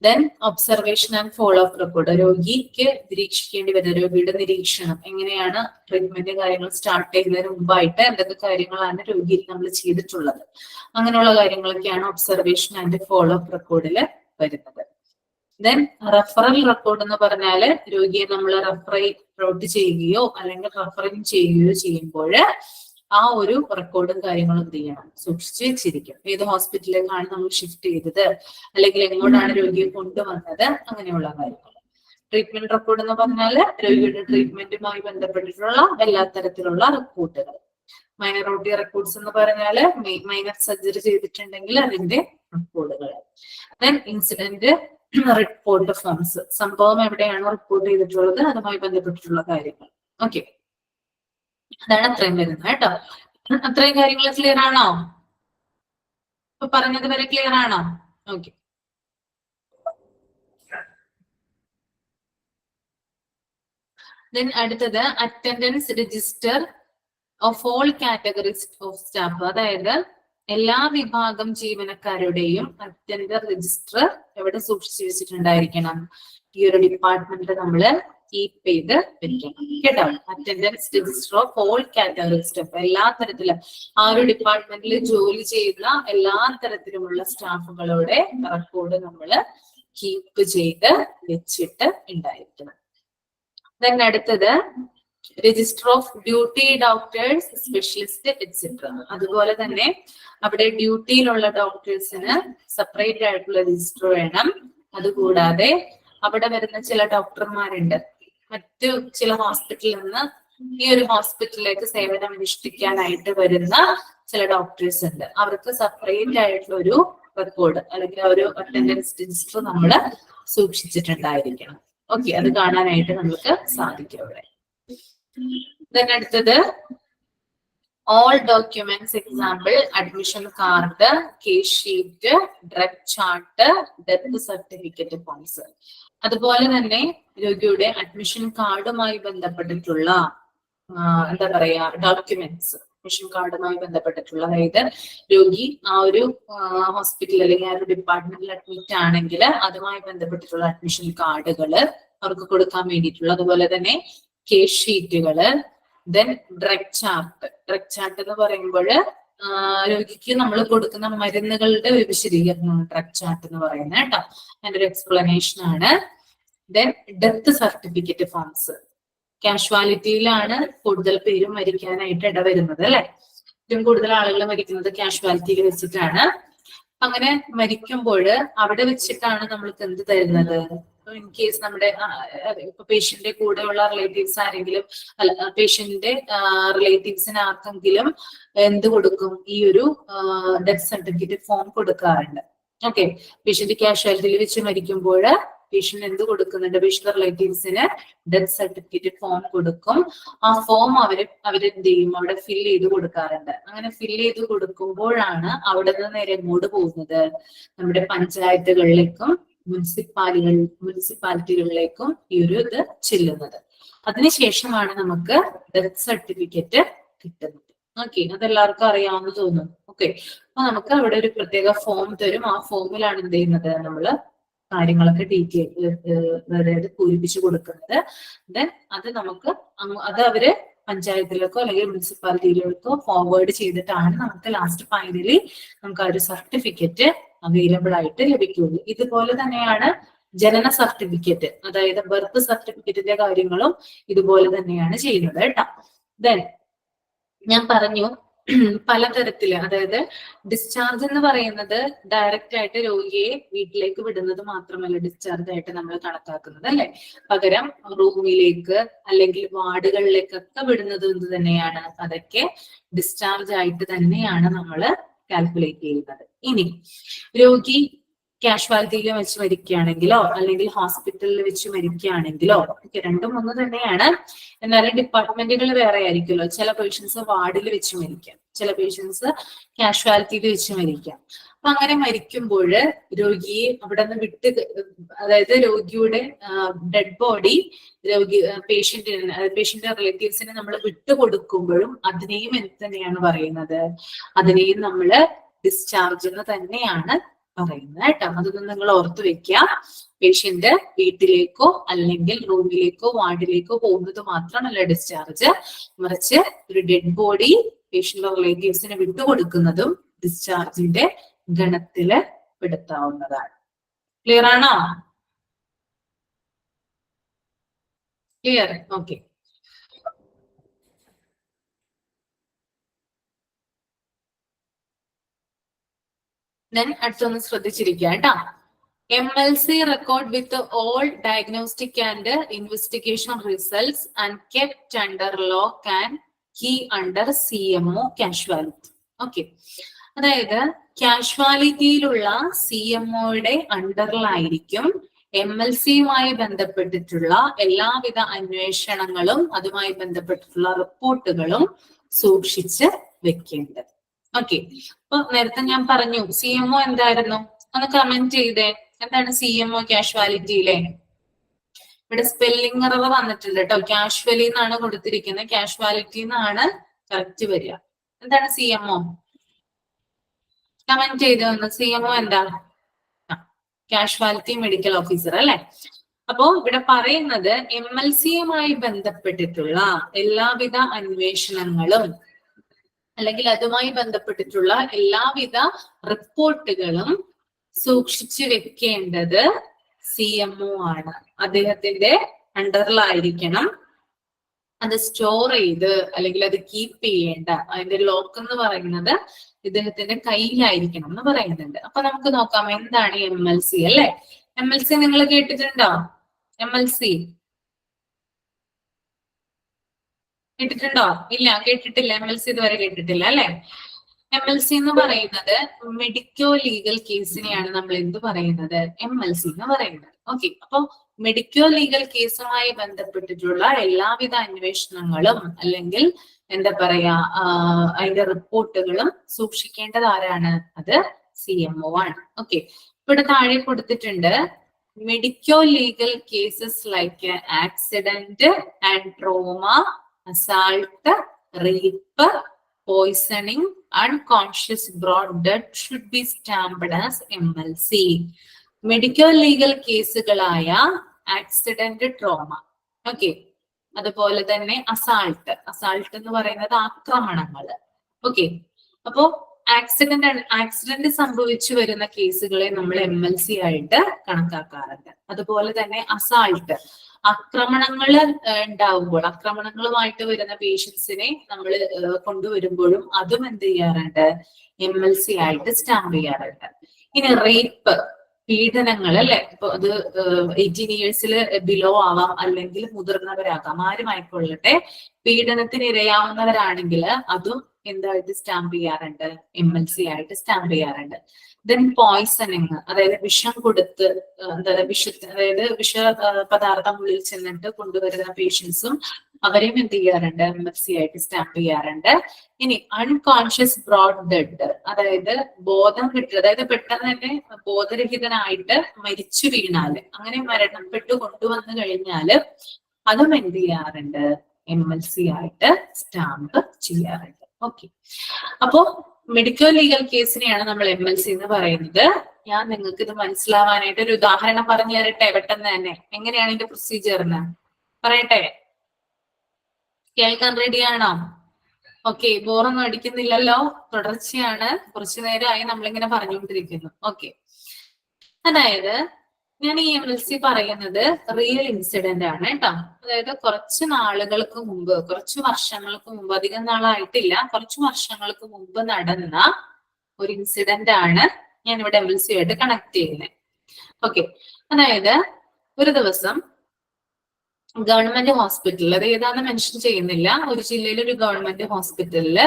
Then observation and follow up record, രോഗിക്ക് നിരീക്ഷിക്കേണ്ടി വരുന്ന രോഗിയുടെ നിരീക്ഷണം, എങ്ങനെയാണ് ട്രീറ്റ്മെന്റ് കാര്യങ്ങൾ സ്റ്റാർട്ട് ചെയ്യുന്നതിന് മുമ്പായിട്ട് എന്തൊക്കെ കാര്യങ്ങളാണ് രോഗിയിൽ നമ്മൾ ചെയ്തിട്ടുള്ളത്, അങ്ങനെയുള്ള കാര്യങ്ങളൊക്കെയാണ് ഒബ്സർവേഷൻ ആൻഡ് ഫോളോ അപ്പ് റെക്കോർഡിൽ വരുന്നത്. ദെൻ റെഫറൽ റെക്കോർഡ് എന്ന് പറഞ്ഞാല് രോഗിയെ നമ്മൾ റെഫർ ചെയ്യുകയോ അല്ലെങ്കിൽ റെഫറിങ് ചെയ്യുകയോ ചെയ്യുമ്പോൾ ആ ഒരു റെക്കോർഡും കാര്യങ്ങളും എന്ത് ചെയ്യണം, സൂക്ഷിച്ചു വെച്ചിരിക്കും. ഏത് ഹോസ്പിറ്റലിലേക്കാണ് നമ്മൾ ഷിഫ്റ്റ് ചെയ്തത്, അല്ലെങ്കിൽ എങ്ങോട്ടാണ് രോഗിയെ കൊണ്ടുവന്നത്, അങ്ങനെയുള്ള കാര്യങ്ങൾ. ട്രീറ്റ്മെന്റ് റെക്കോർഡ് എന്ന് പറഞ്ഞാല് രോഗിയുടെ ട്രീറ്റ്മെന്റുമായി ബന്ധപ്പെട്ടിട്ടുള്ള എല്ലാ തരത്തിലുള്ള റിപ്പോർട്ടുകൾ. മൈനർ OT റെക്കോർഡ്സ് എന്ന് പറഞ്ഞാല് മൈനർ സർജറി ചെയ്തിട്ടുണ്ടെങ്കിൽ അതിന്റെ റിപ്പോർട്ടുകൾ. ദെൻ ഇൻസിഡന്റ് റിപ്പോർട്ട് ഫോംസ്, സംഭവം എവിടെയാണോ റിപ്പോർട്ട് ചെയ്തിട്ടുള്ളത് അതുമായി ബന്ധപ്പെട്ടിട്ടുള്ള കാര്യങ്ങൾ. ഓക്കെ, അതാണ് അത്രയും വരുന്നത് കേട്ടോ. അത്രയും കാര്യങ്ങൾ ക്ലിയർ ആണോ? ഇപ്പൊ പറഞ്ഞത് വരെ ക്ലിയർ ആണോ? ഓക്കെ, ദെൻ അടുത്തത് attendance register of all categories of staff, അതായത് എല്ലാ വിഭാഗം ജീവനക്കാരുടെയും അറ്റൻഡർ രജിസ്റ്റർ എവിടെ സൂക്ഷിച്ചു വെച്ചിട്ടുണ്ടായിരിക്കണം, ഈ ഒരു ഡിപ്പാർട്ട്മെന്റിൽ നമ്മള് കീപ്പ് ചെയ്ത് വെക്കണം കേട്ടോ. Attendance register of all categories staff, എല്ലാ തരത്തിലും ആ ഒരു ഡിപ്പാർട്ട്മെന്റിൽ ജോലി ചെയ്യുന്ന എല്ലാ തരത്തിലുമുള്ള സ്റ്റാഫുകളുടെ റെക്കോർഡ് നമ്മള് കീപ്പ് ചെയ്ത് വെച്ചിട്ട് ഉണ്ടായിരിക്കണം. ദെൻ അടുത്തത് register of duty doctors, specialist etcetera. അതുപോലെ തന്നെ അവിടെ ഡ്യൂട്ടിയിലുള്ള ഡോക്ടേഴ്സിന് സെപ്പറേറ്റ് ആയിട്ടുള്ള രജിസ്റ്റർ വേണം. അതുകൂടാതെ അവിടെ വരുന്ന ചില ഡോക്ടർമാരുണ്ട് മറ്റു ചില ഹോസ്പിറ്റലിൽ നിന്ന് ഈ ഒരു ഹോസ്പിറ്റലിലേക്ക് സേവനം അനുഷ്ഠിക്കാനായിട്ട് വരുന്ന ചില ഡോക്ടേഴ്സ് ഉണ്ട്. അവർക്ക് സെപ്പറേറ്റ് ആയിട്ടുള്ള ഒരു റെക്കോർഡ് അല്ലെങ്കിൽ ഒരു അറ്റൻഡൻസ് രജിസ്റ്റർ നമ്മൾ സൂക്ഷിച്ചിട്ടുണ്ടായിരിക്കണം. ഓക്കെ, അത് കാണാനായിട്ട് നമുക്ക് സാധിക്കും അവിടെ. അടുത്തത് all documents, example admission card, case sheet, drug chart, death certificate forms. അതുപോലെ തന്നെ രോഗിയുടെ അഡ്മിഷൻ കാർഡുമായി ബന്ധപ്പെട്ടിട്ടുള്ള എന്താ പറയാ ഡോക്യുമെന്റ്സ്, അഡ്മിഷൻ കാർഡുമായി ബന്ധപ്പെട്ടിട്ടുള്ള, അതായത് രോഗി ആ ഒരു ഹോസ്പിറ്റൽ അല്ലെങ്കിൽ ആ ഒരു ഡിപ്പാർട്ട്മെന്റിൽ അഡ്മിറ്റ് ആണെങ്കിൽ അതുമായി ബന്ധപ്പെട്ടിട്ടുള്ള അഡ്മിഷൻ കാർഡുകള് അവർക്ക് കൊടുക്കാൻ വേണ്ടിയിട്ടുള്ള, അതുപോലെ തന്നെ കേസ് ഷീറ്റുകള്, ദെൻ ഡ്രഗ് ചാർട്ട് എന്ന് പറയുമ്പോൾ രോഗിക്ക് നമ്മൾ കൊടുക്കുന്ന മരുന്നുകളുടെ ഒരു വിശദീകരണമാണ് ഡ്രഗ് ചാർട്ട് എന്ന് പറയുന്നത് കേട്ടോ. അതിന്റെ ഒരു എക്സ്പ്ലനേഷൻ ആണ്. Then death certificate forms. കാഷ്വാലിറ്റിയിലാണ് കൂടുതൽ പേരും മരിക്കാനായിട്ട് ഇടവരുന്നത് അല്ലെ. ഏറ്റവും കൂടുതൽ ആളുകൾ മരിക്കുന്നത് കാഷ്വാലിറ്റിയിൽ വെച്ചിട്ടാണ്. അങ്ങനെ മരിക്കുമ്പോൾ അവിടെ വെച്ചിട്ടാണ് നമ്മൾക്ക് എന്ത് തരുന്നത്? ഇൻ കേസ് നമ്മുടെ ഇപ്പൊ പേഷ്യന്റിന്റെ കൂടെയുള്ള റിലേറ്റീവ്സ് ആരെങ്കിലും അല്ല പേഷ്യന്റിന്റെ റിലേറ്റീവ്സിന് ആർക്കെങ്കിലും എന്ത് കൊടുക്കും? ഈ ഒരു ഡെത്ത് സർട്ടിഫിക്കറ്റ് ഫോം കൊടുക്കാറുണ്ട്. ഓക്കെ, പേഷ്യന്റ് കാഷ്വാലിറ്റിയിൽ വെച്ച് മരിക്കുമ്പോൾ പേഷ്യന്റ് എന്ത് കൊടുക്കുന്നുണ്ട്? പേഷ്യന്റ് റിലേറ്റീവ്സിന് ഡെത്ത് സർട്ടിഫിക്കറ്റ് ഫോം കൊടുക്കും. ആ ഫോം അവരെന്ത് ചെയ്യും? അവിടെ ഫില്ല് ചെയ്ത് കൊടുക്കാറുണ്ട്. അങ്ങനെ ഫില്ല് ചെയ്ത് കൊടുക്കുമ്പോഴാണ് അവിടെ നിന്ന് നേരെ എങ്ങോട്ട് പോകുന്നത്? നമ്മുടെ പഞ്ചായത്തുകളിലേക്കും മുനിസിപ്പാലിറ്റികളിലേക്കും ഈ ഒരു ഇത് ചെല്ലുന്നത്. അതിനുശേഷമാണ് നമുക്ക് ഡെത്ത് സർട്ടിഫിക്കറ്റ് കിട്ടുന്നത്. ഓക്കെ, അതെല്ലാവർക്കും അറിയാമെന്ന് തോന്നുന്നു. ഓക്കെ, അപ്പൊ നമുക്ക് അവിടെ ഒരു പ്രത്യേക ഫോം തരും. ആ ഫോമിലാണ് എന്ത് ചെയ്യുന്നത്? നമ്മള് കാര്യങ്ങളൊക്കെ ഡീറ്റെയിൽ അതായത് പൂരിപ്പിച്ചു കൊടുക്കുന്നത്. ദെൻ അത് നമുക്ക് അത് അവര് പഞ്ചായത്തിലേക്കോ അല്ലെങ്കിൽ മുനിസിപ്പാലിറ്റിയിലേക്കോ ഫോർവേഡ് ചെയ്തിട്ടാണ് നമുക്ക് ലാസ്റ്റ് ഫൈനലി നമുക്ക് ആ ഒരു സർട്ടിഫിക്കറ്റ് അവൈലബിൾ ആയിട്ട് ലഭിക്കുള്ളൂ. ഇതുപോലെ തന്നെയാണ് ജനന സർട്ടിഫിക്കറ്റ്, അതായത് ബർത്ത് സർട്ടിഫിക്കറ്റിന്റെ കാര്യങ്ങളും ഇതുപോലെ തന്നെയാണ് ചെയ്യുന്നത് കേട്ടോ. ദെൻ ഞാൻ പറഞ്ഞു പലതരത്തില്, അതായത് ഡിസ്ചാർജ് എന്ന് പറയുന്നത് ഡയറക്റ്റ് ആയിട്ട് രോഗിയെ വീട്ടിലേക്ക് വിടുന്നത് മാത്രമല്ല ഡിസ്ചാർജ് ആയിട്ട് നമ്മൾ കണക്കാക്കുന്നത് അല്ലെ. പകരം റൂമിലേക്ക് അല്ലെങ്കിൽ വാർഡുകളിലേക്കൊക്കെ വിടുന്നത് എന്ത് തന്നെയാണ്? അതൊക്കെ ഡിസ്ചാർജ് ആയിട്ട് തന്നെയാണ് നമ്മൾ കാൽക്കുലേറ്റ് ചെയ്യുന്നത്. ഇനി രോഗി കാഷ്വാലിറ്റിയിൽ വെച്ച് മരിക്കുകയാണെങ്കിലോ അല്ലെങ്കിൽ ഹോസ്പിറ്റലിൽ വെച്ച് മരിക്കുകയാണെങ്കിലോ ഒക്കെ രണ്ടും ഒന്ന് തന്നെയാണ്. എന്നാലും ഡിപ്പാർട്ട്മെന്റുകൾ വേറെ ആയിരിക്കുമല്ലോ. ചില പേഷ്യൻസ് വാർഡിൽ വെച്ച് മരിക്കാം, ചില പേഷ്യൻസ് കാഷ്വാലിറ്റിയിൽ വെച്ച് മരിക്കാം. അപ്പൊ അങ്ങനെ മരിക്കുമ്പോൾ രോഗിയെ അവിടെ നിന്ന് വിട്ട്, അതായത് രോഗിയുടെ ഡെഡ് ബോഡി പേഷ്യന്റ് റിലേറ്റീവ്സിന് നമ്മൾ വിട്ടുകൊടുക്കുമ്പോഴും അതിനെയും എന്ത് തന്നെയാണ് പറയുന്നത്? അതിനെയും നമ്മള് ഡിസ്ചാർജ് എന്ന് തന്നെയാണ് പറയുന്നത് കേട്ടോ. അതൊന്നും നിങ്ങൾ ഓർത്തു വെക്കുക. പേഷ്യന്റ് വീട്ടിലേക്കോ അല്ലെങ്കിൽ റൂമിലേക്കോ വാർഡിലേക്കോ പോകുന്നത് മാത്രമല്ല ഡിസ്ചാർജ്, മറിച്ച് ഒരു ഡെഡ് ബോഡി പേഷ്യന്റ് റിലേറ്റീവ്സിന് വിട്ടുകൊടുക്കുന്നതും ഡിസ്ചാർജിന്റെ ഗണത്തില് പെടുത്താവുന്നതാണ്. ക്ലിയർ ആണോ? ക്ലിയർ? ഓക്കെ. ദെൻ അടുത്തൊന്ന് ശ്രദ്ധിച്ചിരിക്കുക കേട്ടോ. MLC record with all diagnostic and investigation results and kept under lock and key under CMO casualty. Okay, അതായത് കാഷ്വാലിറ്റിയിലുള്ള CMOയുടെ അണ്ടറിലായിരിക്കും MLCയുമായി ബന്ധപ്പെട്ടിട്ടുള്ള എല്ലാവിധ അന്വേഷണങ്ങളും അതുമായി ബന്ധപ്പെട്ടിട്ടുള്ള റിപ്പോർട്ടുകളും സൂക്ഷിച്ച് വെക്കേണ്ടത്. ഓക്കെ, അപ്പൊ നേരത്തെ ഞാൻ പറഞ്ഞു CMO എന്തായിരുന്നു? ഒന്ന് കമന്റ് ചെയ്തേ. എന്താണ് CMO കാഷ്വാലിറ്റിയിലെ? ഇവിടെ സ്പെല്ലിംഗ് എറർ വന്നിട്ടുണ്ട് കേട്ടോ. കാഷ്വലി എന്നാണ് കൊടുത്തിരിക്കുന്നത്, കാഷ്വാലിറ്റി എന്നാണ് കറക്റ്റ് വരിക. എന്താണ് CMO? കമന്റ് ചെയ്ത് വന്നു. CMO എന്താ? കാഷ്വാലിറ്റി മെഡിക്കൽ ഓഫീസർ അല്ലെ. അപ്പോ ഇവിടെ പറയുന്നത് MLCയുമായി ബന്ധപ്പെട്ടിട്ടുള്ള എല്ലാവിധ അന്വേഷണങ്ങളും അല്ലെങ്കിൽ അതുമായി ബന്ധപ്പെട്ടിട്ടുള്ള എല്ലാവിധ റിപ്പോർട്ടുകളും സൂക്ഷിച്ചു വെക്കേണ്ടത് CMO ആണ്. അദ്ദേഹത്തിന്റെ അണ്ടറിലായിരിക്കണം അത് സ്റ്റോർ ചെയ്ത് അല്ലെങ്കിൽ അത് കീപ്പ് ചെയ്യേണ്ട അതിന്റെ ലോക്ക് എന്ന് പറയുന്നത് ഇദ്ദേഹത്തിന്റെ കയ്യിലായിരിക്കണം എന്ന് പറയുന്നുണ്ട്. അപ്പൊ നമുക്ക് നോക്കാം എന്താണ് MLC അല്ലെ. MLC നിങ്ങൾ കേട്ടിട്ടുണ്ടോ? MLC കേട്ടിട്ടുണ്ടോ? ഇല്ല, കേട്ടിട്ടില്ല. MLC ഇതുവരെ കേട്ടിട്ടില്ല അല്ലെ. MLC എന്ന് പറയുന്നത് മെഡിക്കോ ലീഗൽ കേസിനെയാണ് നമ്മൾ എന്ത് പറയുന്നത്? MLC എന്ന് പറയുന്നത്. ഓക്കെ, അപ്പൊ മെഡിക്കോ ലീഗൽ കേസുമായി ബന്ധപ്പെട്ടിട്ടുള്ള എല്ലാവിധ അന്വേഷണങ്ങളും അല്ലെങ്കിൽ എന്താ പറയാ അതിന്റെ റിപ്പോർട്ടുകളും സൂക്ഷിക്കേണ്ടത് ആരാണ്? അത് CMO ആണ്. ഓക്കെ, ഇവിടെ താഴെ കൊടുത്തിട്ടുണ്ട് medico legal cases like accident and trauma, assault, rape, poisoning, unconscious brought death should be stamped as MLC. Medical legal കേസുകളായ ആക്സിഡന്റ്, ട്രോമ, ഓക്കെ, അതുപോലെ തന്നെ അസാൾട്ട് എന്ന് പറയുന്നത് ആക്രമണങ്ങള്. ഓക്കെ, അപ്പോ ആക്സിഡന്റ് സംഭവിച്ചു വരുന്ന കേസുകളെ നമ്മൾ MLC ആയിട്ട് കണക്കാക്കാറുണ്ട്. അതുപോലെ തന്നെ അസാൾട്ട് ആക്രമണങ്ങൾ ഉണ്ടാവുമ്പോൾ ആക്രമണങ്ങളുമായിട്ട് വരുന്ന പേഷ്യൻസിനെ നമ്മൾ കൊണ്ടുവരുമ്പോഴും അതും എന്ത് ചെയ്യാറുണ്ട്? MLC ആയിട്ട് സ്റ്റാമ്പ് ചെയ്യാറുണ്ട്. ഇനി റേപ്പ്, പീഡനങ്ങൾ അല്ലെ, ഇപ്പൊ അത് 18 years ബിലോ ആവാം അല്ലെങ്കിൽ മുതിർന്നവരാകാം, ആരുമായിക്കൊള്ളട്ടെ, പീഡനത്തിന് ഇരയാവുന്നവരാണെങ്കിൽ അതും എന്തായിട്ട് സ്റ്റാമ്പ് ചെയ്യാറുണ്ട്? MLC ആയിട്ട് സ്റ്റാമ്പ് ചെയ്യാറുണ്ട്. ദെൻ പോയ്സണിങ്, അതായത് വിഷം കൊടുത്ത് അതായത് വിഷ പദാർത്ഥം ഉള്ളിൽ ചെന്നിട്ട് കൊണ്ടുവരുന്ന പേഷ്യൻസും അവരെയും എന്ത് ചെയ്യാറുണ്ട്? MLC ആയിട്ട് സ്റ്റാമ്പ് ചെയ്യാറുണ്ട്. ഇനി അൺകോൺഷ്യസ് ബ്രോഡ് ഡെഡ്, അതായത് ബോധം കിട്ടുക, അതായത് പെട്ടെന്ന് തന്നെ ബോധരഹിതനായിട്ട് മരിച്ചു വീണാല്, അങ്ങനെ മരണപ്പെട്ടു കൊണ്ടുവന്നു കഴിഞ്ഞാല് അതും എന്ത് ചെയ്യാറുണ്ട്? MLC ആയിട്ട് സ്റ്റാമ്പ് ചെയ്യാറുണ്ട്. ഓക്കെ, അപ്പോ മെഡിക്കൽ ലീഗൽ കേസിനെയാണ് നമ്മൾ MLC എന്ന് പറയുന്നത്. ഞാൻ നിങ്ങൾക്ക് ഇത് മനസ്സിലാവാനായിട്ട് ഒരു ഉദാഹരണം പറഞ്ഞു തരട്ടെ പെട്ടെന്ന് തന്നെ. എങ്ങനെയാണ് ഇതിന്റെ പ്രൊസീജിയർ എന്ന് പറയട്ടെ? കേൾക്കാൻ റെഡിയാണോ? ഓക്കെ, ബോറൊന്നും അടിക്കുന്നില്ലല്ലോ, തുടർച്ചയാണ്, കുറച്ചു നേരമായി നമ്മളിങ്ങനെ പറഞ്ഞുകൊണ്ടിരിക്കുന്നു. ഓക്കെ, അതായത് ഞാൻ ഈ MLC പറയുന്നത് റിയൽ ഇൻസിഡന്റ് ആണ് കേട്ടോ. അതായത് കുറച്ച് നാളുകൾക്ക് മുമ്പ്, കുറച്ച് വർഷങ്ങൾക്ക് മുമ്പ്, അധികം നാളായിട്ടില്ല, കുറച്ച് വർഷങ്ങൾക്ക് മുമ്പ് നടന്ന ഒരു ഇൻസിഡന്റ് ആണ് ഞാൻ ഇവിടെ MLC ആയിട്ട് കണക്ട് ചെയ്യുന്നത്. ഓക്കെ, അതായത് ഒരു ദിവസം ഗവൺമെന്റ് ഹോസ്പിറ്റലിൽ, അത് ഏതാണെന്ന് മെൻഷൻ ചെയ്യുന്നില്ല, ഒരു ജില്ലയിലെ ഒരു ഗവൺമെന്റ് ഹോസ്പിറ്റലില്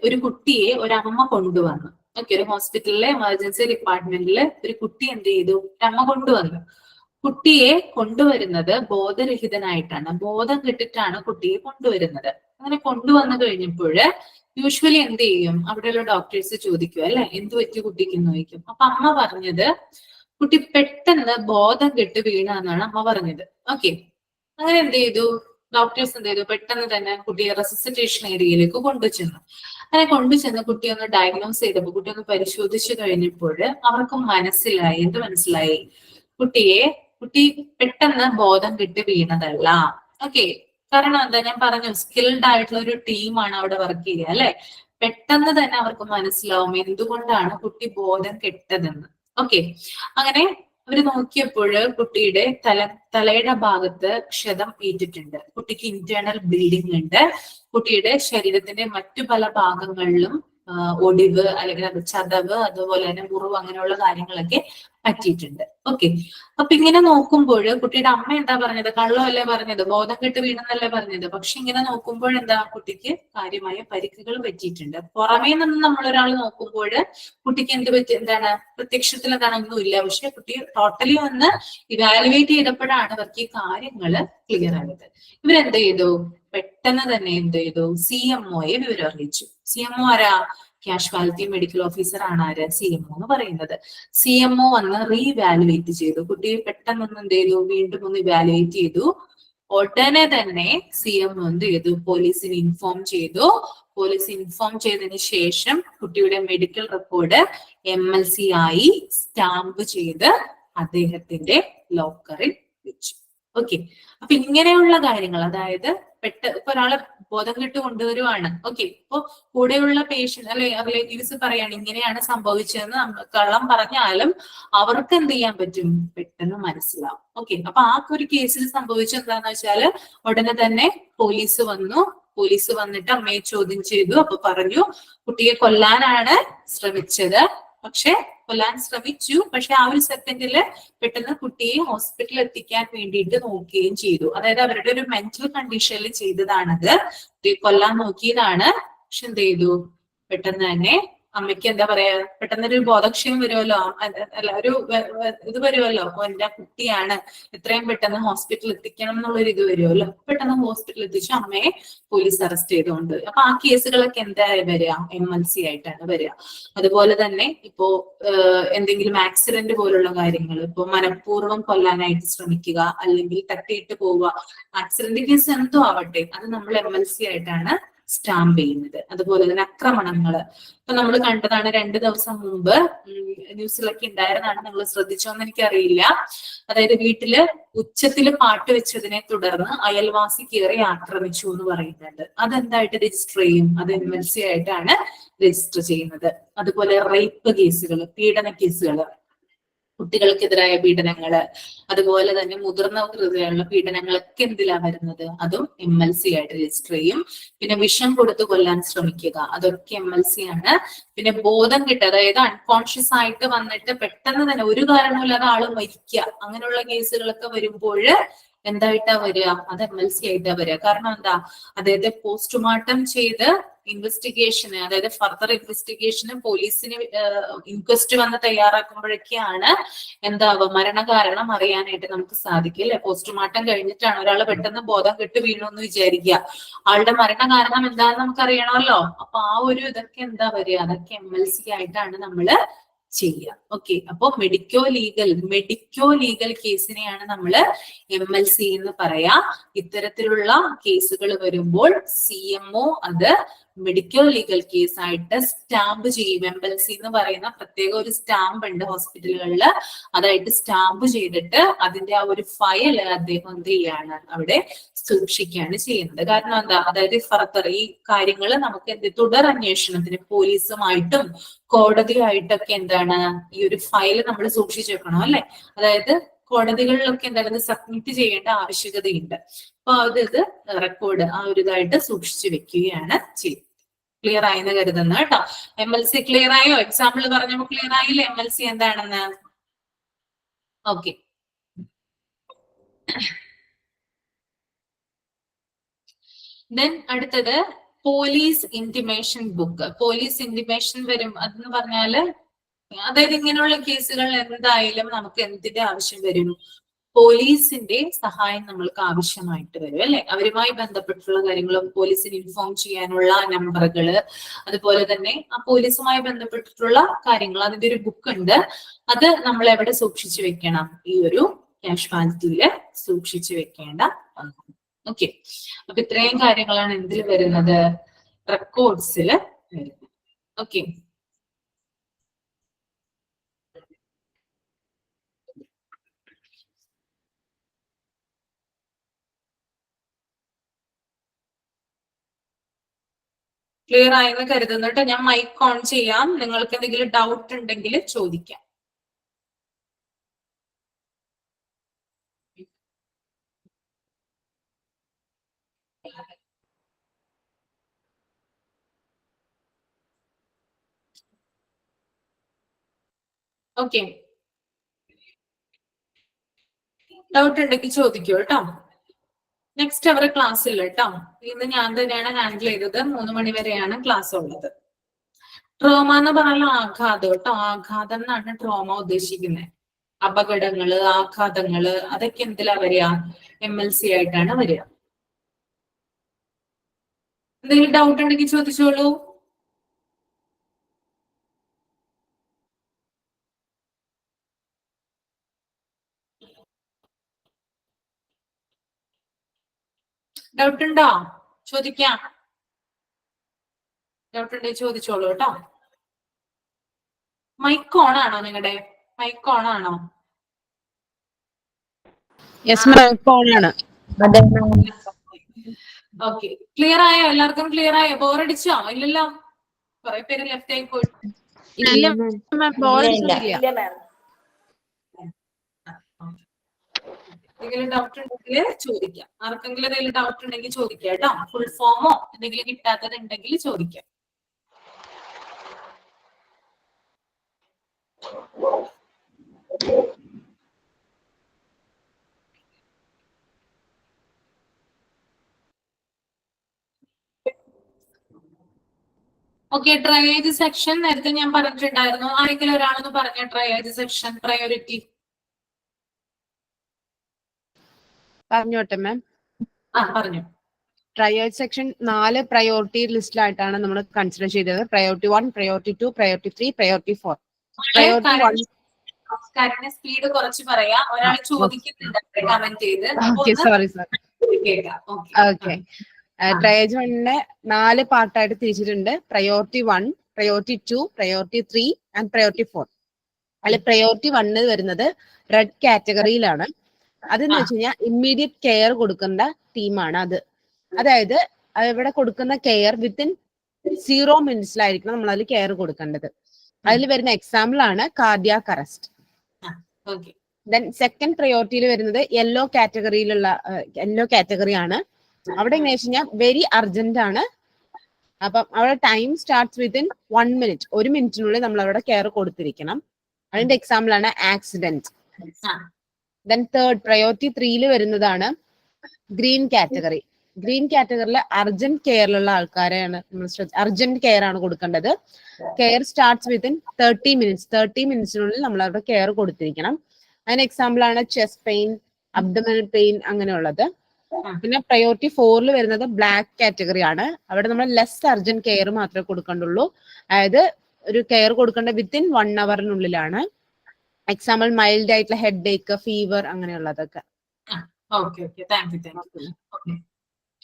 ഒരു കുട്ടിയെ ഒരമ്മ കൊണ്ടുവന്നു. ഓക്കെ, ഒരു ഹോസ്പിറ്റലിലെ എമർജൻസി ഡിപ്പാർട്ട്മെന്റില് ഒരു കുട്ടി എന്ത് ചെയ്തു? ഒരമ്മ കൊണ്ടുവന്നു. കുട്ടിയെ കൊണ്ടുവരുന്നത് ബോധരഹിതനായിട്ടാണ്, ബോധം കെട്ടിട്ടാണ് കുട്ടിയെ കൊണ്ടുവരുന്നത്. അങ്ങനെ കൊണ്ടുവന്നു കഴിഞ്ഞപ്പോൾ യൂഷ്വലി എന്ത് ചെയ്യും? അവിടെയുള്ള ഡോക്ടേഴ്സ് ചോദിക്കും അല്ലെ, എന്ത് പറ്റി കുട്ടിക്ക് എന്ന് ചോദിക്കും. അപ്പൊ അമ്മ പറഞ്ഞത് കുട്ടി പെട്ടെന്ന് ബോധം കെട്ട് വീണാന്നാണ് അമ്മ പറഞ്ഞത്. ഓക്കെ, അങ്ങനെ എന്ത് ചെയ്തു? ഡോക്ടേഴ്സ് എന്ത് ചെയ്തു? പെട്ടെന്ന് തന്നെ കുട്ടിയെ റെസിസിറ്റേഷൻ ഏരിയയിലേക്ക് കൊണ്ടുചെന്നു. അങ്ങനെ കൊണ്ടുചെന്ന് കുട്ടിയെ ഒന്ന് ഡയഗ്നോസ് ചെയ്തപ്പോൾ, കുട്ടി ഒന്ന് പരിശോധിച്ചു കഴിഞ്ഞപ്പോൾ അവർക്ക് മനസ്സിലായി, എന്ത് മനസ്സിലായി? കുട്ടി പെട്ടെന്ന് ബോധം കെട്ട് വീണതല്ല. ഓക്കെ, കാരണം എന്താ? ഞാൻ പറഞ്ഞു, സ്കിൽഡ് ആയിട്ടുള്ള ഒരു ടീമാണ് അവിടെ വർക്ക് ചെയ്യുക അല്ലെ. പെട്ടെന്ന് തന്നെ അവർക്ക് മനസ്സിലാവും എന്തുകൊണ്ടാണ് കുട്ടി ബോധം കെട്ടതെന്ന്. ഓക്കെ, അങ്ങനെ അവര് നോക്കിയപ്പോൾ കുട്ടിയുടെ തലയുടെ ഭാഗത്ത് ക്ഷതം ഏറ്റിട്ടുണ്ട്. കുട്ടിക്ക് ഇന്റേണൽ ബ്ലീഡിംഗ് ഉണ്ട്. കുട്ടിയുടെ ശരീരത്തിന്റെ മറ്റു പല ഭാഗങ്ങളിലും ഒടിവ് അല്ലെങ്കിൽ അത് ചതവ്, അതുപോലെ തന്നെ മുറിവ്, അങ്ങനെയുള്ള കാര്യങ്ങളൊക്കെ പറ്റിയിട്ടുണ്ട്. ഓക്കെ, അപ്പൊ ഇങ്ങനെ നോക്കുമ്പോൾ കുട്ടിയുടെ അമ്മ എന്താ പറഞ്ഞത്? കള്ളമല്ലേ പറഞ്ഞത്, ബോധം കെട്ട് വീണെന്നല്ലേ പറഞ്ഞത്. പക്ഷെ ഇങ്ങനെ നോക്കുമ്പോൾ എന്താ? കുട്ടിക്ക് കാര്യമായ പരിക്കുകൾ പറ്റിയിട്ടുണ്ട്. പുറമേ നിന്ന് നമ്മളൊരാൾ നോക്കുമ്പോൾ കുട്ടിക്ക് എന്ത് പറ്റി? എന്താണ് പ്രത്യക്ഷത്തിൽ എന്താണ്? ഒന്നുമില്ല. പക്ഷെ കുട്ടി ടോട്ടലി ഒന്ന് ഇവാലുവേറ്റ് ചെയ്തപ്പോഴാണ് അവർക്ക് ഈ കാര്യങ്ങള് ക്ലിയർ ആയത്. ഇവരെന്ത് ചെയ്തു? പെട്ടെന്ന് തന്നെ എന്ത് ചെയ്തു? CMOയെ വിവരം അറിയിച്ചു. CMO ആരാ? കാഷ്വാലിറ്റി മെഡിക്കൽ ഓഫീസർ ആണ് ആര്? CMO എന്ന് പറയുന്നത്. CMO വന്ന് റീവാലുവേറ്റ് ചെയ്തു. കുട്ടിയെ പെട്ടെന്ന് എന്ത് ചെയ്തു? വീണ്ടും ഒന്ന് ഇവാലുവേറ്റ് ചെയ്തു. ഉടനെ തന്നെ CMO എന്ത് ചെയ്തു? പോലീസിന് ഇൻഫോം ചെയ്തു. പോലീസ് ഇൻഫോം ചെയ്തതിന് ശേഷം കുട്ടിയുടെ മെഡിക്കൽ റിപ്പോർട്ട് MLC ആയി സ്റ്റാമ്പ് ചെയ്ത് അദ്ദേഹത്തിന്റെ ലോക്കറിൽ വെച്ചു. ഓക്കെ, അപ്പൊ ഇങ്ങനെയുള്ള കാര്യങ്ങൾ, അതായത് ഇപ്പൊ ഒരാളെ ബോധം കെട്ട് കൊണ്ടുവരുവാണ്. ഓക്കെ, അപ്പൊ കൂടെയുള്ള പേഷ്യന്റ് അല്ലെ റിലേറ്റീവ്സ് പറയാണ് ഇങ്ങനെയാണ് സംഭവിച്ചതെന്ന് കള്ളം പറഞ്ഞാലും അവർക്ക് എന്ത് ചെയ്യാൻ പറ്റും, പെട്ടെന്ന് മനസ്സിലാവും. ഓക്കെ, അപ്പൊ ആ ഒരു കേസിൽ സംഭവിച്ചത് എന്താന്ന് വെച്ചാല് ഉടനെ തന്നെ പോലീസ് വന്നു. പോലീസ് വന്നിട്ട് അമ്മയെ ചോദ്യം ചെയ്തു. അപ്പൊ പറഞ്ഞു കുട്ടിയെ കൊല്ലാനാണ് ശ്രമിച്ചത്, പക്ഷെ കൊല്ലാൻ ശ്രമിച്ചു, പക്ഷെ ആ ഒരു സെക്കൻഡില് പെട്ടെന്ന് കുട്ടിയെ ഹോസ്പിറ്റലിൽ എത്തിക്കാൻ വേണ്ടിയിട്ട് നോക്കുകയും ചെയ്തു. അതായത് അവരുടെ ഒരു മെന്റൽ കണ്ടീഷനിൽ ചെയ്തതാണത്. കുട്ടിയെ കൊല്ലാൻ നോക്കിയതാണ്, പക്ഷെ എന്ത് ചെയ്തു, പെട്ടെന്ന് തന്നെ അമ്മയ്ക്ക് എന്താ പറയാ, പെട്ടെന്നൊരു ബോധക്ഷയം വരുമല്ലോ, അല്ല ഒരു ഇത് വരുമല്ലോ, എന്റെ കുട്ടിയാണ്, എത്രയും പെട്ടെന്ന് ഹോസ്പിറ്റലിൽ എത്തിക്കണം എന്നുള്ളൊരു ഇത് വരുമല്ലോ. പെട്ടെന്ന് ഹോസ്പിറ്റലിൽ എത്തിച്ചു അമ്മയെ പോലീസ് അറസ്റ്റ് ചെയ്തുകൊണ്ട്. അപ്പൊ ആ കേസുകളൊക്കെ എന്താ വരിക, MLC ആയിട്ടാണ് വരിക. അതുപോലെ തന്നെ ഇപ്പോ എന്തെങ്കിലും ആക്സിഡന്റ് പോലുള്ള കാര്യങ്ങൾ, ഇപ്പൊ മനഃപൂർവ്വം കൊല്ലാനായിട്ട് ശ്രമിക്കുക, അല്ലെങ്കിൽ തട്ടിയിട്ട് പോവുക, ആക്സിഡന്റ് കേസ് എന്തോ ആവട്ടെ, അത് നമ്മൾ MLC ആയിട്ടാണ് സ്റ്റാമ്പ് ചെയ്യുന്നത്. അതുപോലെ തന്നെ ആക്രമണങ്ങള്, ഇപ്പൊ നമ്മൾ കണ്ടതാണ് 2 ദിവസം മുമ്പ് ന്യൂസിലൊക്കെ ഉണ്ടായിരുന്നതാണ്, നിങ്ങൾ ശ്രദ്ധിച്ചോന്ന് എനിക്കറിയില്ല. അതായത് വീട്ടില് ഉച്ചത്തില് പാട്ട് വെച്ചതിനെ തുടർന്ന് അയൽവാസി കയറി ആക്രമിച്ചു എന്ന് പറയുന്നുണ്ട്. അതെന്തായിട്ട് രജിസ്റ്റർ ചെയ്യും, അത് MLC ആയിട്ടാണ് രജിസ്റ്റർ ചെയ്യുന്നത്. അതുപോലെ റേപ്പ് കേസുകൾ, പീഡന കേസുകൾ, കുട്ടികൾക്കെതിരായ പീഡനങ്ങള്, അതുപോലെ തന്നെ മുതിർന്നവർക്കെതിരെയുള്ള പീഡനങ്ങളൊക്കെ എന്തിലാ വരുന്നത്, അതും MLC ആയിട്ട് രജിസ്റ്റർ ചെയ്യും. പിന്നെ വിഷം കൊടുത്ത് കൊല്ലാൻ ശ്രമിക്കുക, അതൊക്കെ MLC ആണ്. പിന്നെ ബോധം കിട്ടുക, അതായത് അൺകോൺഷ്യസ് ആയിട്ട് വന്നിട്ട് പെട്ടെന്ന് തന്നെ ഒരു കാരണമില്ലാതെ ആള് മരിക്കുക, അങ്ങനെയുള്ള കേസുകളൊക്കെ വരുമ്പോൾ എന്തായിട്ടാ വരിക, അത് MLC ആയിട്ടാ വരിക. കാരണം എന്താ, അദ്ദേഹത്തെ പോസ്റ്റ്മോർട്ടം ചെയ്ത് ഇൻവെസ്റ്റിഗേഷന്, അതായത് ഫർദർ ഇൻവെസ്റ്റിഗേഷന് പോലീസിന് ഇൻക്വസ്റ്റ് വന്ന് തയ്യാറാക്കുമ്പോഴൊക്കെയാണ് എന്താവുക, മരണകാരണം അറിയാനായിട്ട് നമുക്ക് സാധിക്കും അല്ലെ. പോസ്റ്റ്മോർട്ടം കഴിഞ്ഞിട്ടാണ് ഒരാൾ പെട്ടെന്ന് ബോധം കെട്ട് വീണു എന്ന് വിചാരിക്കുക, ആളുടെ മരണകാരണം എന്താണെന്ന് നമുക്ക് അറിയണമല്ലോ. അപ്പൊ ആ ഒരു ഇതൊക്കെ എന്താ വരിക, അതൊക്കെ MLC ആയിട്ടാണ് നമ്മള് ചെയ്യുക. ഓക്കെ, അപ്പൊ മെഡിക്കോ ലീഗൽ കേസിനെയാണ് നമ്മള് MLC എന്ന് പറയാ. ഇത്തരത്തിലുള്ള കേസുകൾ വരുമ്പോൾ CMO അത് മെഡിക്കൽ ലീഗൽ കേസ് ആയിട്ട് സ്റ്റാമ്പ് ചെയ്യും. MLC എന്ന് പറയുന്ന പ്രത്യേക ഒരു സ്റ്റാമ്പ് ഉണ്ട് ഹോസ്പിറ്റലുകളിൽ, അതായിട്ട് സ്റ്റാമ്പ് ചെയ്തിട്ട് അതിന്റെ ആ ഒരു ഫയല് അദ്ദേഹം എന്ത് ചെയ്യാണ്, അവിടെ സൂക്ഷിക്കുകയാണ് ചെയ്യുന്നത്. കാരണം എന്താ, അതായത് ഫർദർ ഈ കാര്യങ്ങൾ നമുക്ക് തുടർ അന്വേഷണത്തിന് പോലീസുമായിട്ടും കോടതിയായിട്ടൊക്കെ എന്താണ് ഈ ഒരു ഫയല് നമ്മൾ സൂക്ഷിച്ചു വെക്കണം അല്ലെ. അതായത് കോടതികളിലൊക്കെ എന്താണ് സബ്മിറ്റ് ചെയ്യേണ്ട ആവശ്യകതയുണ്ട്. അപ്പൊ അത് റെക്കോർഡ് ആ ഒരു ഇതായിട്ട് സൂക്ഷിച്ചു വെക്കുകയാണ് ചെയ്യുന്നത്. ക്ലിയർ ആയെന്ന് കരുതുന്നു കേട്ടോ. MLC ക്ലിയർ ആയോ? എക്സാമ്പിൾ പറഞ്ഞപ്പോ ക്ലിയർ ആയില്ലേ MLC എന്താണെന്ന്? ഓക്കെ, ദെൻ അടുത്തത് police intimation book. Police intimation വരും അതെന്ന് പറഞ്ഞാല്, അതായത് ഇങ്ങനെയുള്ള കേസുകൾ എന്തായാലും നമുക്ക് എന്തിന്റെ ആവശ്യം വരും, പോലീസിന്റെ സഹായം നമ്മൾക്ക് ആവശ്യമായിട്ട് വരും അല്ലെ. അവരുമായി ബന്ധപ്പെട്ടുള്ള കാര്യങ്ങളും പോലീസിന് ഇൻഫോം ചെയ്യാനുള്ള നമ്പറുകള്, അതുപോലെ തന്നെ ആ പോലീസുമായി ബന്ധപ്പെട്ടിട്ടുള്ള കാര്യങ്ങൾ, അതിന്റെ ഒരു ബുക്ക് ഉണ്ട്. അത് നമ്മൾ എവിടെ സൂക്ഷിച്ചു വെക്കണം, ഈ ഒരു ക്യാഷ് വാലറ്റില് സൂക്ഷിച്ചു വെക്കേണ്ട ഒന്നാണ്. ഓക്കെ, അപ്പൊ ഇത്രയും കാര്യങ്ങളാണ് എന്തിൽ വരുന്നത്, റെക്കോർഡ്സിൽ വരുന്നത്. ഓക്കെ, ക്ലിയർ ആയെന്ന് കരുതുന്നുണ്ട്. ഞാൻ മൈക്ക് ഓൺ ചെയ്യാം, നിങ്ങൾക്ക് എന്തെങ്കിലും ഡൗട്ട് ഉണ്ടെങ്കിൽ ചോദിക്കാം. ഓക്കെ, ഡൗട്ട് ഉണ്ടെങ്കിൽ ചോദിക്കൂ കേട്ടോ. നെക്സ്റ്റ് അവരുടെ ക്ലാസ് ഇല്ല കേട്ടോ. ഇന്ന് ഞാൻ തന്നെയാണ് ഹാൻഡിൽ ചെയ്തത്. 3 മണി വരെയാണ് ക്ലാസ് ഉള്ളത്. ട്രോമ എന്ന് പറഞ്ഞാൽ ആഘാതം കേട്ടോ. ആഘാതം എന്നാണ് ട്രോമ ഉദ്ദേശിക്കുന്നത്. അപകടങ്ങള്, ആഘാതങ്ങള്, അതൊക്കെ എന്തിലാ വരിക, MLC ആയിട്ടാണ് വരിക. എന്തെങ്കിലും ഡൗട്ട് ഉണ്ടെങ്കിൽ ചോദിച്ചോളൂ. ഡൗട്ട് ഉണ്ടോ? ചോദിക്കാം. ഡൗട്ട് ഉണ്ടെങ്കിൽ ചോദിച്ചോളൂ കേട്ടോ. മൈക്ക് ഓൺ ആണോ നിങ്ങളുടെ? മൈക്ക് ഓൺ ആണോ? യെസ് മാം, ഓൺ ആണ്. ഓക്കെ, ക്ലിയർ ആയോ? എല്ലാവർക്കും ക്ലിയർ ആയോ? ബോറടിച്ചോ? ഇല്ലല്ലോ, കുറെ പേര് ലെഫ്റ്റ് ആയി പോയി. ഇല്ല മാം, ബോറടിച്ചില്ല. എന്തെങ്കിലും ഡൗട്ട് ഉണ്ടെങ്കിൽ ചോദിക്കാം. ആർക്കെങ്കിലും എന്തെങ്കിലും ഡൗട്ട് ഉണ്ടെങ്കിൽ ചോദിക്കാം കേട്ടോ. ഫുൾ ഫോമോ എന്തെങ്കിലും കിട്ടാത്തത് ഉണ്ടെങ്കിൽ ചോദിക്കാം. ഓക്കെ, ട്രയേജ് സെക്ഷൻ നേരത്തെ ഞാൻ പറഞ്ഞിട്ടുണ്ടായിരുന്നു. ആരെങ്കിലും ഒരാളൊന്ന് പറഞ്ഞ ട്രയേജ് സെക്ഷൻ പ്രയോറിറ്റി പറഞ്ഞോട്ടെ മാം. പറഞ്ഞു. ട്രയേജ് സെക്ഷൻ 4 പ്രയോറിറ്റി ലിസ്റ്റിലായിട്ടാണ് നമ്മൾ കൺസിഡർ ചെയ്തത്. Priority 1, priority 2, priority 3, priority 4. Priority 1 speed കുറച്ച് പറയാ. ഒരാൾ ചോദിക്കുന്നുണ്ട് കമന്റ് ചെയ്ത്. ഓക്കെ. ട്രയേജ് 1നെ 4 പാർട്ടായിട്ട് തിരിച്ചിട്ടുണ്ട്. Priority 1, priority 2, priority 3 and priority 4. അതിൽ പ്രയോറിറ്റി 1 വരുന്നത് റെഡ് കാറ്റഗറിയിലാണ്. അതെന്ന് വെച്ച് കഴിഞ്ഞാൽ ഇമ്മീഡിയറ്റ് കെയർ കൊടുക്കേണ്ട ടീമാണ് അത്. അതായത് ഇവിടെ കൊടുക്കുന്ന കെയർ വിത്തിൻ 0 മിനിറ്റ്സിലായിരിക്കണം നമ്മൾ അതിൽ കെയർ കൊടുക്കേണ്ടത്. അതിൽ വരുന്ന എക്സാമ്പിൾ ആണ് കാർഡിയാക് അറസ്റ്റ്. ദെൻ സെക്കൻഡ് പ്രയോറിറ്റിയിൽ വരുന്നത് യെല്ലോ കാറ്റഗറിയാണ്. അവിടെ എങ്ങനെ വെച്ച് കഴിഞ്ഞാൽ വെരി അർജന്റ് ആണ്. അപ്പം അവിടെ ടൈം സ്റ്റാർട്ട്സ് വിത്തിൻ 1 മിനിറ്റ്. 1 മിനിറ്റിനുള്ളിൽ നമ്മൾ അവിടെ കെയർ കൊടുത്തിരിക്കണം. അതിന്റെ എക്സാമ്പിൾ ആണ് ആക്സിഡന്റ്. ദെൻ തേർഡ് പ്രയോറിറ്റി 3 വരുന്നതാണ് ഗ്രീൻ കാറ്റഗറി. ഗ്രീൻ കാറ്റഗറിയിൽ അർജന്റ് കെയറിലുള്ള ആൾക്കാരെയാണ് നമ്മൾ അർജന്റ് കെയർ ആണ് കൊടുക്കേണ്ടത്. Care starts within 30 minutes. 30 മിനിറ്റ്സിനുള്ളിൽ നമ്മൾ അവിടെ കെയർ കൊടുത്തിരിക്കണം. അതിന് എക്സാമ്പിൾ ആണ് ചെസ്റ്റ് പെയിൻ, അബ്ഡോമിനൽ പെയിൻ, അങ്ങനെയുള്ളത്. പിന്നെ പ്രയോറിറ്റി 4 വരുന്നത് ബ്ലാക്ക് കാറ്റഗറി ആണ്. അവിടെ നമ്മൾ ലെസ് അർജന്റ് കെയർ മാത്രമേ കൊടുക്കേണ്ടുള്ളൂ. അതായത് ഒരു കെയർ കൊടുക്കേണ്ട വിത്തിൻ 1 അവറിനുള്ളിലാണ്. എക്സാമ്പിൾ മൈൽഡ് ആയിട്ടുള്ള ഹെഡ് ഏക്ക്, ഫീവർ, അങ്ങനെയുള്ളതൊക്കെ.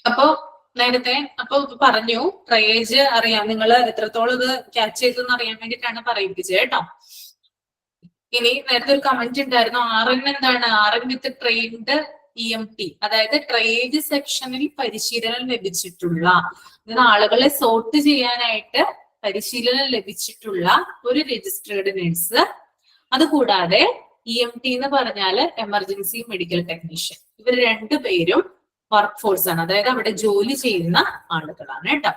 അപ്പോ നേരത്തെ പറഞ്ഞു ട്രയേജ് അറിയാം. നിങ്ങൾ എത്രത്തോളം ഇത് ക്യാച്ച് ചെയ്തെന്ന് അറിയാൻ വേണ്ടിയിട്ടാണ് പറയിപ്പിച്ചത് കേട്ടോ. ഇനി നേരത്തെ ഒരു കമന്റ് ഉണ്ടായിരുന്നു, RN എന്താണ്? RN വിത്ത് ട്രെയിൻഡ് EMT, അതായത് ട്രയേജ് സെക്ഷനിൽ പരിശീലനം ലഭിച്ചിട്ടുള്ള, ആളുകളെ സോർട്ട് ചെയ്യാനായിട്ട് പരിശീലനം ലഭിച്ചിട്ടുള്ള ഒരു രജിസ്ട്രേഡ് നേഴ്സ്. അതുകൂടാതെ EMT എന്ന് പറഞ്ഞാൽ എമർജൻസി മെഡിക്കൽ ടെക്നീഷ്യൻ. ഇവർ രണ്ടുപേരും വർക്ക് ഫോഴ്സ് ആണ്, അതായത് അവിടെ ജോലി ചെയ്യുന്ന ആളുകളാണ് കേട്ടോ.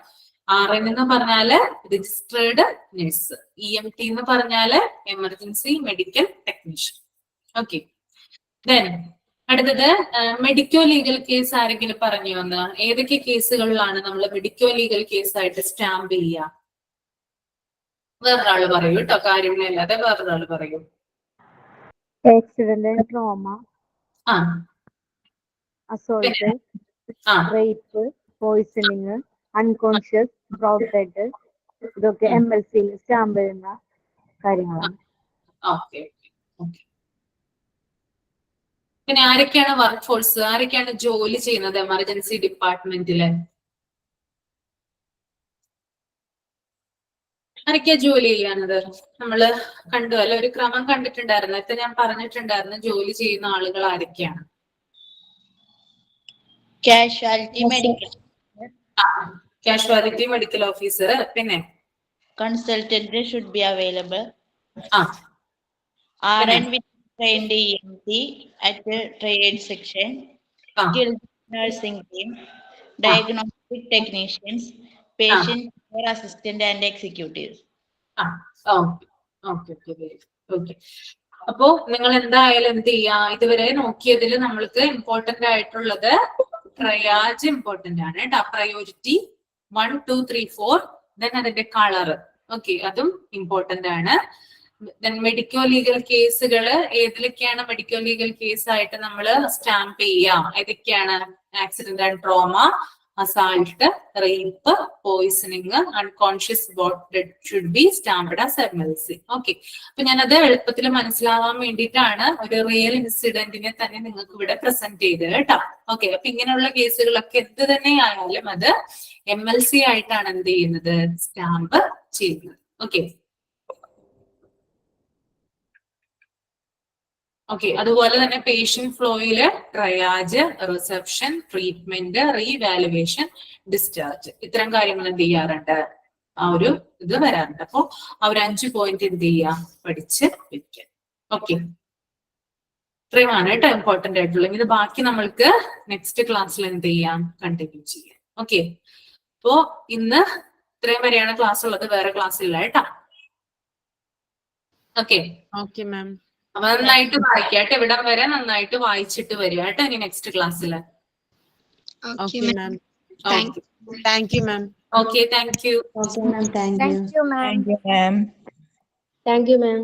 RN എന്ന് പറഞ്ഞാല് രജിസ്ട്രേഡ് നേഴ്സ്, EMT എന്ന് പറഞ്ഞാല് emergency medical technician. Okay, then അടുത്തത് മെഡിക്കോ ലീഗൽ കേസ്. ആരെങ്കിലും പറഞ്ഞു വന്ന് ഏതൊക്കെ കേസുകളിലാണ് നമ്മൾ മെഡിക്കോ ലീഗൽ കേസായിട്ട് സ്റ്റാമ്പ് ചെയ്യുക? വേറൊരാള് പറയൂ കേട്ടോ, കാര്യമില്ലാതെ വേറൊരാള് പറയൂ. Accident, trauma, assault, rape, poisoning, unconscious, drop dead, ഇതൊക്കെ MLC സ്റ്റാമ്പ് ചെയ്യുന്ന കാര്യങ്ങളാണ്. പിന്നെ ആരൊക്കെയാണ് വർക്ക് ഫോഴ്സ്? ആരൊക്കെയാണ് ജോലി ചെയ്യുന്നത് എമർജൻസി ഡിപ്പാർട്ട്മെന്റില്? ആരൊക്കെയാ ജോലി ചെയ്യാനത്? നമ്മള് കണ്ടു അല്ലെ, ഒരു ക്രമം കണ്ടിട്ടുണ്ടായിരുന്നു. നേരത്തെ ഞാൻ പറഞ്ഞിട്ടുണ്ടായിരുന്നു ജോലി ചെയ്യുന്ന ആളുകൾ ആരൊക്കെയാണ്. കാഷ്വാലിറ്റി മെഡിക്കൽ ഓഫീസർ, പിന്നെ consultant should be available. RN with trained EMT at the trade section, skilled nursing team, diagnostic technicians, patient care assistant and executives. അപ്പോ നിങ്ങൾ എന്തായാലും എന്ത് ചെയ്യാ, ഇതുവരെ നോക്കിയതിൽ നമ്മൾക്ക് ഇമ്പോർട്ടന്റ് ആയിട്ടുള്ളത് ട്രയാജ് ഇമ്പോർട്ടന്റ് ആണ് കേട്ടോ. പ്രയോറിറ്റി 1, 2, 3, 4, ദെൻ അതിന്റെ കളർ. ഓക്കെ, അതും ഇമ്പോർട്ടന്റ് ആണ്. ദെൻ മെഡിക്കോ ലീഗൽ കേസുകൾ ഏതിലൊക്കെയാണ് മെഡിക്കോ ലീഗൽ കേസായിട്ട് നമ്മൾ സ്റ്റാമ്പ് ചെയ്യാം? ഏതൊക്കെയാണ്? Accident and trauma, assault, rape, poisoning, unconscious dead should be stamped as MLC. Okay, അപ്പൊ ഞാനത് എളുപ്പത്തിൽ മനസ്സിലാവാൻ വേണ്ടിയിട്ടാണ് ഒരു റിയൽ ഇൻസിഡന്റിനെ തന്നെ നിങ്ങൾക്ക് ഇവിടെ പ്രസന്റ് ചെയ്തത് കേട്ടോ. ഓക്കെ, അപ്പൊ ഇങ്ങനെയുള്ള കേസുകളൊക്കെ എന്ത് തന്നെ ആയാലും അത് MLC ആയിട്ടാണ് എന്ത് ചെയ്യുന്നത്? സ്റ്റാമ്പ് ചെയ്യുന്നത്. ഓക്കെ, ഓക്കെ, അതുപോലെ തന്നെ പേഷ്യന്റ് ഫ്ലോയില് triage, reception, treatment, reevaluation, discharge, ഇത്തരം കാര്യങ്ങൾ എന്ത് ചെയ്യാറുണ്ട്, ആ ഒരു ഇത് വരാറുണ്ട്. അപ്പൊ ആ ഒരു 5 പോയിന്റ് എന്ത് ചെയ്യാ, പഠിച്ച് വെക്കുക. ഓക്കെ, ഇത്രയുമാണ് കേട്ടോ ഇമ്പോർട്ടന്റ് ആയിട്ടുള്ളത്. ഇത് ബാക്കി നമ്മൾക്ക് നെക്സ്റ്റ് ക്ലാസ്സിൽ എന്ത് ചെയ്യാം, കണ്ടിന്യൂ ചെയ്യാം. ഓക്കെ, അപ്പോ ഇന്ന് ഇത്രയും വരെയാണ് ക്ലാസ് ഉള്ളത്, വേറെ ക്ലാസ് ഇല്ല കേട്ടോ. Okay okay ma'am. അപ്പൊ നന്നായിട്ട് വായിക്കാട്ടെ, ഇവിടം വരെ നന്നായിട്ട് വായിച്ചിട്ട് വരിക കേട്ടോ ഇനി നെക്സ്റ്റ് ക്ലാസ്സില്. Okay ma'am. Thank thank you ma'am. Okay, thank you. Okay, ma'am. Thank you. Thank you, ma'am. Thank you, ma'am.